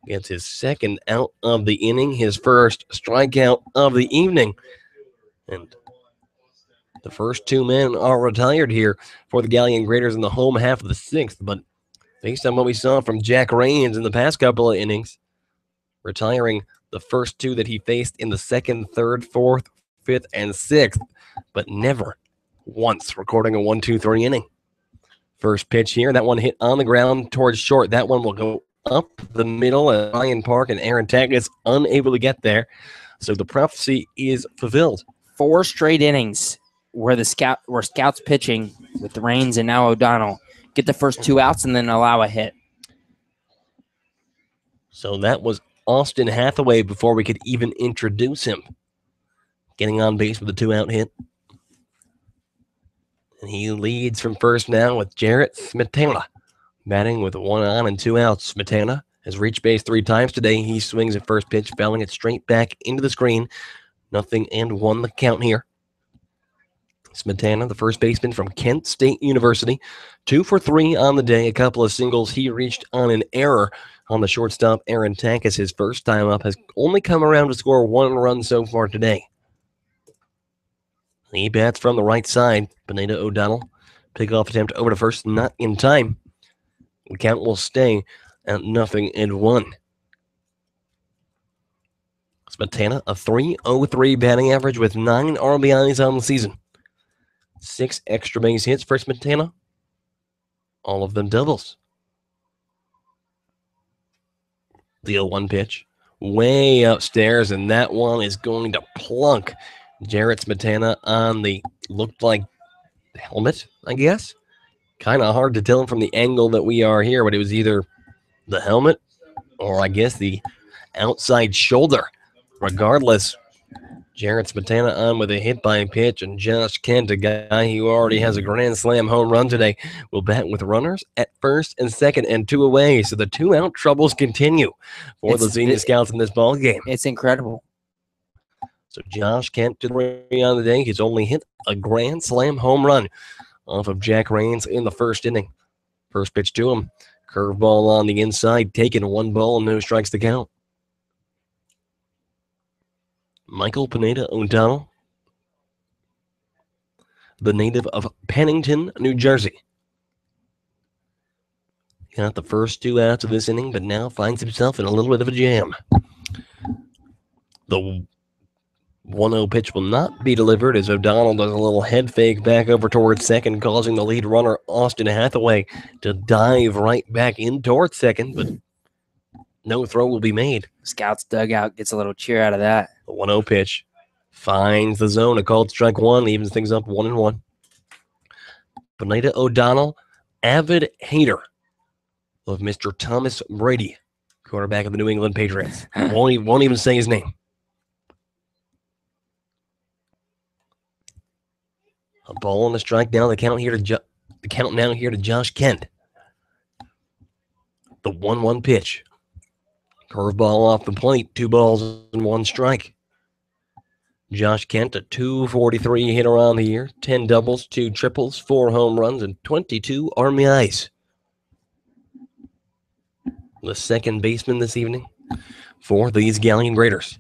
gets his second out of the inning, his first strikeout of the evening. And the first 2 men are retired here for the Galion Graders in the home half of the 6th. But based on what we saw from Jack Rains in the past couple of innings, retiring the first 2 that he faced in the 2nd, 3rd, 4th, 5th, and 6th, but never once recording a 1-2-3 inning. First pitch here, that one hit on the ground towards short. That one will go up the middle, and Ryan Park and Aaron Taggis unable to get there. So the prophecy is fulfilled. 4 straight innings where scouts pitching with the Rains and now O'Donnell get the first 2 outs and then allow a hit. So that was Austin Hathaway before we could even introduce him, getting on base with a 2-out hit. And he leads from first now with Jarrett Smetana batting with 1 on and 2 outs. Smetana has reached base 3 times today. He swings at first pitch, fouling it straight back into the screen. 0-1 the count here. Smetana, the first baseman from Kent State University, 2 for 3 on the day, a couple of singles. He reached on an error on the shortstop, Aaron Tankis. His first time up, has only come around to score 1 run so far today. He bats from the right side. Pineda O'Donnell, pickoff attempt over to first, not in time. The count will stay at 0-1. Smetana, a 3.03 batting average with 9 RBIs on the season. 6 extra base hits for Smetana. All of them doubles. The 0-1 pitch, way upstairs, and that one is going to plunk Jarrett Smetana on the, looked like helmet, I guess. Kind of hard to tell from the angle that we are here, but it was either the helmet or I guess the outside shoulder. Regardless, Jarrett Smetana on with a hit by pitch, and Josh Kent, a guy who already has a grand slam home run today, will bat with runners at first and second and 2 away. So the 2-out troubles continue for the Xenia Scouts in this ball game. It's incredible. So Josh Kent to the 3 on the day. He's only hit a grand slam home run off of Jack Rains in the first inning. First pitch to him. Curveball on the inside, taken 1 ball, no strikes to count. Michael Pineda O'Donnell, the native of Pennington, New Jersey. Got the first 2 outs of this inning, but now finds himself in a little bit of a jam. The 1-0 pitch will not be delivered as O'Donnell does a little head fake back over towards second, causing the lead runner, Austin Hathaway, to dive right back in towards second, but no throw will be made. Scouts dugout gets a little cheer out of that. The 1-0 pitch finds the zone. A called strike 1, evens things up 1-1. Pineda O'Donnell, avid hater of Mr. Thomas Brady, quarterback of the New England Patriots. won't even say his name. A ball on the strike now. The count now here to Josh Kent. The 1-1 pitch. Curveball off the plate. 2 balls and 1 strike. Josh Kent, a .243 hitter on the year. 10 doubles, 2 triples, 4 home runs, and 22 RBIs. the second baseman this evening for these Galion Graders.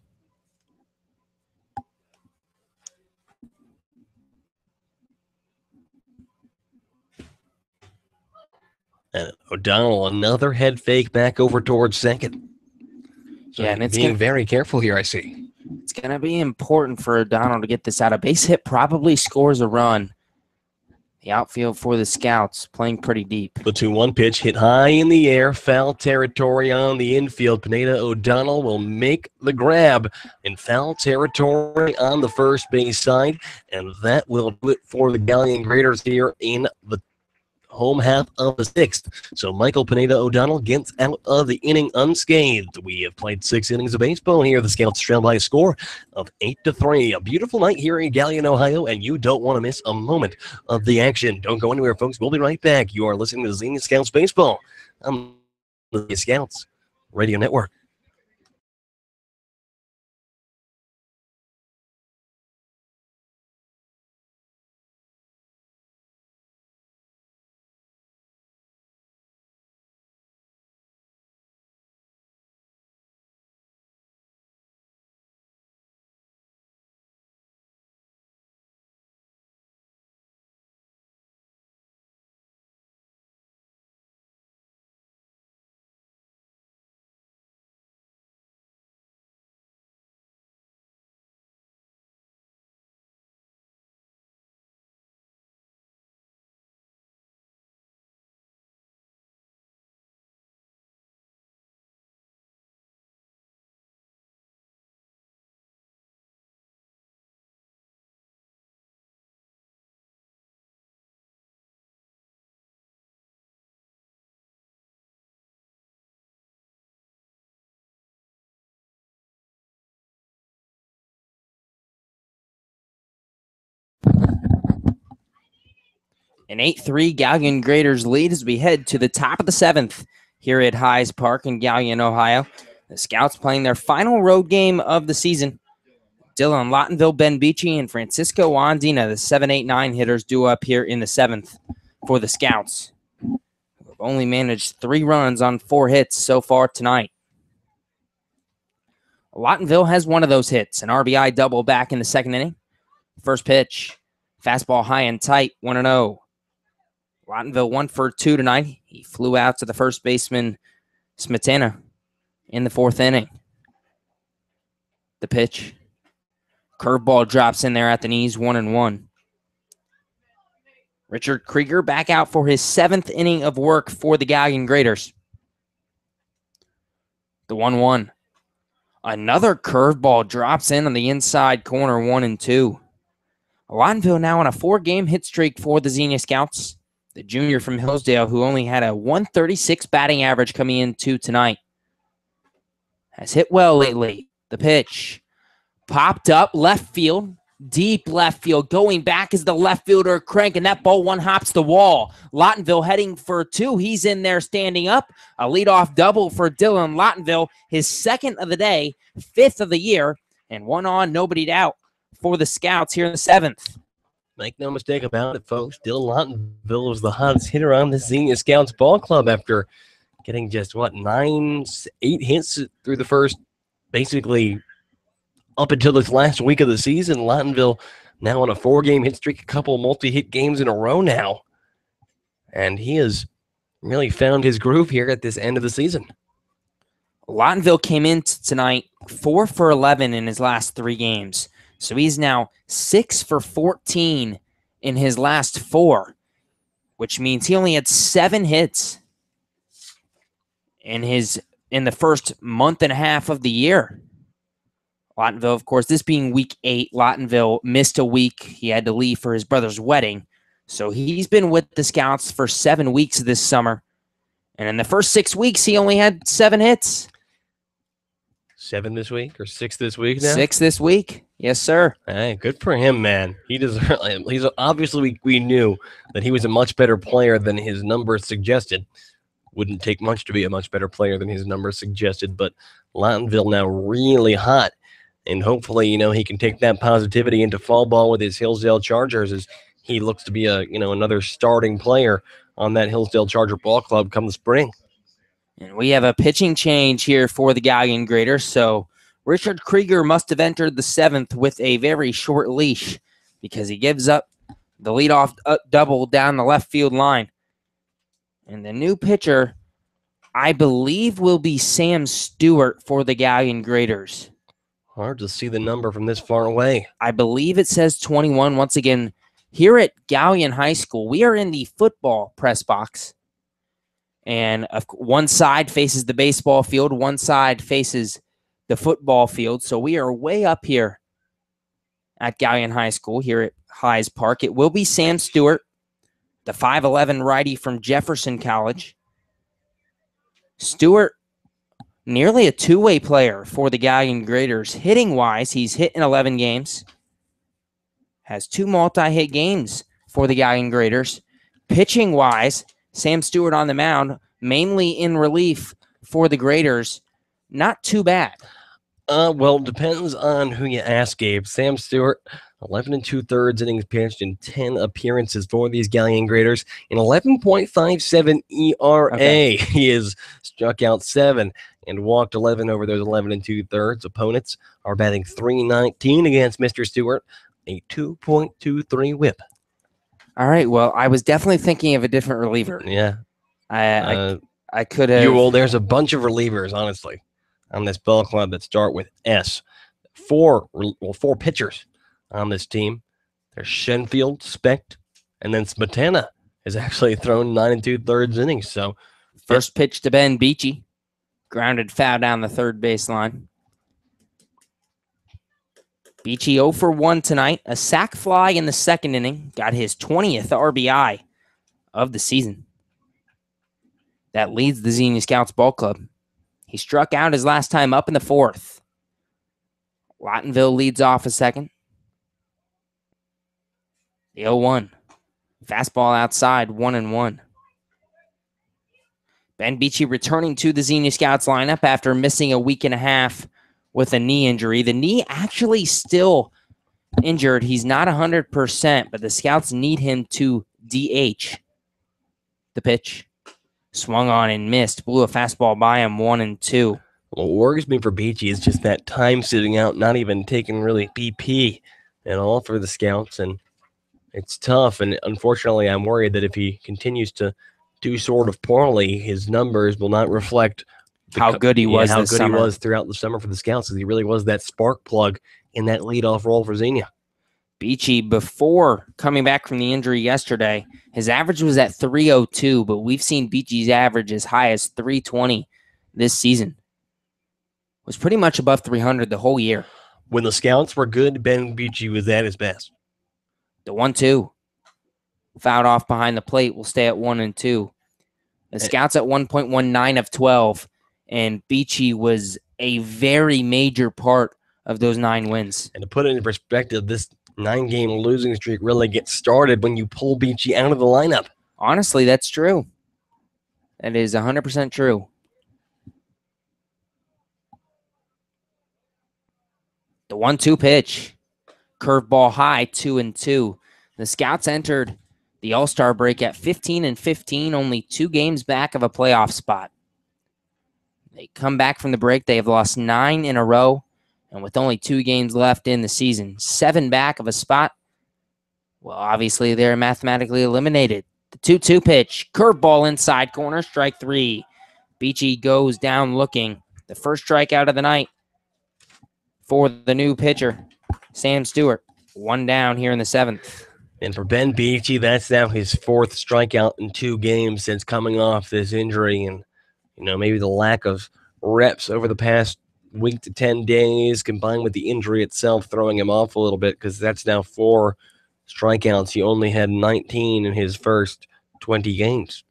And O'Donnell, another head fake back over towards second. So yeah, and it's being very careful here, I see. It's going to be important for O'Donnell to get this out. A base hit probably scores a run. The outfield for the Scouts playing pretty deep. The 2-1 pitch hit high in the air, foul territory on the infield. Pineda O'Donnell will make the grab in foul territory on the first base side, and that will do it for the Galion Graders here in the home half of the sixth. So Michael Pineda O'Donnell gets out of the inning unscathed. We have played 6 innings of baseball here. The Scouts trail by a score of 8-3. A beautiful night here in Galion, Ohio, and you don't want to miss a moment of the action. Don't go anywhere, folks. We'll be right back. You are listening to Xenia Scouts Baseball on the Scouts Radio Network. An 8-3 Galion Graders lead as we head to the top of the 7th here at Hayes Park in Galion, Ohio. The Scouts playing their final road game of the season. Dylan Lottenville, Ben Beachy, and Francisco Andina, the 7-8-9 hitters, due up here in the 7th for the Scouts. We've only managed 3 runs on 4 hits so far tonight. Lottenville has one of those hits, an RBI double back in the second inning. First pitch, fastball high and tight, 1-0. Lottenville 1 for 2 tonight. He flew out to the first baseman, Smetana, in the 4th inning. The pitch. Curveball drops in there at the knees, 1-1. Richard Krieger back out for his 7th inning of work for the Galion Graders. The 1-1. Another curveball drops in on the inside corner, 1-2. Lottenville now on a 4-game hit streak for the Xenia Scouts. The junior from Hillsdale, who only had a 136 batting average coming into tonight, has hit well lately. The pitch popped up left field, deep left field. Going back is the left fielder cranking that ball. One hops the wall. Lottenville heading for 2. He's in there standing up. A leadoff double for Dylan Lottenville, his 2nd of the day, 5th of the year, and 1 on, nobody out for the Scouts here in the 7th. Make no mistake about it, folks. Dylan Lottenville was the hottest hitter on the Xenia Scouts ball club after getting just, 8 hits through the first, basically, up until this last week of the season. Lottenville now on a 4-game hit streak, a couple multi-hit games in a row now. And he has really found his groove here at this end of the season. Lottenville came in tonight 4 for 11 in his last 3 games. So he's now 6 for 14 in his last 4, which means he only had 7 hits in the first month and a half of the year. Lottenville, of course, this being week 8, Lottenville missed a week. He had to leave for his brother's wedding. So he's been with the Scouts for 7 weeks this summer. And in the first 6 weeks, he only had 7 hits. 7 this week or 6 this week now? 6 this week. Yes, sir. Hey, good for him, man. He's obviously, we knew that he was a much better player than his numbers suggested. Wouldn't take much to be a much better player than his numbers suggested, but Lottenville now really hot, and hopefully, he can take that positivity into fall ball with his Hillsdale Chargers as he looks to be another starting player on that Hillsdale Charger ball club come the spring. And we have a pitching change here for the Galion Graders. So Richard Krieger must have entered the 7th with a very short leash because he gives up the leadoff double down the left field line. And the new pitcher, I believe, will be Sam Stewart for the Galion Graders. Hard to see the number from this far away. I believe it says 21. Once again, here at Galion High School, we are in the football press box. And one side faces the baseball field, one side faces the football field. So we are way up here at Galion High School, here at Hyes Park. It will be Sam Stewart, the 5'11 righty from Jefferson College. Stewart, nearly a two-way player for the Galion Graders. Hitting-wise, he's hit in 11 games. Has 2 multi-hit games for the Galion Graders. Pitching-wise, Sam Stewart on the mound, mainly in relief for the Graders. Not too bad. Well, depends on who you ask, Gabe. Sam Stewart, 11 2/3 innings pitched in 10 appearances for these Galion Graders. In 11.57 ERA, okay. He has struck out 7 and walked 11 over those 11 2/3. Opponents are batting .319 against Mr. Stewart, a 2.23 whip. All right, well, I was definitely thinking of a different reliever. Yeah. I could have. Well, there's a bunch of relievers, honestly, on this ball club that start with S. 4 pitchers on this team. There's Shenfield, Specht, and then Smetana has actually thrown 9 2/3 innings. So first pitch to Ben Beachy. Grounded foul down the third baseline. Beachy 0 for 1 tonight. A sac fly in the second inning. Got his 20th RBI of the season. That leads the Xenia Scouts ball club. He struck out his last time up in the 4th. Lawtonville leads off a second. The 0-1. Fastball outside, 1-1. Ben Beachy returning to the Xenia Scouts lineup after missing a week and a half with a knee injury. The knee actually still injured. He's not 100%, but the Scouts need him to DH. The pitch. Swung on and missed. Blew a fastball by him, 1-2. What worries me for Beachy is just that time sitting out, not even taking really BP at all for the Scouts, and it's tough. And unfortunately, I'm worried that if he continues to do sort of poorly, his numbers will not reflect how good he was how this good summer. He was throughout the summer for the Scouts, because he really was that spark plug in that leadoff role for Xenia. Beachy, before coming back from the injury yesterday, his average was at 302, but we've seen Beachy's average as high as 320 this season. Was pretty much above 300 the whole year. When the Scouts were good, Ben Beachy was at his best. The 1-2. Fouled off behind the plate will stay at 1-2. The Scouts at 1.19 of 12, and Beachy was a very major part of those 9 wins. And to put it in perspective, this 9-game losing streak really gets started when you pull Beachy out of the lineup. Honestly, that's true. That is 100% true. The 1-2 pitch. Curveball high, 2-2. The Scouts entered the All-Star break at 15-15, only 2 games back of a playoff spot. They come back from the break. They have lost 9 in a row. And with only 2 games left in the season, 7 back of a spot, well, obviously they're mathematically eliminated. The 2-2 pitch, curveball inside corner, strike 3. Beachy goes down looking. The first strikeout of the night for the new pitcher, Sam Stewart. 1 down here in the 7th. And for Ben Beachy, that's now his 4th strikeout in 2 games since coming off this injury. And, maybe the lack of reps over the past week to 10 days combined with the injury itself throwing him off a little bit, because that's now 4 strikeouts. He only had 19 in his first 20 games.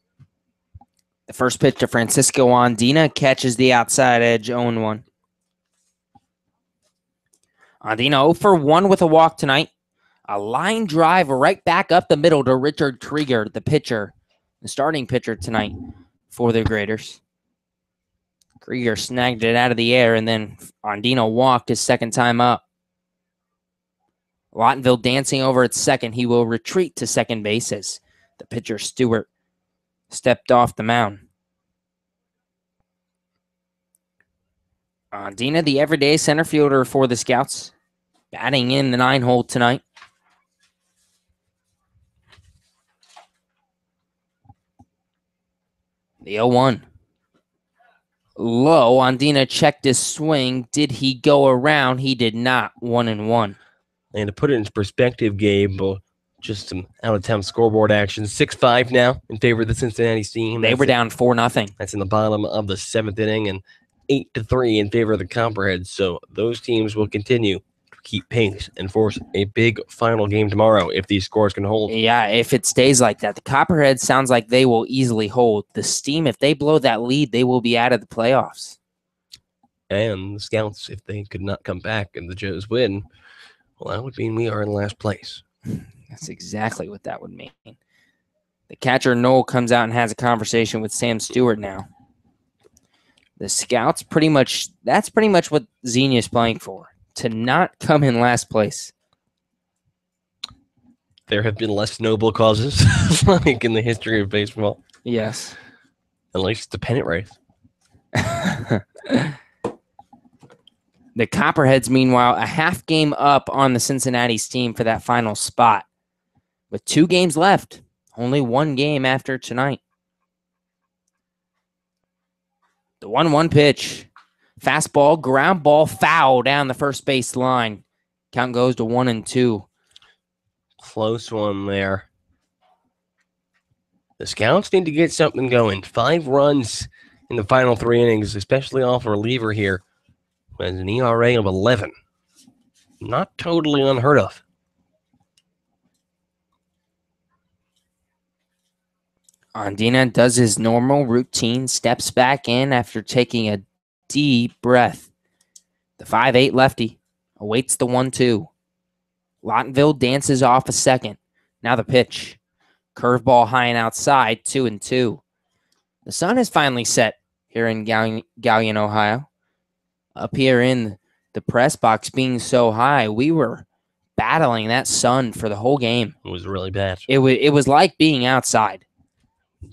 The first pitch to Francisco Andina catches the outside edge, 0-1. Andina 0 for 1 with a walk tonight. A line drive right back up the middle to Richard Krieger, the pitcher, the starting pitcher tonight for the Graders. Krieger snagged it out of the air, and then Andino walked his second time up. Lawtonville dancing over at second. He will retreat to second base as the pitcher Stewart stepped off the mound. Dina, the everyday center fielder for the Scouts, batting in the 9-hole tonight. The 0-1. Low. Andina checked his swing. Did he go around? He did not. 1-1. And to put it into perspective, Gabe, just some out-of-town scoreboard action. 6-5 now in favor of the Cincinnati team. They were down 4-0. That's in the bottom of the 7th inning, and 8-3 in favor of the Copperheads. So those teams will continue to keep pace and force a big final game tomorrow if these scores can hold. Yeah, if it stays like that. The Copperheads sounds like they will easily hold. The Steam, if they blow that lead, they will be out of the playoffs. And the Scouts, if they could not come back and the Joes win, well, that would mean we are in last place. That's exactly what that would mean. The catcher, Noel, comes out and has a conversation with Sam Stewart now. The Scouts, that's pretty much what Xenia is playing for, to not come in last place. There have been less noble causes, like in the history of baseball. Yes. At least the pennant race. The Copperheads, meanwhile, a half game up on the Cincinnati's team for that final spot. With 2 games left, only 1 game after tonight. The 1-1 pitch. Fastball, ground ball, foul down the first base line. Count goes to 1-2. Close one there. The Scouts need to get something going. 5 runs in the final 3 innings, especially off a reliever here. Has an ERA of 11. Not totally unheard of. Andina does his normal routine, steps back in after taking a deep breath. The 5'8 lefty awaits the 1-2. Lawtonville dances off a second. Now the pitch. Curveball high and outside, 2-2. The sun is finally set here in Galion, Ohio. Up here in the press box being so high, we were battling that sun for the whole game. It was really bad. It was like being outside.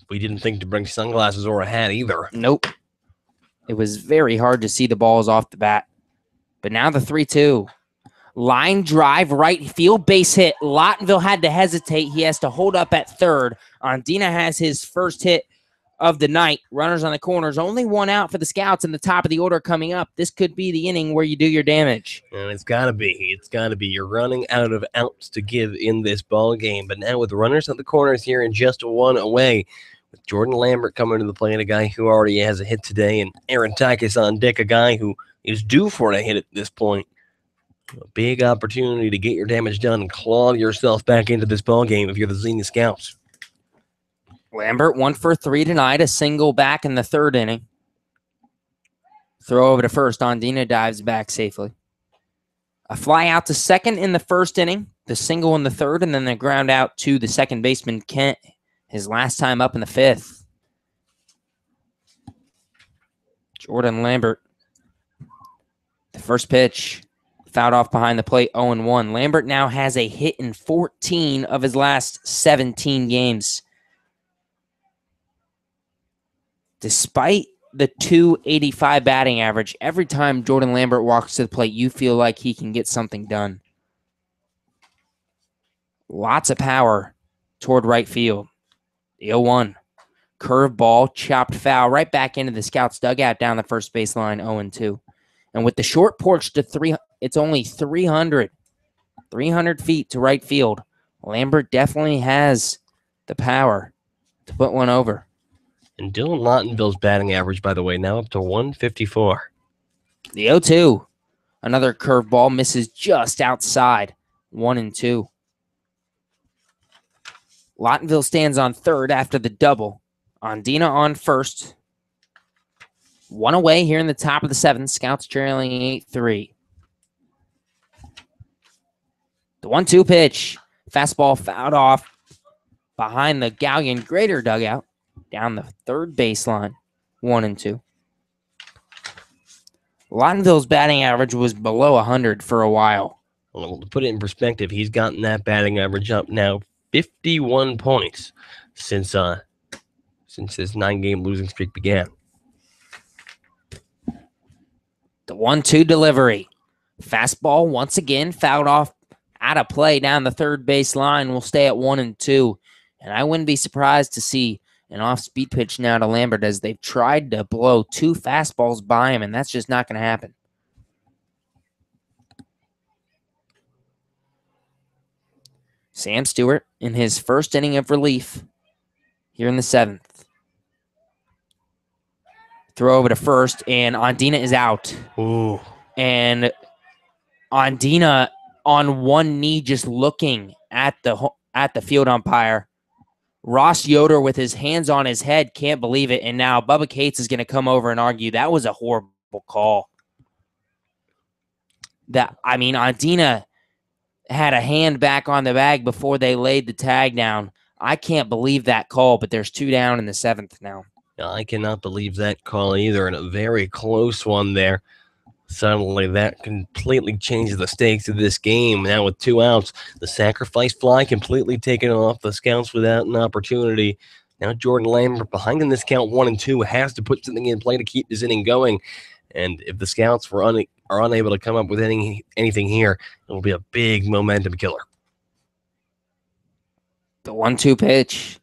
We didn't think to bring sunglasses or a hat either. Nope. It was very hard to see the balls off the bat. But now the 3-2. Line drive, right field, base hit. Lawtonville had to hesitate. He has to hold up at third. Andina has his first hit of the night. Runners on the corners. Only 1 out for the Scouts in the top of the order coming up. This could be the inning where you do your damage. And it's got to be. It's got to be. You're running out of outs to give in this ball game. But now with runners on the corners here and just 1 away, with Jordan Lambert coming to the plate, a guy who already has a hit today, and Aaron Tykus on deck, a guy who is due for a hit at this point. A big opportunity to get your damage done and claw yourself back into this ball game if you're the Xenia Scouts. Lambert 1 for 3 tonight, a single back in the 3rd inning. Throw over to first. Andina dives back safely. A fly out to second in the 1st inning, the single in the 3rd, and then the ground out to the second baseman, Kent, his last time up in the 5th. Jordan Lambert. The first pitch, fouled off behind the plate, 0-1. Lambert now has a hit in 14 of his last 17 games. Despite the .285 batting average, every time Jordan Lambert walks to the plate, you feel like he can get something done. Lots of power toward right field. The 0-1. Curveball, chopped foul, right back into the Scouts' dugout down the first baseline, 0-2. And with the short porch to 3, it's only 300 feet to right field. Lambert definitely has the power to put one over. And Dylan Lawtonville's batting average, by the way, now up to 154. The 0-2. Another curveball misses just outside, 1-2. Lawtonville stands on third after the double. Andina on first. 1 away here in the top of the 7th. Scouts trailing 8-3. The 1-2 pitch. Fastball fouled off behind the Galion Greater dugout. Down the 3rd baseline. 1-2. Lawtonville's batting average was below 100 for a while. Well, to put it in perspective, he's gotten that batting average up now 51 points since his 9-game losing streak began. The 1-2 delivery. Fastball once again fouled off out of play down the third base line. Will stay at 1-2. And I wouldn't be surprised to see an off-speed pitch now to Lambert as they've tried to blow 2 fastballs by him, and that's just not going to happen. Sam Stewart in his first inning of relief here in the 7th. Throw over to first, and Ondina is out. Ooh. And Ondina on one knee just looking at the field umpire. Ross Yoder with his hands on his head can't believe it, and now Bubba Cates is going to come over and argue that was a horrible call. Ondina had a hand back on the bag before they laid the tag down. I can't believe that call, but there's 2 down in the 7th now. I cannot believe that call either, and a very close one there. Suddenly, that completely changes the stakes of this game. Now with 2 outs, the sacrifice fly completely taken off the Scouts without an opportunity. Now Jordan Lambert, behind in this count 1-2, has to put something in play to keep this inning going. And if the Scouts are unable to come up with anything here, it'll be a big momentum killer. The 1-2 pitch.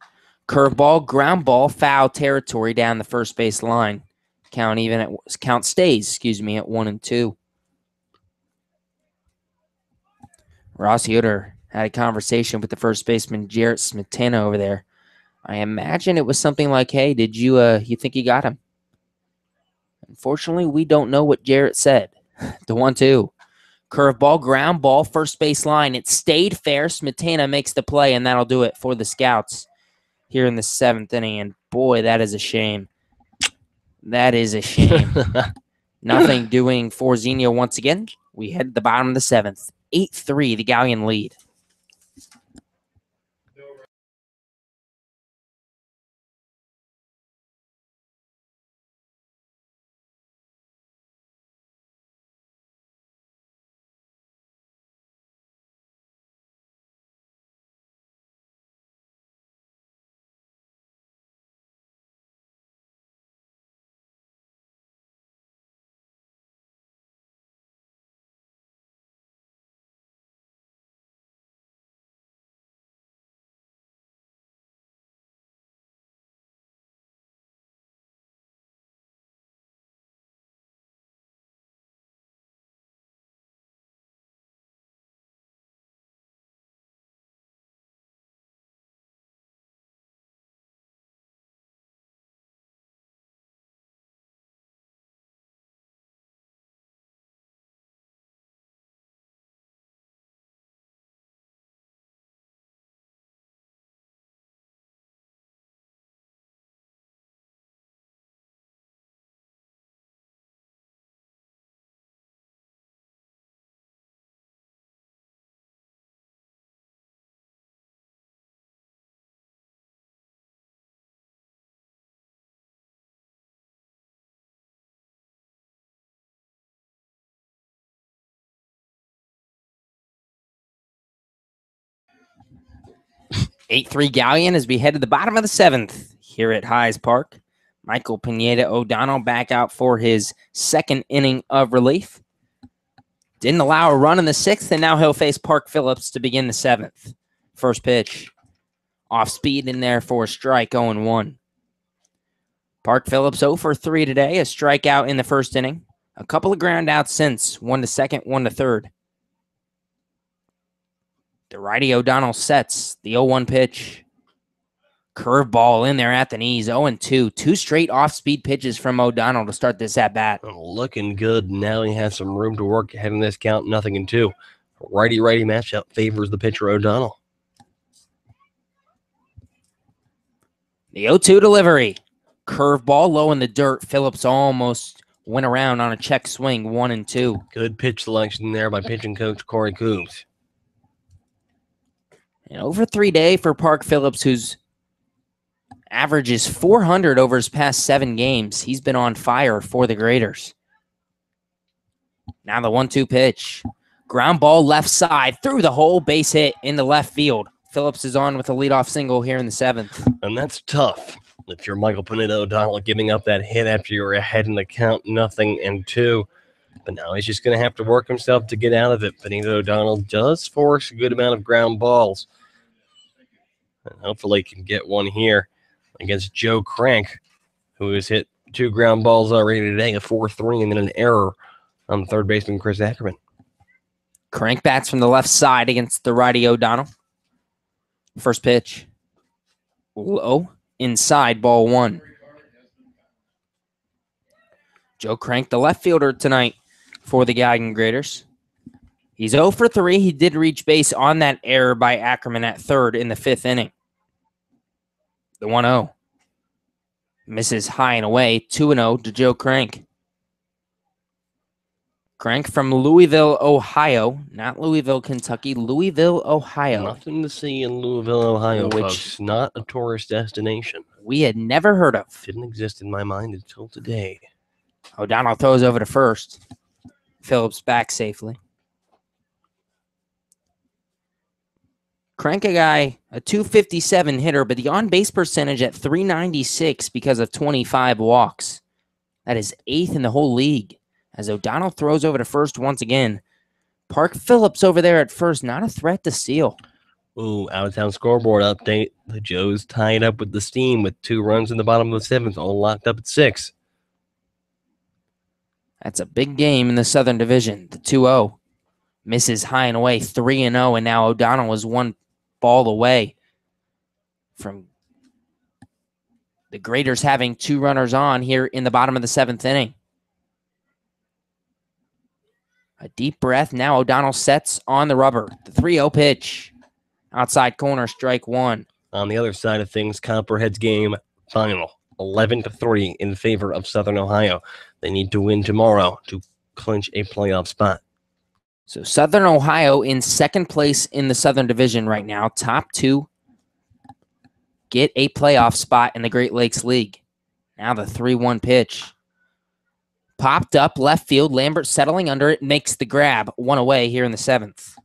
Curveball, ground ball, foul territory down the first base line. Count stays at 1-2. Ross Yoder had a conversation with the first baseman Jarrett Smetana over there. I imagine it was something like, "Hey, did you think you got him?" Unfortunately, we don't know what Jarrett said. The 1-2. Curveball, ground ball, first base line. It stayed fair. Smetana makes the play, and that'll do it for the Scouts here in the 7th inning. And boy, that is a shame. That is a shame. Nothing doing for Xenia once again. We head to the bottom of the 7th. 8-3, the Galion lead. Eight 3 Galion as we head to the bottom of the 7th here at Hayes Park. Michael Pineda O'Donnell back out for his 2nd inning of relief. Didn't allow a run in the 6th, and now he'll face Park Phillips to begin the 7th. First pitch. Off speed in there for a strike, 0-1. Park Phillips 0 for 3 today, a strikeout in the 1st inning. A couple of ground outs since, 1 to 2nd, 1 to 3rd. The righty O'Donnell sets the 0-1 pitch. Curveball in there at the knees, 0-2. 2 straight off-speed pitches from O'Donnell to start this at-bat. Looking good. Now he has some room to work ahead in this count, 0-2. Righty-righty matchup favors the pitcher O'Donnell. The 0-2 delivery. Curveball low in the dirt. Phillips almost went around on a check swing, 1-2. Good pitch selection there by pitching coach Corey Coombs. And over 3 day for Park Phillips, whose average is 400 over his past 7 games. He's been on fire for the Graders. Now the 1-2 pitch. Ground ball left side through the hole, base hit in the left field. Phillips is on with a leadoff single here in the 7th. And that's tough. If you're Michael Pineda O'Donnell giving up that hit after you're ahead in the count, 0-2. But now he's just going to have to work himself to get out of it. Benito O'Donnell does force a good amount of ground balls. And hopefully he can get one here against Joe Crank, who has hit 2 ground balls already today, a 4-3, and then an error on third baseman Chris Ackerman. Crank bats from the left side against the righty O'Donnell. First pitch. Low. Inside, ball 1. Joe Crank, the left fielder tonight for the Galion Graders. He's 0 for 3. He did reach base on that error by Ackerman at third in the 5th inning. The 1-0. Misses high and away, 2-0 to Joe Crank. Crank from Louisville, Ohio. Not Louisville, Kentucky. Louisville, Ohio. Nothing to see in Louisville, Ohio, folks. Not a tourist destination. We had never heard of. Didn't exist in my mind until today. O'Donnell throws over to first. Phillips back safely. Crank a guy, a 257 hitter, but the on-base percentage at 396 because of 25 walks. That is 8th in the whole league. As O'Donnell throws over to first once again. Park Phillips over there at first, not a threat to steal. Ooh, out-of-town scoreboard update. The Joes tied up with the Steam with 2 runs in the bottom of the 7th, all locked up at 6. That's a big game in the Southern Division. The 2-0 misses high and away, 3-0, and now O'Donnell is 1 ball away from the Graders having 2 runners on here in the bottom of the 7th inning. A deep breath. Now O'Donnell sets on the rubber. The 3-0 pitch. Outside corner, strike 1. On the other side of things, Copperhead's game final. 11-3 in favor of Southern Ohio. They need to win tomorrow to clinch a playoff spot. So Southern Ohio in 2nd place in the Southern Division right now. Top 2 get a playoff spot in the Great Lakes League. Now the 3-1 pitch. Popped up left field. Lambert settling under it. Makes the grab. 1 away here in the 7th.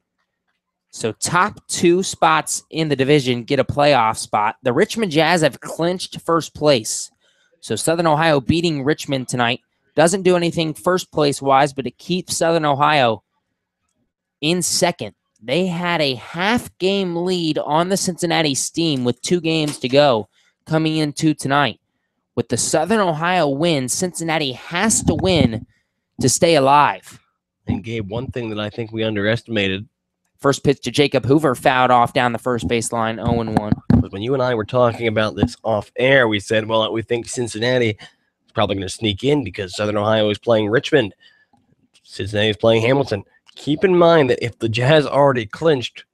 So top 2 spots in the division get a playoff spot. The Richmond Jazz have clinched 1st place. So Southern Ohio beating Richmond tonight doesn't do anything 1st place wise, but it keeps Southern Ohio in 2nd. They had a half-game lead on the Cincinnati Steam with 2 games to go coming into tonight. With the Southern Ohio win, Cincinnati has to win to stay alive. And Gabe, one thing that I think we underestimated. First pitch to Jacob Hoover, fouled off down the first baseline, 0-1. But when you and I were talking about this off air, we said, well, we think Cincinnati is probably going to sneak in because Southern Ohio is playing Richmond. Cincinnati is playing Hamilton. Keep in mind that if the Jazz already clinched,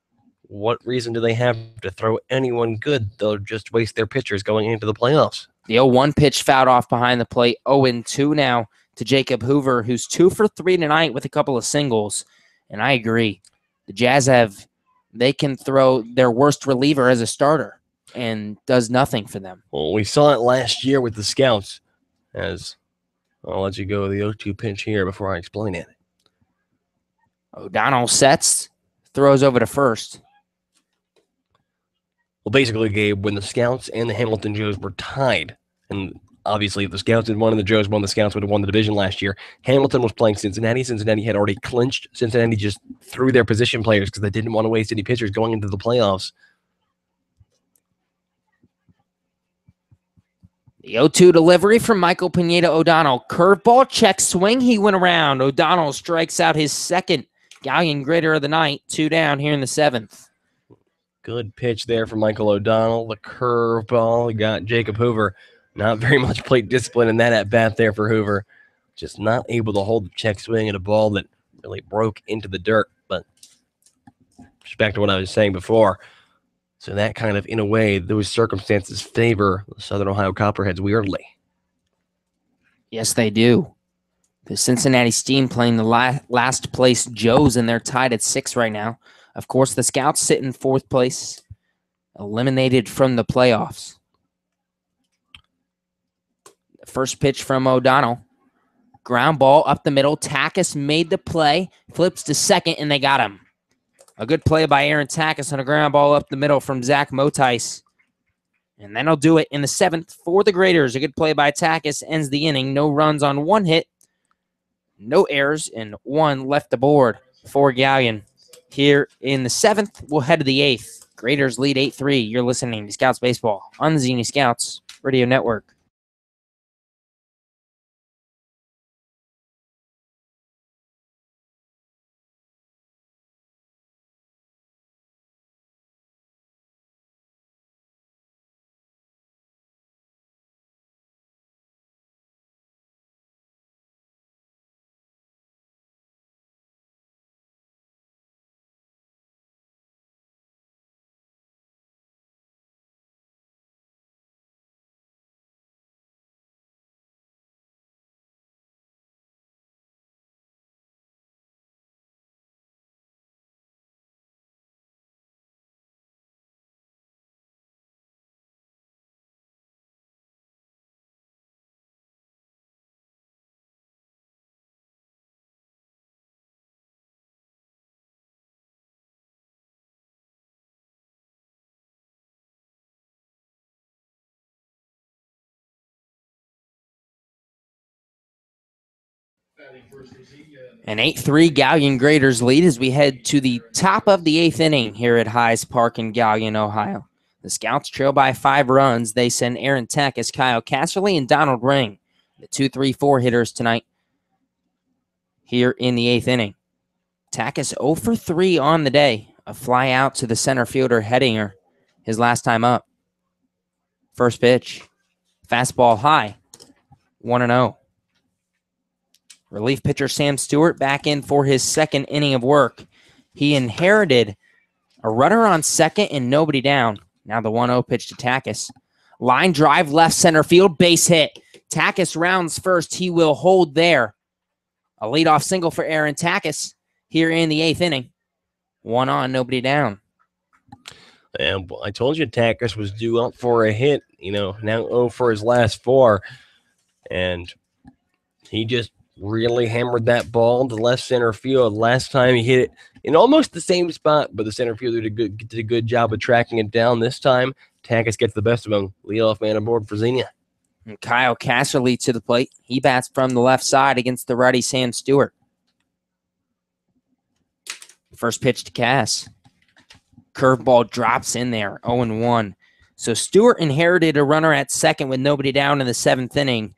what reason do they have to throw anyone good? They'll just waste their pitchers going into the playoffs. The 0-1 pitch fouled off behind the plate, 0-2 now to Jacob Hoover, who's 2 for 3 tonight with a couple of singles. And I agree. The Jazz they can throw their worst reliever as a starter and does nothing for them. Well, we saw it last year with the Scouts. As I'll let you go with the 0-2 pitch here before I explain it. O'Donnell sets, throws over to first. Well, basically, Gabe, when the Scouts and the Hamilton Joes were tied, and obviously if the Scouts had won and the Joes won, the Scouts would have won the division last year. Hamilton was playing Cincinnati. Cincinnati had already clinched. Cincinnati just threw their position players because they didn't want to waste any pitchers going into the playoffs. The 0-2 delivery from Michael Pineda O'Donnell. Curveball, check swing. He went around. O'Donnell strikes out his 2nd Galion Grader of the night. 2 down here in the 7th. Good pitch there from Michael O'Donnell. The curveball. He got Jacob Hoover. Not very much plate discipline in that at-bat there for Hoover. Just not able to hold the check swing at a ball that really broke into the dirt. But just back to what I was saying before. So that kind of, in a way, those circumstances favor the Southern Ohio Copperheads weirdly. Yes, they do. The Cincinnati Steam playing the last place Joes, and they're tied at 6 right now. Of course, the Scouts sit in 4th place, eliminated from the playoffs. First pitch from O'Donnell. Ground ball up the middle. Takis made the play. Flips to 2nd, and they got him. A good play by Aaron Takis on a ground ball up the middle from Zach Motice. And then he'll do it in the 7th for the Graders. A good play by Takis ends the inning. No runs on 1 hit. no errors, and 1 left aboard for Galion. Here in the 7th, we'll head to the 8th. Graders lead 8-3. You're listening to Scouts Baseball on the Xenia Scouts Radio Network. An 8-3 Galion Graders lead as we head to the top of the 8th inning here at Hydes Park in Galion, Ohio. The Scouts trail by 5 runs. They send Aaron Tackis, Kyle Casserly, and Donald Ring, the 2-3-4 hitters tonight here in the 8th inning. Tackis 0 for 3 on the day. A fly out to the center fielder Hedinger, his last time up. First pitch, fastball high, 1-0. Relief pitcher Sam Stewart back in for his 2nd inning of work. He inherited a runner on 2nd and nobody down. Now the 1-0 pitch to Tackis. Line drive left center field, base hit. Tackis rounds first. He will hold there. A leadoff single for Aaron Tackis here in the 8th inning. 1 on, nobody down. And I told you Tackis was due up for a hit, now 0 for his last 4. And he just really hammered that ball to left center field. Last time he hit it in almost the same spot, but the center fielder did a good job of tracking it down. This time, Tackis gets the best of him. Leadoff man aboard for Xenia. And Kyle Casserly to the plate. He bats from the left side against the righty Sam Stewart. First pitch to Cass. Curveball drops in there, 0-1. So Stewart inherited a runner at 2nd with nobody down in the 7th inning,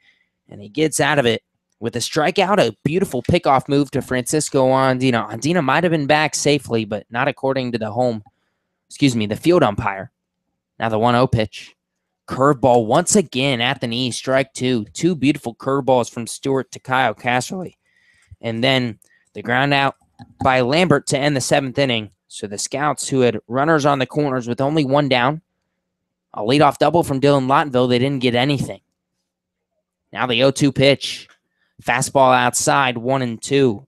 and he gets out of it with a strikeout, a beautiful pickoff move to Francisco Andino. Andino might have been back safely, but not according to the field umpire. Now the 1-0 pitch. Curveball once again at the knee, strike 2. 2 beautiful curveballs from Stewart to Kyle Casserly. And then the ground out by Lambert to end the 7th inning. So the Scouts, who had runners on the corners with only 1 down, a leadoff double from Dylan Lottenville, they didn't get anything. Now the 0-2 pitch. Fastball outside, 1-2.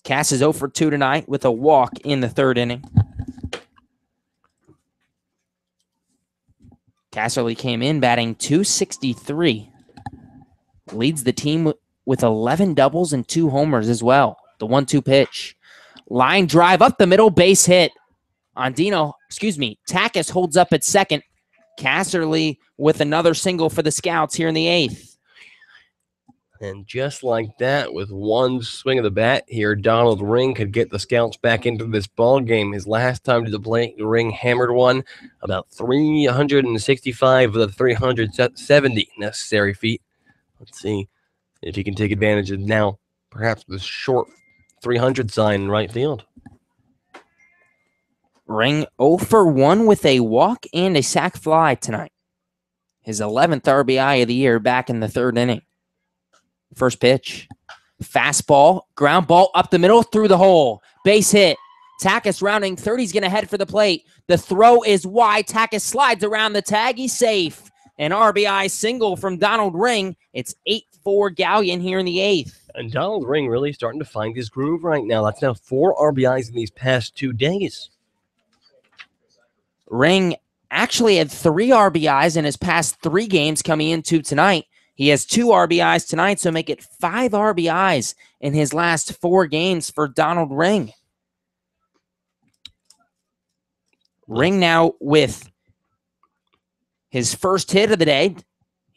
Cass is 0 for 2 tonight with a walk in the 3rd inning. Casserly came in batting .263. Leads the team with 11 doubles and 2 homers as well. The 1-2 pitch. Line drive up the middle, base hit. Tackis holds up at 2nd. Casserly with another single for the Scouts here in the 8th. And just like that, with 1 swing of the bat here, Donald Ring could get the Scouts back into this ball game. His last time to the plate, Ring hammered one about 365 of the 370 necessary feet. Let's see if he can take advantage of now, perhaps the short 300 sign in right field. Ring 0 for 1 with a walk and a sac fly tonight. His 11th RBI of the year back in the 3rd inning. First pitch. Fastball. Ground ball up the middle through the hole. Base hit. Tackis rounding third. He's going to head for the plate. The throw is wide. Tackis slides around the tag. He's safe. An RBI single from Donald Ring. It's 8-4 Galion here in the 8th. And Donald Ring really starting to find his groove right now. That's now 4 RBIs in these past 2 days. Ring actually had 3 RBIs in his past 3 games coming into tonight. He has 2 RBIs tonight, so make it 5 RBIs in his last 4 games for Donald Ring. Ring now with his first hit of the day.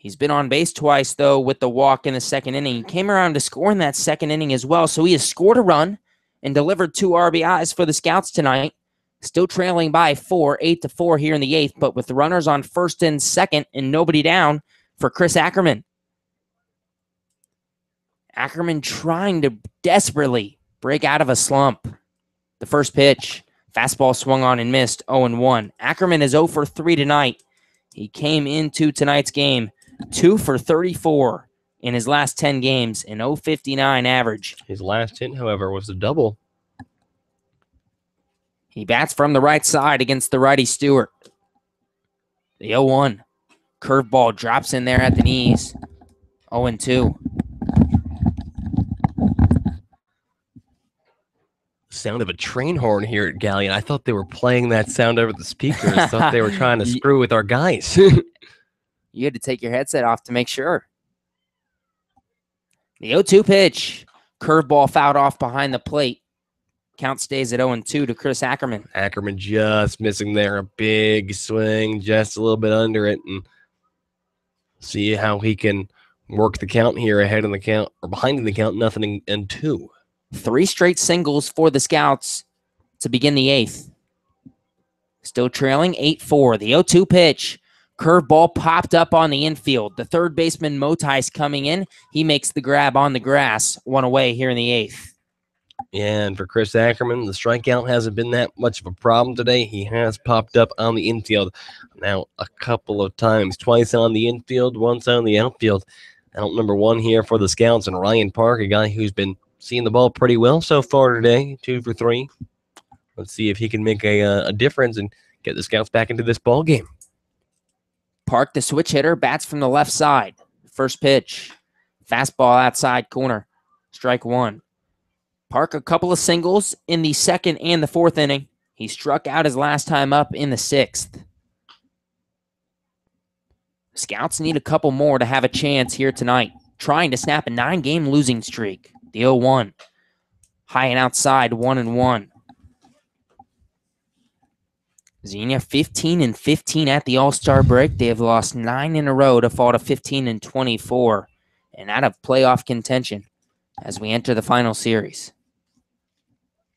He's been on base twice, though, with the walk in the second inning. He came around to score in that second inning as well, so he has scored a run and delivered 2 RBIs for the Scouts tonight. Still trailing by 4, 8-4 here in the 8th, but with the runners on first and second and nobody down for Chris Ackerman. Ackerman trying to desperately break out of a slump. The first pitch, fastball swung on and missed, 0-1. Ackerman is 0 for 3 tonight. He came into tonight's game 2 for 34 in his last 10 games, an 0.59 average. His last hit, however, was a double. He bats from the right side against the righty Stewart. The 0-1. Curveball drops in there at the knees. 0-2. Sound of a train horn here at Galion. I thought they were playing that sound over the speakers. Thought they were trying to screw with our guys. You had to take your headset off to make sure. The 0-2 pitch. Curveball fouled off behind the plate. Count stays at 0-2 to Chris Ackerman. Ackerman just missing there. A big swing, just a little bit under it. And see how he can work the count here ahead in the count, or behind in the count, 0-2. 3 straight singles for the Scouts to begin the 8th. Still trailing 8-4. The 0-2 pitch. Curveball popped up on the infield. The third baseman, Motais, coming in. He makes the grab on the grass. 1 away here in the 8th. Yeah, and for Chris Ackerman, the strikeout hasn't been that much of a problem today. He has popped up on the infield now a couple of times. Twice on the infield, once on the outfield. Out number 1 here for the Scouts, and Ryan Park, a guy who's been seeing the ball pretty well so far today, 2 for 3. Let's see if he can make a difference and get the Scouts back into this ball game. Park, the switch hitter, bats from the left side. First pitch. Fastball outside corner. Strike 1. Park, a couple of singles in the second and the fourth inning. He struck out his last time up in the 6th. Scouts need a couple more to have a chance here tonight, trying to snap a 9-game losing streak. The 0-1. High and outside, 1-1. Xenia 15-15 at the All-Star break. They have lost 9 in a row to fall to 15-24 and out of playoff contention as we enter the final series.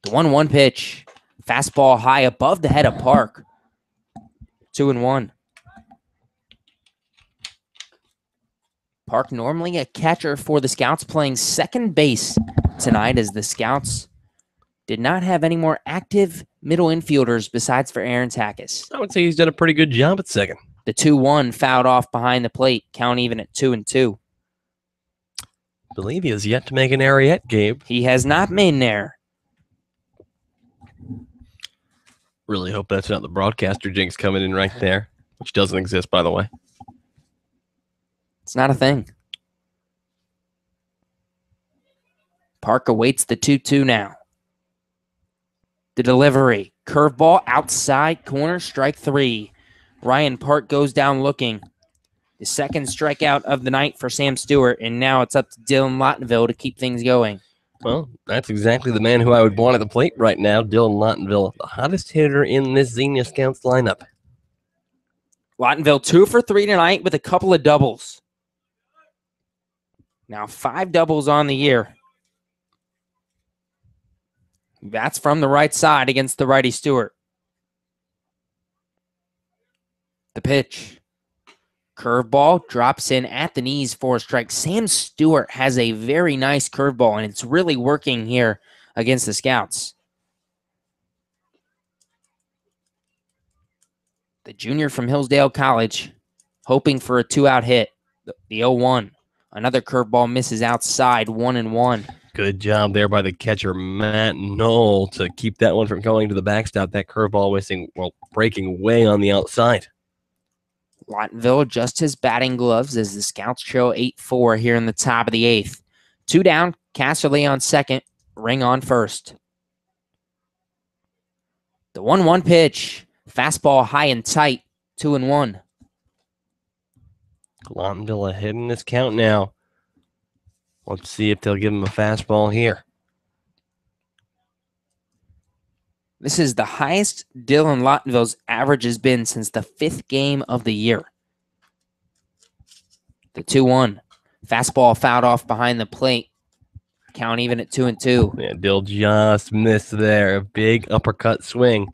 The 1-1 pitch. Fastball high above the head of Park. 2-1. Park, normally a catcher for the Scouts, playing second base tonight as the Scouts did not have any more active middle infielders besides for Aaron Takis. I would say he's done a pretty good job at second. The 2-1 fouled off behind the plate, count even at 2-2. I believe he has yet to make an error yet, Gabe. He has not made an error. Really hope that's not the broadcaster jinx coming in right there, which doesn't exist, by the way. It's not a thing. Park awaits the 2-2 now. The delivery. Curveball outside corner, strike 3. Ryan Park goes down looking. The second strikeout of the night for Sam Stewart, and now it's up to Dylan Lottenville to keep things going. Well, that's exactly the man who I would want at the plate right now, Dylan Lottenville, the hottest hitter in this Xenia Scouts lineup. Lottenville 2 for 3 tonight with a couple of doubles. Now 5 doubles on the year. That's from the right side against the righty Stewart. The pitch. Curveball drops in at the knees for a strike. Sam Stewart has a very nice curveball, and it's really working here against the Scouts. The junior from Hillsdale College hoping for a 2-out hit. The 0-1. Another curveball misses outside, 1-1. Good job there by the catcher, Matt Knoll, to keep that one from going to the backstop. That curveball breaking way on the outside. Lottenville adjusts his batting gloves as the Scouts trail 8-4 here in the top of the 8th. 2 down, Casterly on second, Ring on first. The 1-1 pitch. Fastball high and tight, 2-1. Lottenville ahead in this count now. Let's see if they'll give him a fastball here. This is the highest Dylan Lottenville's average has been since the 5th game of the year. The 2-1. Fastball fouled off behind the plate. Count even at 2-2. Yeah, Dill just missed there. A big uppercut swing.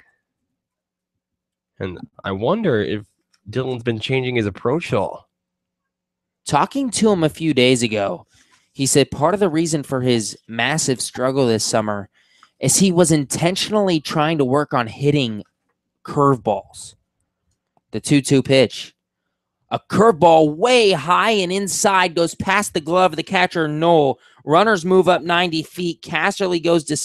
And I wonder if Dylan's been changing his approach at all. Talking to him a few days ago, he said part of the reason for his massive struggle this summer is he was intentionally trying to work on hitting curveballs. The 2-2 pitch. A curveball way high and inside goes past the glove of the catcher, Noel. Runners move up 90 feet. Casterly goes to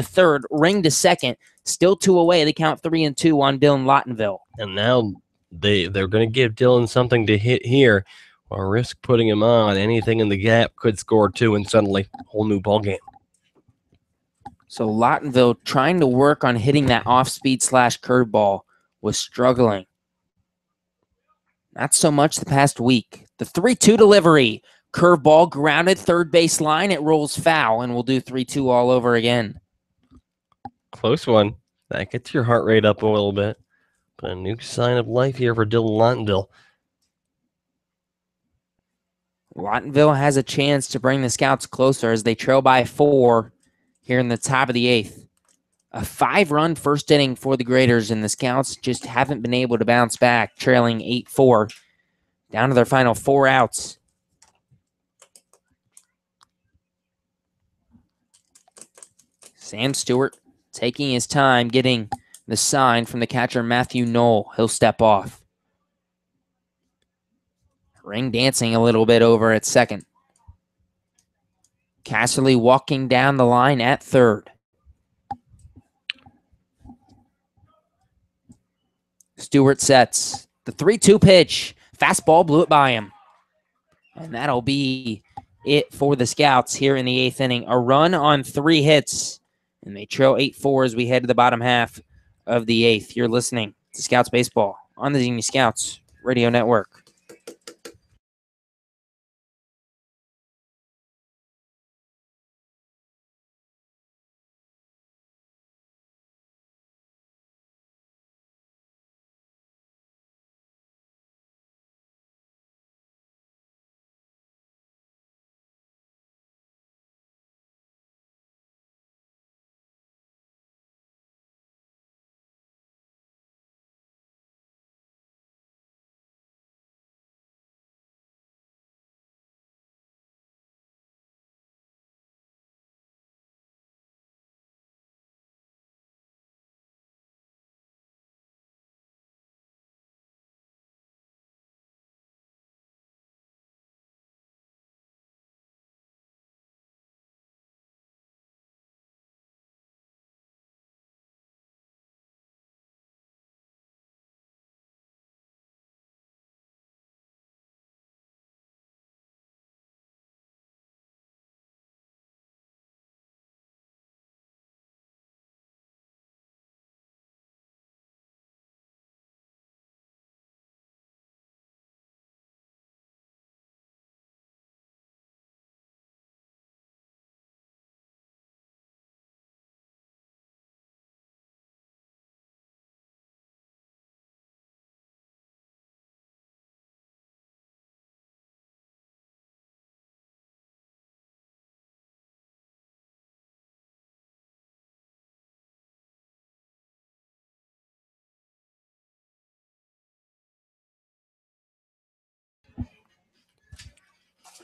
third. Ring to second. Still 2 away. They count 3-2 on Dylan Lottenville. And now they're going to give Dylan something to hit here or risk putting him on. Anything in the gap could score 2 and suddenly whole new ball game. So Lottenville trying to work on hitting that off-speed / curveball was struggling. Not so much the past week. The 3-2 delivery. Curveball grounded third base line. It rolls foul, and we'll do 3-2 all over again. Close one. That gets your heart rate up a little bit. But a new sign of life here for Dylan Lottenville. Lottenville has a chance to bring the Scouts closer as they trail by 4 here in the top of the 8th. A 5-run first inning for the Graders, and the Scouts just haven't been able to bounce back, trailing 8-4. Down to their final 4 outs. Sam Stewart taking his time, getting the sign from the catcher, Matthew Knoll. He'll step off. Ring dancing a little bit over at second. Casserly walking down the line at third. Stewart sets the 3-2 pitch. Fastball blew it by him. And that'll be it for the Scouts here in the 8th inning. A run on 3 hits. And they trail 8-4 as we head to the bottom half of the 8th. You're listening to Scouts Baseball on the Xenia Scouts Radio Network.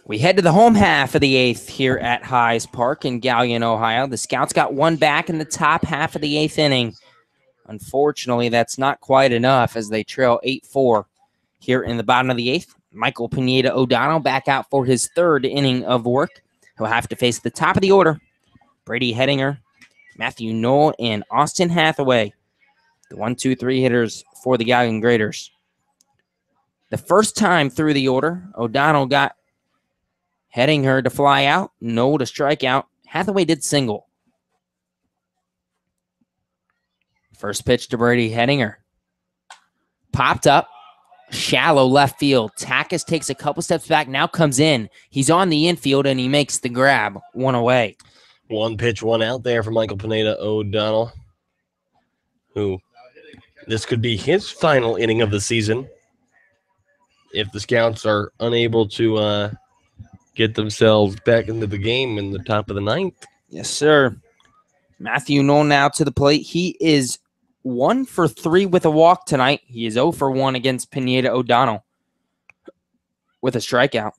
We head to the home half of the 8th here at Hayes Park in Galion, Ohio. The Scouts got one back in the top half of the 8th inning. Unfortunately, that's not quite enough as they trail 8-4 here in the bottom of the 8th. Michael Pineda O'Donnell back out for his 3rd inning of work. He'll have to face the top of the order. Brady Hedinger, Matthew Knoll, and Austin Hathaway, the 1-2-3 hitters for the Galion Graders. The first time through the order, O'Donnell got Hedinger to fly out, Knoll to strike out. Hathaway did single. First pitch to Brady Hedinger. Popped up. Shallow left field. Takis takes a couple steps back, now comes in. He's on the infield, and he makes the grab. 1 away. 1 pitch, 1 out there for Michael Pineda O'Donnell, who this could be his final inning of the season. if the Scouts are unable to get themselves back into the game in the top of the ninth. Yes, sir. Matthew Knoll now to the plate. He is 1 for 3 with a walk tonight. He is 0 for 1 against Pineda O'Donnell with a strikeout.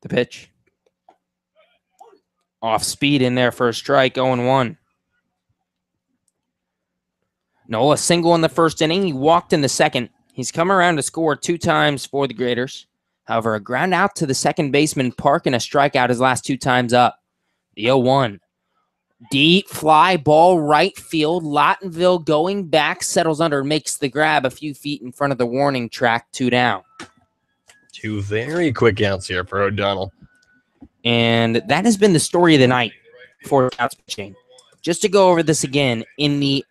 The pitch. Off speed in there for a strike, 0-1. Knoll a single in the first inning. He walked in the second. He's come around to score 2 times for the Graders. However, a ground out to the second baseman, Park, and a strikeout his last 2 times up. The 0-1. Deep fly ball right field. Lottenville going back, settles under, makes the grab a few feet in front of the warning track, 2 down. 2 very quick outs here for O'Donnell. And that has been the story of the night for Scouts pitching. Just to go over this again, in the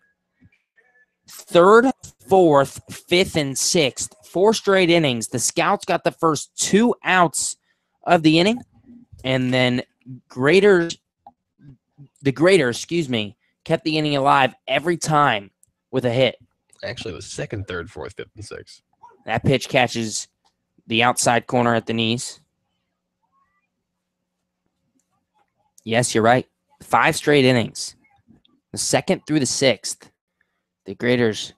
3rd, 4th, 5th, and 6th, 4 straight innings, the Scouts got the first 2 outs of the inning, and then the Graders, kept the inning alive every time with a hit. Actually, the 2nd, 3rd, 4th, 5th, and 6th. That pitch catches the outside corner at the knees. Yes, you're right. 5 straight innings. The 2nd through the 6th. The Graders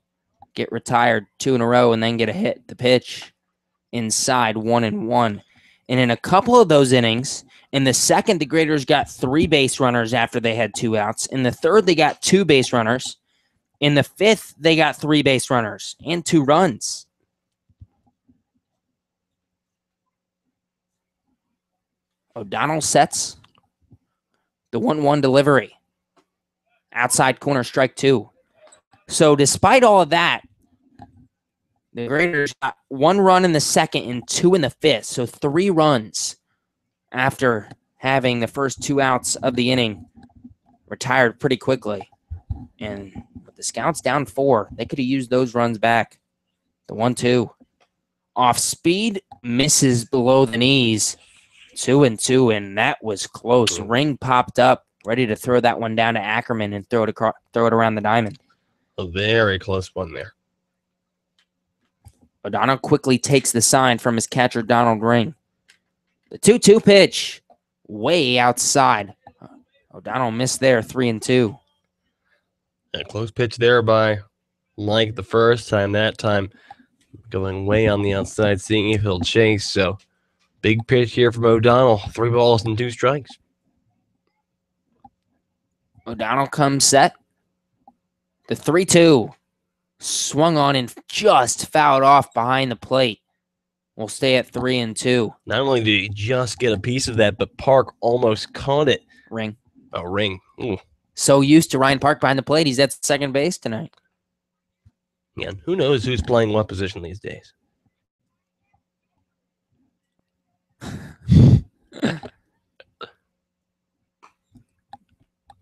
get retired 2 in a row and then get a hit. The pitch inside, 1-1. And in a couple of those innings, in the 2nd, the Graders got 3 base runners after they had 2 outs. In the 3rd, they got 2 base runners. In the 5th, they got 3 base runners and 2 runs. O'Donnell sets the 1-1 delivery. Outside corner, strike 2. So despite all of that, the Graders got 1 run in the 2nd and 2 in the 5th. So 3 runs after having the first 2 outs of the inning, retired pretty quickly. And with the Scouts down 4, they could have used those runs back. The 1-2. Off speed, misses below the knees. 2-2, and that was close. Ring popped up, ready to throw that one down to Ackerman and throw it around the diamond. A very close one there. O'Donnell quickly takes the sign from his catcher, Donald Ring. The 2-2 pitch, way outside. O'Donnell missed there, 3-2. A close pitch there by Mike the first time. That time going way on the outside, seeing if he'll chase. So big pitch here from O'Donnell. 3 balls and 2 strikes. O'Donnell comes set. The 3-2 swung on and just fouled off behind the plate. We'll stay at 3-2. Not only did he just get a piece of that, but Park almost caught it. Ring. Oh, Ring. Ooh. So used to Ryan Park behind the plate, he's at second base tonight. Man, who knows who's playing what position these days?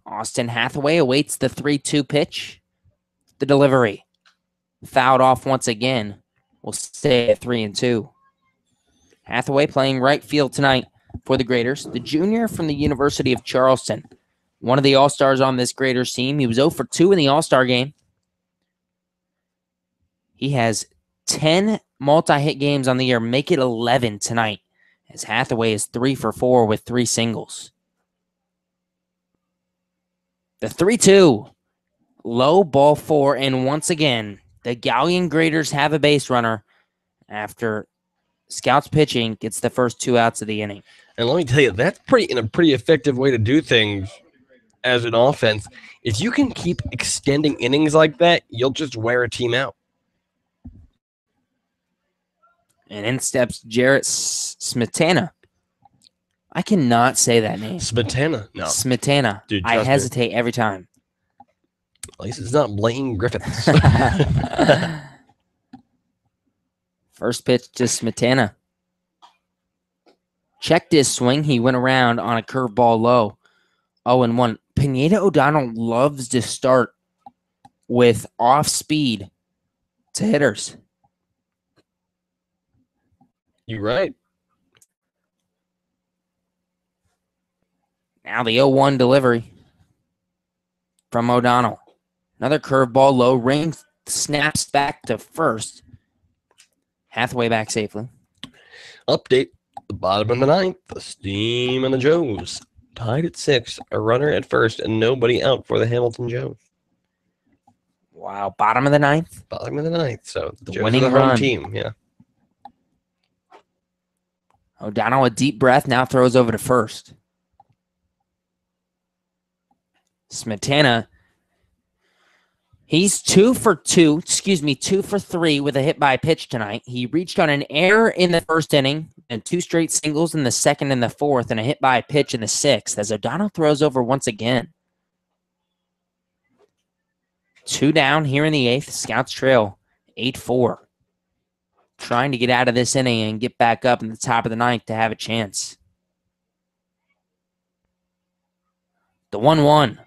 Austin Hathaway awaits the 3-2 pitch. The delivery. Fouled off once again. We'll stay at 3-2. Hathaway playing right field tonight for the Graders. The junior from the University of Charleston. One of the All-Stars on this Graders team. He was 0 for 2 in the All-Star game. He has 10 multi-hit games on the year. Make it 11 tonight, as Hathaway is 3 for 4 with 3 singles. The 3-2. Low ball 4, and once again, the Galion Graders have a base runner after Scouts pitching gets the first 2 outs of the inning. And let me tell you, that's a pretty effective way to do things as an offense. If you can keep extending innings like that, you'll just wear a team out. And in steps Jarrett Smetana. I cannot say that name. Smetana? No. Smetana. Dude, I hesitate every time. At least it's not Blaine Griffiths. First pitch to Smetana. Checked his swing. He went around on a curveball low. 0-1. Pineda O'Donnell loves to start with off speed to hitters. You're right. Now the 0-1 delivery from O'Donnell. Another curveball low. Ring snaps back to first. Hathaway back safely. Update, the bottom of the ninth, the Steam and the Joes tied at 6, a runner at first, and nobody out for the Hamilton Joes. Wow, bottom of the ninth. Bottom of the ninth, so the Joes are winning the home run. team, yeah. O'Donnell, a deep breath, now throws over to first. Smetana, he's 2 for 3 with a hit by pitch tonight. He reached on an error in the first inning and 2 straight singles in the second and the fourth and a hit by pitch in the sixth as O'Donnell throws over once again. 2 down here in the eighth. Scouts trail 8-4. Trying to get out of this inning and get back up in the top of the ninth to have a chance. The 1-1.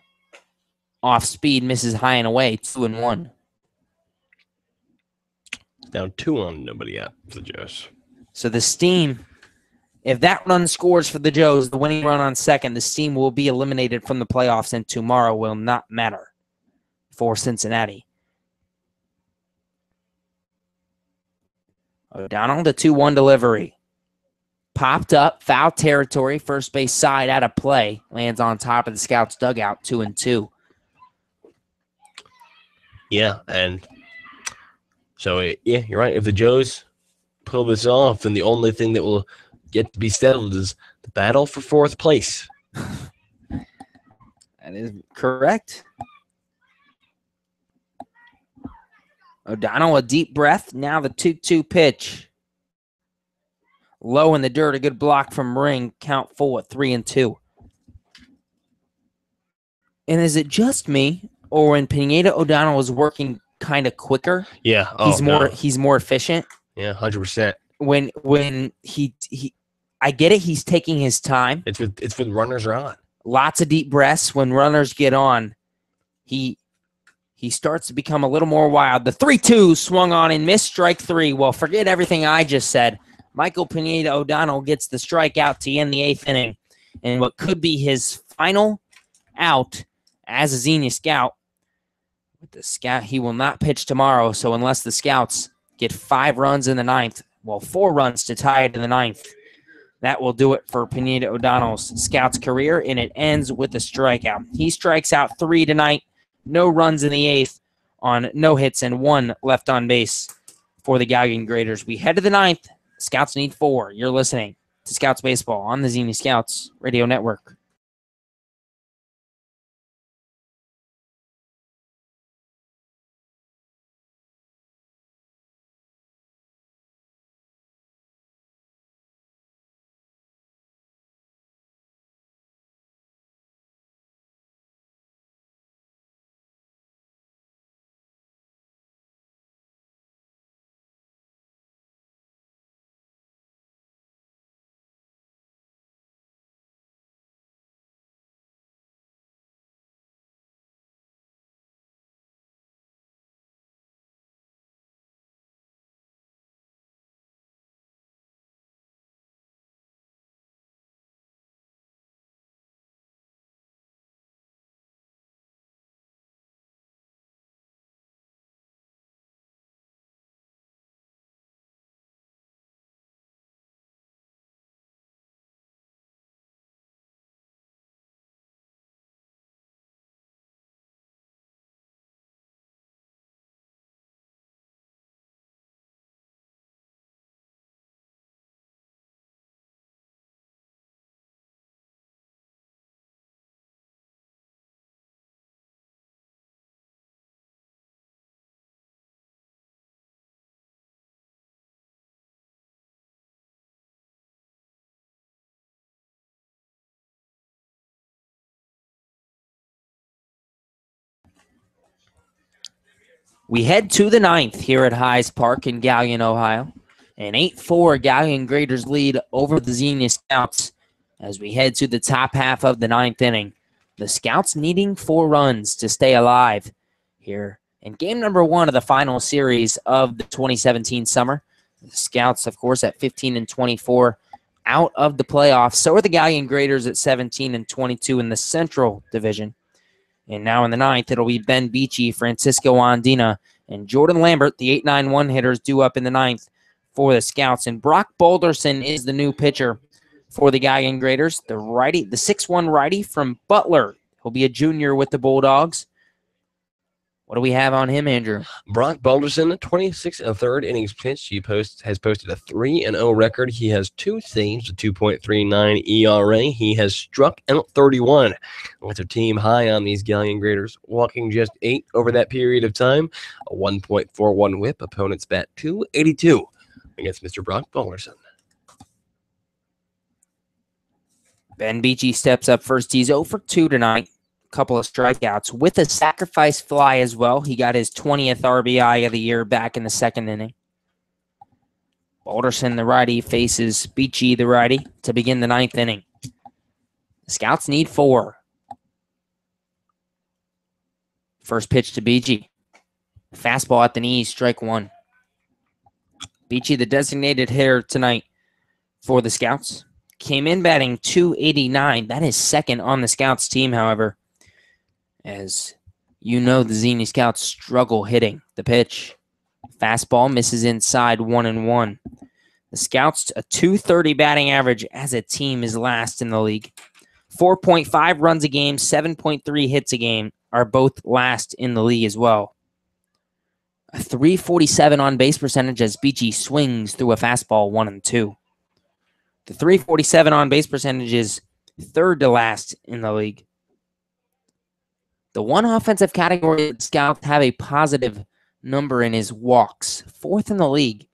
Off speed, misses high and away, 2-1. Down 2 on nobody out for the Joes. So the Steam, if that run scores for the Joes, the winning run on second, the Steam will be eliminated from the playoffs and tomorrow will not matter for Cincinnati. O'Donnell, the 2-1 delivery. Popped up, foul territory, first base side out of play. Lands on top of the Scouts dugout, 2-2. Yeah, and so, yeah, you're right. If the Joes pull this off, then the only thing that will get to be settled is the battle for fourth place. That is correct. O'Donnell, a deep breath. Now the 2-2 pitch. Low in the dirt, a good block from Ring. Count full at 3-2. And is it just me, or when Pineda O'Donnell was working kind of quicker? Yeah, he's more efficient. Yeah, 100%. When he I get it. He's taking his time. It's when runners are on. Lots of deep breaths. When runners get on, he starts to become a little more wild. The 3-2 swung on and missed, strike 3. Well, forget everything I just said. Michael Pineda O'Donnell gets the strikeout to end the eighth inning, and what could be his final out as a Xenia Scout. With the Scout, he will not pitch tomorrow. So unless the Scouts get 5 runs in the ninth, 4 runs to tie it in the ninth, that will do it for Pineda O'Donnell's Scouts career, and it ends with a strikeout. He strikes out 3 tonight. No runs in the eighth on no hits and 1 left on base for the Galion Graders. We head to the ninth. Scouts need 4. You're listening to Scouts Baseball on the Xenia Scouts Radio Network. We head to the ninth here at Hydes Park in Galion, Ohio. An 8-4 Galion Graders lead over the Xenia Scouts as we head to the top half of the ninth inning. The Scouts needing 4 runs to stay alive here in game number 1 of the final series of the 2017 summer. The Scouts, of course, at 15-24 out of the playoffs. So are the Galion Graders at 17-22 in the Central Division. And now in the ninth, it'll be Ben Beachy, Francisco Andina, and Jordan Lambert, the 8-9-1 hitters, due up in the ninth for the Scouts. And Brock Boulderson is the new pitcher for the Galion Graders, the righty, the 6'1 righty from Butler. He'll be a junior with the Bulldogs. What do we have on him, Andrew? Brock Balderson, 26 and third innings pitched. He has posted a 3-0 record. He has 2 saves, a 2.39 ERA. He has struck out 31. That's a team high on these Galion Graders, walking just 8 over that period of time. A 1.41 whip. Opponents bat .282 against Mr. Brock Balderson. Ben Beachy steps up first. He's 0 for 2 tonight. Couple of strikeouts with a sacrifice fly as well. He got his 20th RBI of the year back in the 2nd inning. Balderson, the righty, faces Beachy, the righty, to begin the 9th inning. The Scouts need 4. First pitch to Beachy. Fastball at the knees, strike 1. Beachy, the designated hitter tonight for the Scouts, came in batting .289. That is 2nd on the Scouts team, however. As you know, the Xenia Scouts struggle hitting the pitch. Fastball misses inside 1-1. The Scouts, a .230 batting average as a team, is last in the league. 4.5 runs a game, 7.3 hits a game are both last in the league as well. A .347 on base percentage as Beachy swings through a fastball 1-2. The .347 on base percentage is 3rd to last in the league. The one offensive category that Scouts have a positive number in is walks. 4th in the league.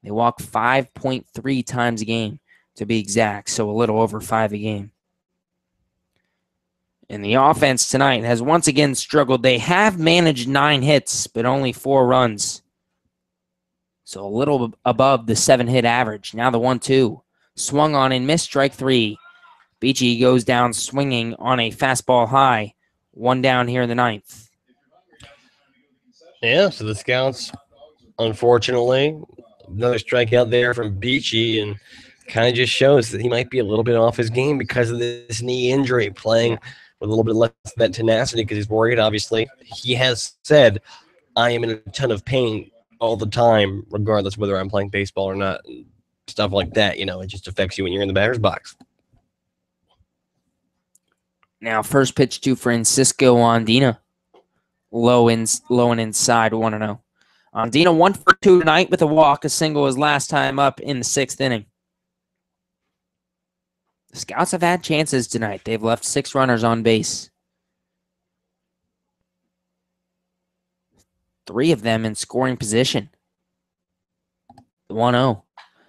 They walk 5.3 times a game, to be exact, so a little over 5 a game. And the offense tonight has once again struggled. They have managed 9 hits, but only 4 runs. So a little above the 7-hit average. Now the 1-2. Swung on and missed, strike 3. Beachy goes down swinging on a fastball high. 1 down here in the 9th. Yeah, so the Scouts, unfortunately, another strikeout there from Beachy, and kind of just shows that he might be a little bit off his game because of this knee injury, playing with a little bit less of that tenacity because he's worried, obviously. He has said, I am in a ton of pain all the time, regardless of whether I'm playing baseball or not, and stuff like that. You know, it just affects you when you're in the batter's box. Now, first pitch to Francisco Andina. Low and inside, 1-0. Andina 1 for 2 tonight with a walk. A single his last time up in the 6th inning. The Scouts have had chances tonight. They've left 6 runners on base. 3 of them in scoring position. 1-0.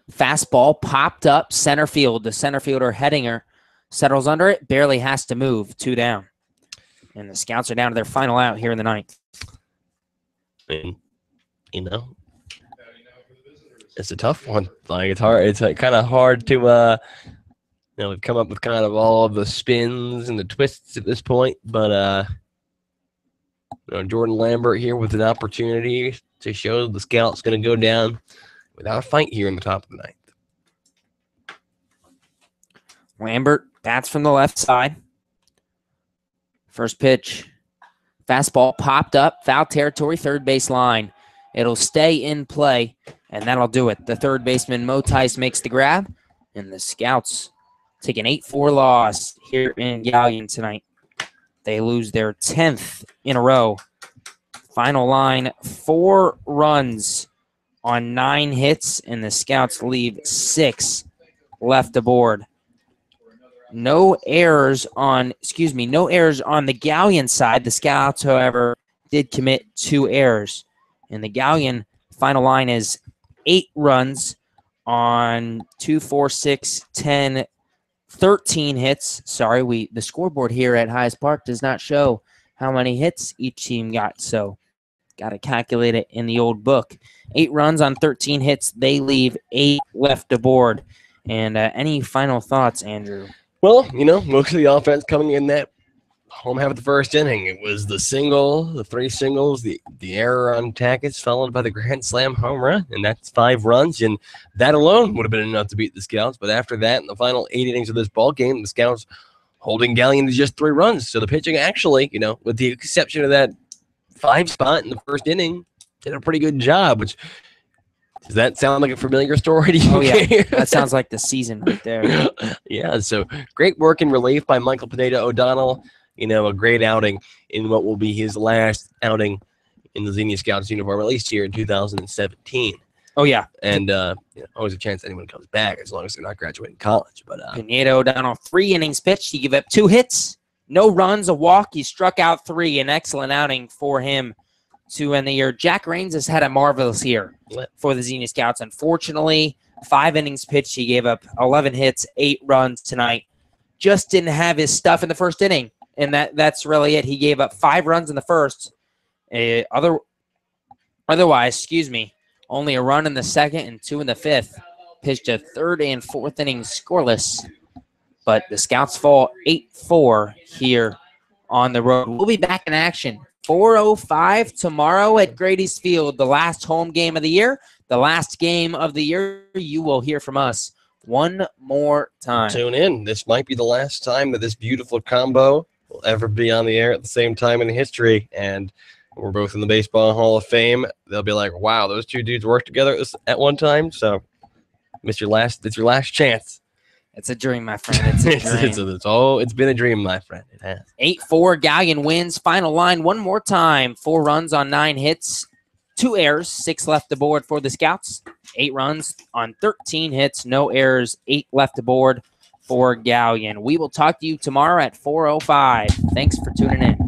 Fastball popped up center field. The center fielder Hedinger settles under it, barely has to move, 2 down. And the Scouts are down to their final out here in the 9th. And, you know, it's a tough one. Like, it's hard. It's kind of hard to, we've come up with kind of all of the spins and the twists at this point. But, Jordan Lambert here with an opportunity to show the Scouts going to go down without a fight here in the top of the 9th. Lambert bats from the left side. First pitch. Fastball popped up. Foul territory, third base line. It'll stay in play, and that'll do it. The third baseman, Mo Tice, makes the grab, and the Scouts take an 8-4 loss here in Galion tonight. They lose their 10th in a row. Final line, 4 runs on 9 hits, and the Scouts leave 6 left aboard. No errors on the Galion side. The Scouts, however, did commit 2 errors. And the Galion final line is 8 runs on 2, 4, 6, 10, 13 hits. Sorry, the scoreboard here at Highest Park does not show how many hits each team got, so got to calculate it in the old book. 8 runs on 13 hits. They leave 8 left aboard. And any final thoughts, Andrew? Well, most of the offense coming in that home half of the first inning. It was the 3 singles, the error on Tackett, followed by the grand slam home run, and that's 5 runs, and that alone would have been enough to beat the Scouts. But after that, in the final 8 innings of this ball game, the Scouts holding Galion to just 3 runs. So the pitching actually, with the exception of that 5 spot in the first inning, did a pretty good job, which Does that sound like a familiar story to you? Oh, yeah. That sounds like the season right there. Yeah, so great work in relief by Michael Pineda O'Donnell. A great outing in what will be his last outing in the Xenia Scouts uniform, at least here in 2017. Oh, yeah. And always a chance anyone comes back as long as they're not graduating college. But Pineda O'Donnell, 3 innings pitched. He gave up 2 hits, no runs, a walk. He struck out 3. An excellent outing for him to end the year. Jack Raines has had a marvelous year for the Xenia Scouts. Unfortunately, 5 innings pitched. He gave up 11 hits, 8 runs tonight. Just didn't have his stuff in the first inning, and that's really it. He gave up 5 runs in the first. Otherwise, only a run in the second and 2 in the fifth. Pitched a 3rd and 4th inning scoreless. But the Scouts fall 8-4 here on the road. We'll be back in action 4:05 tomorrow at Grady's Field, the last home game of the year. The last game of the year, you will hear from us one more time. Tune in. This might be the last time that this beautiful combo will ever be on the air at the same time in history. And we're both in the Baseball Hall of Fame. They'll be like, wow, those two dudes worked together at one time. So it's your last chance. It's a dream, my friend. It's a dream. It's been a dream, my friend. It has. 8-4, Galion wins. Final line one more time. 4 runs on 9 hits, 2 errors, 6 left aboard for the Scouts. 8 runs on 13 hits, no errors, 8 left aboard for Galion. We will talk to you tomorrow at 4:05. Thanks for tuning in.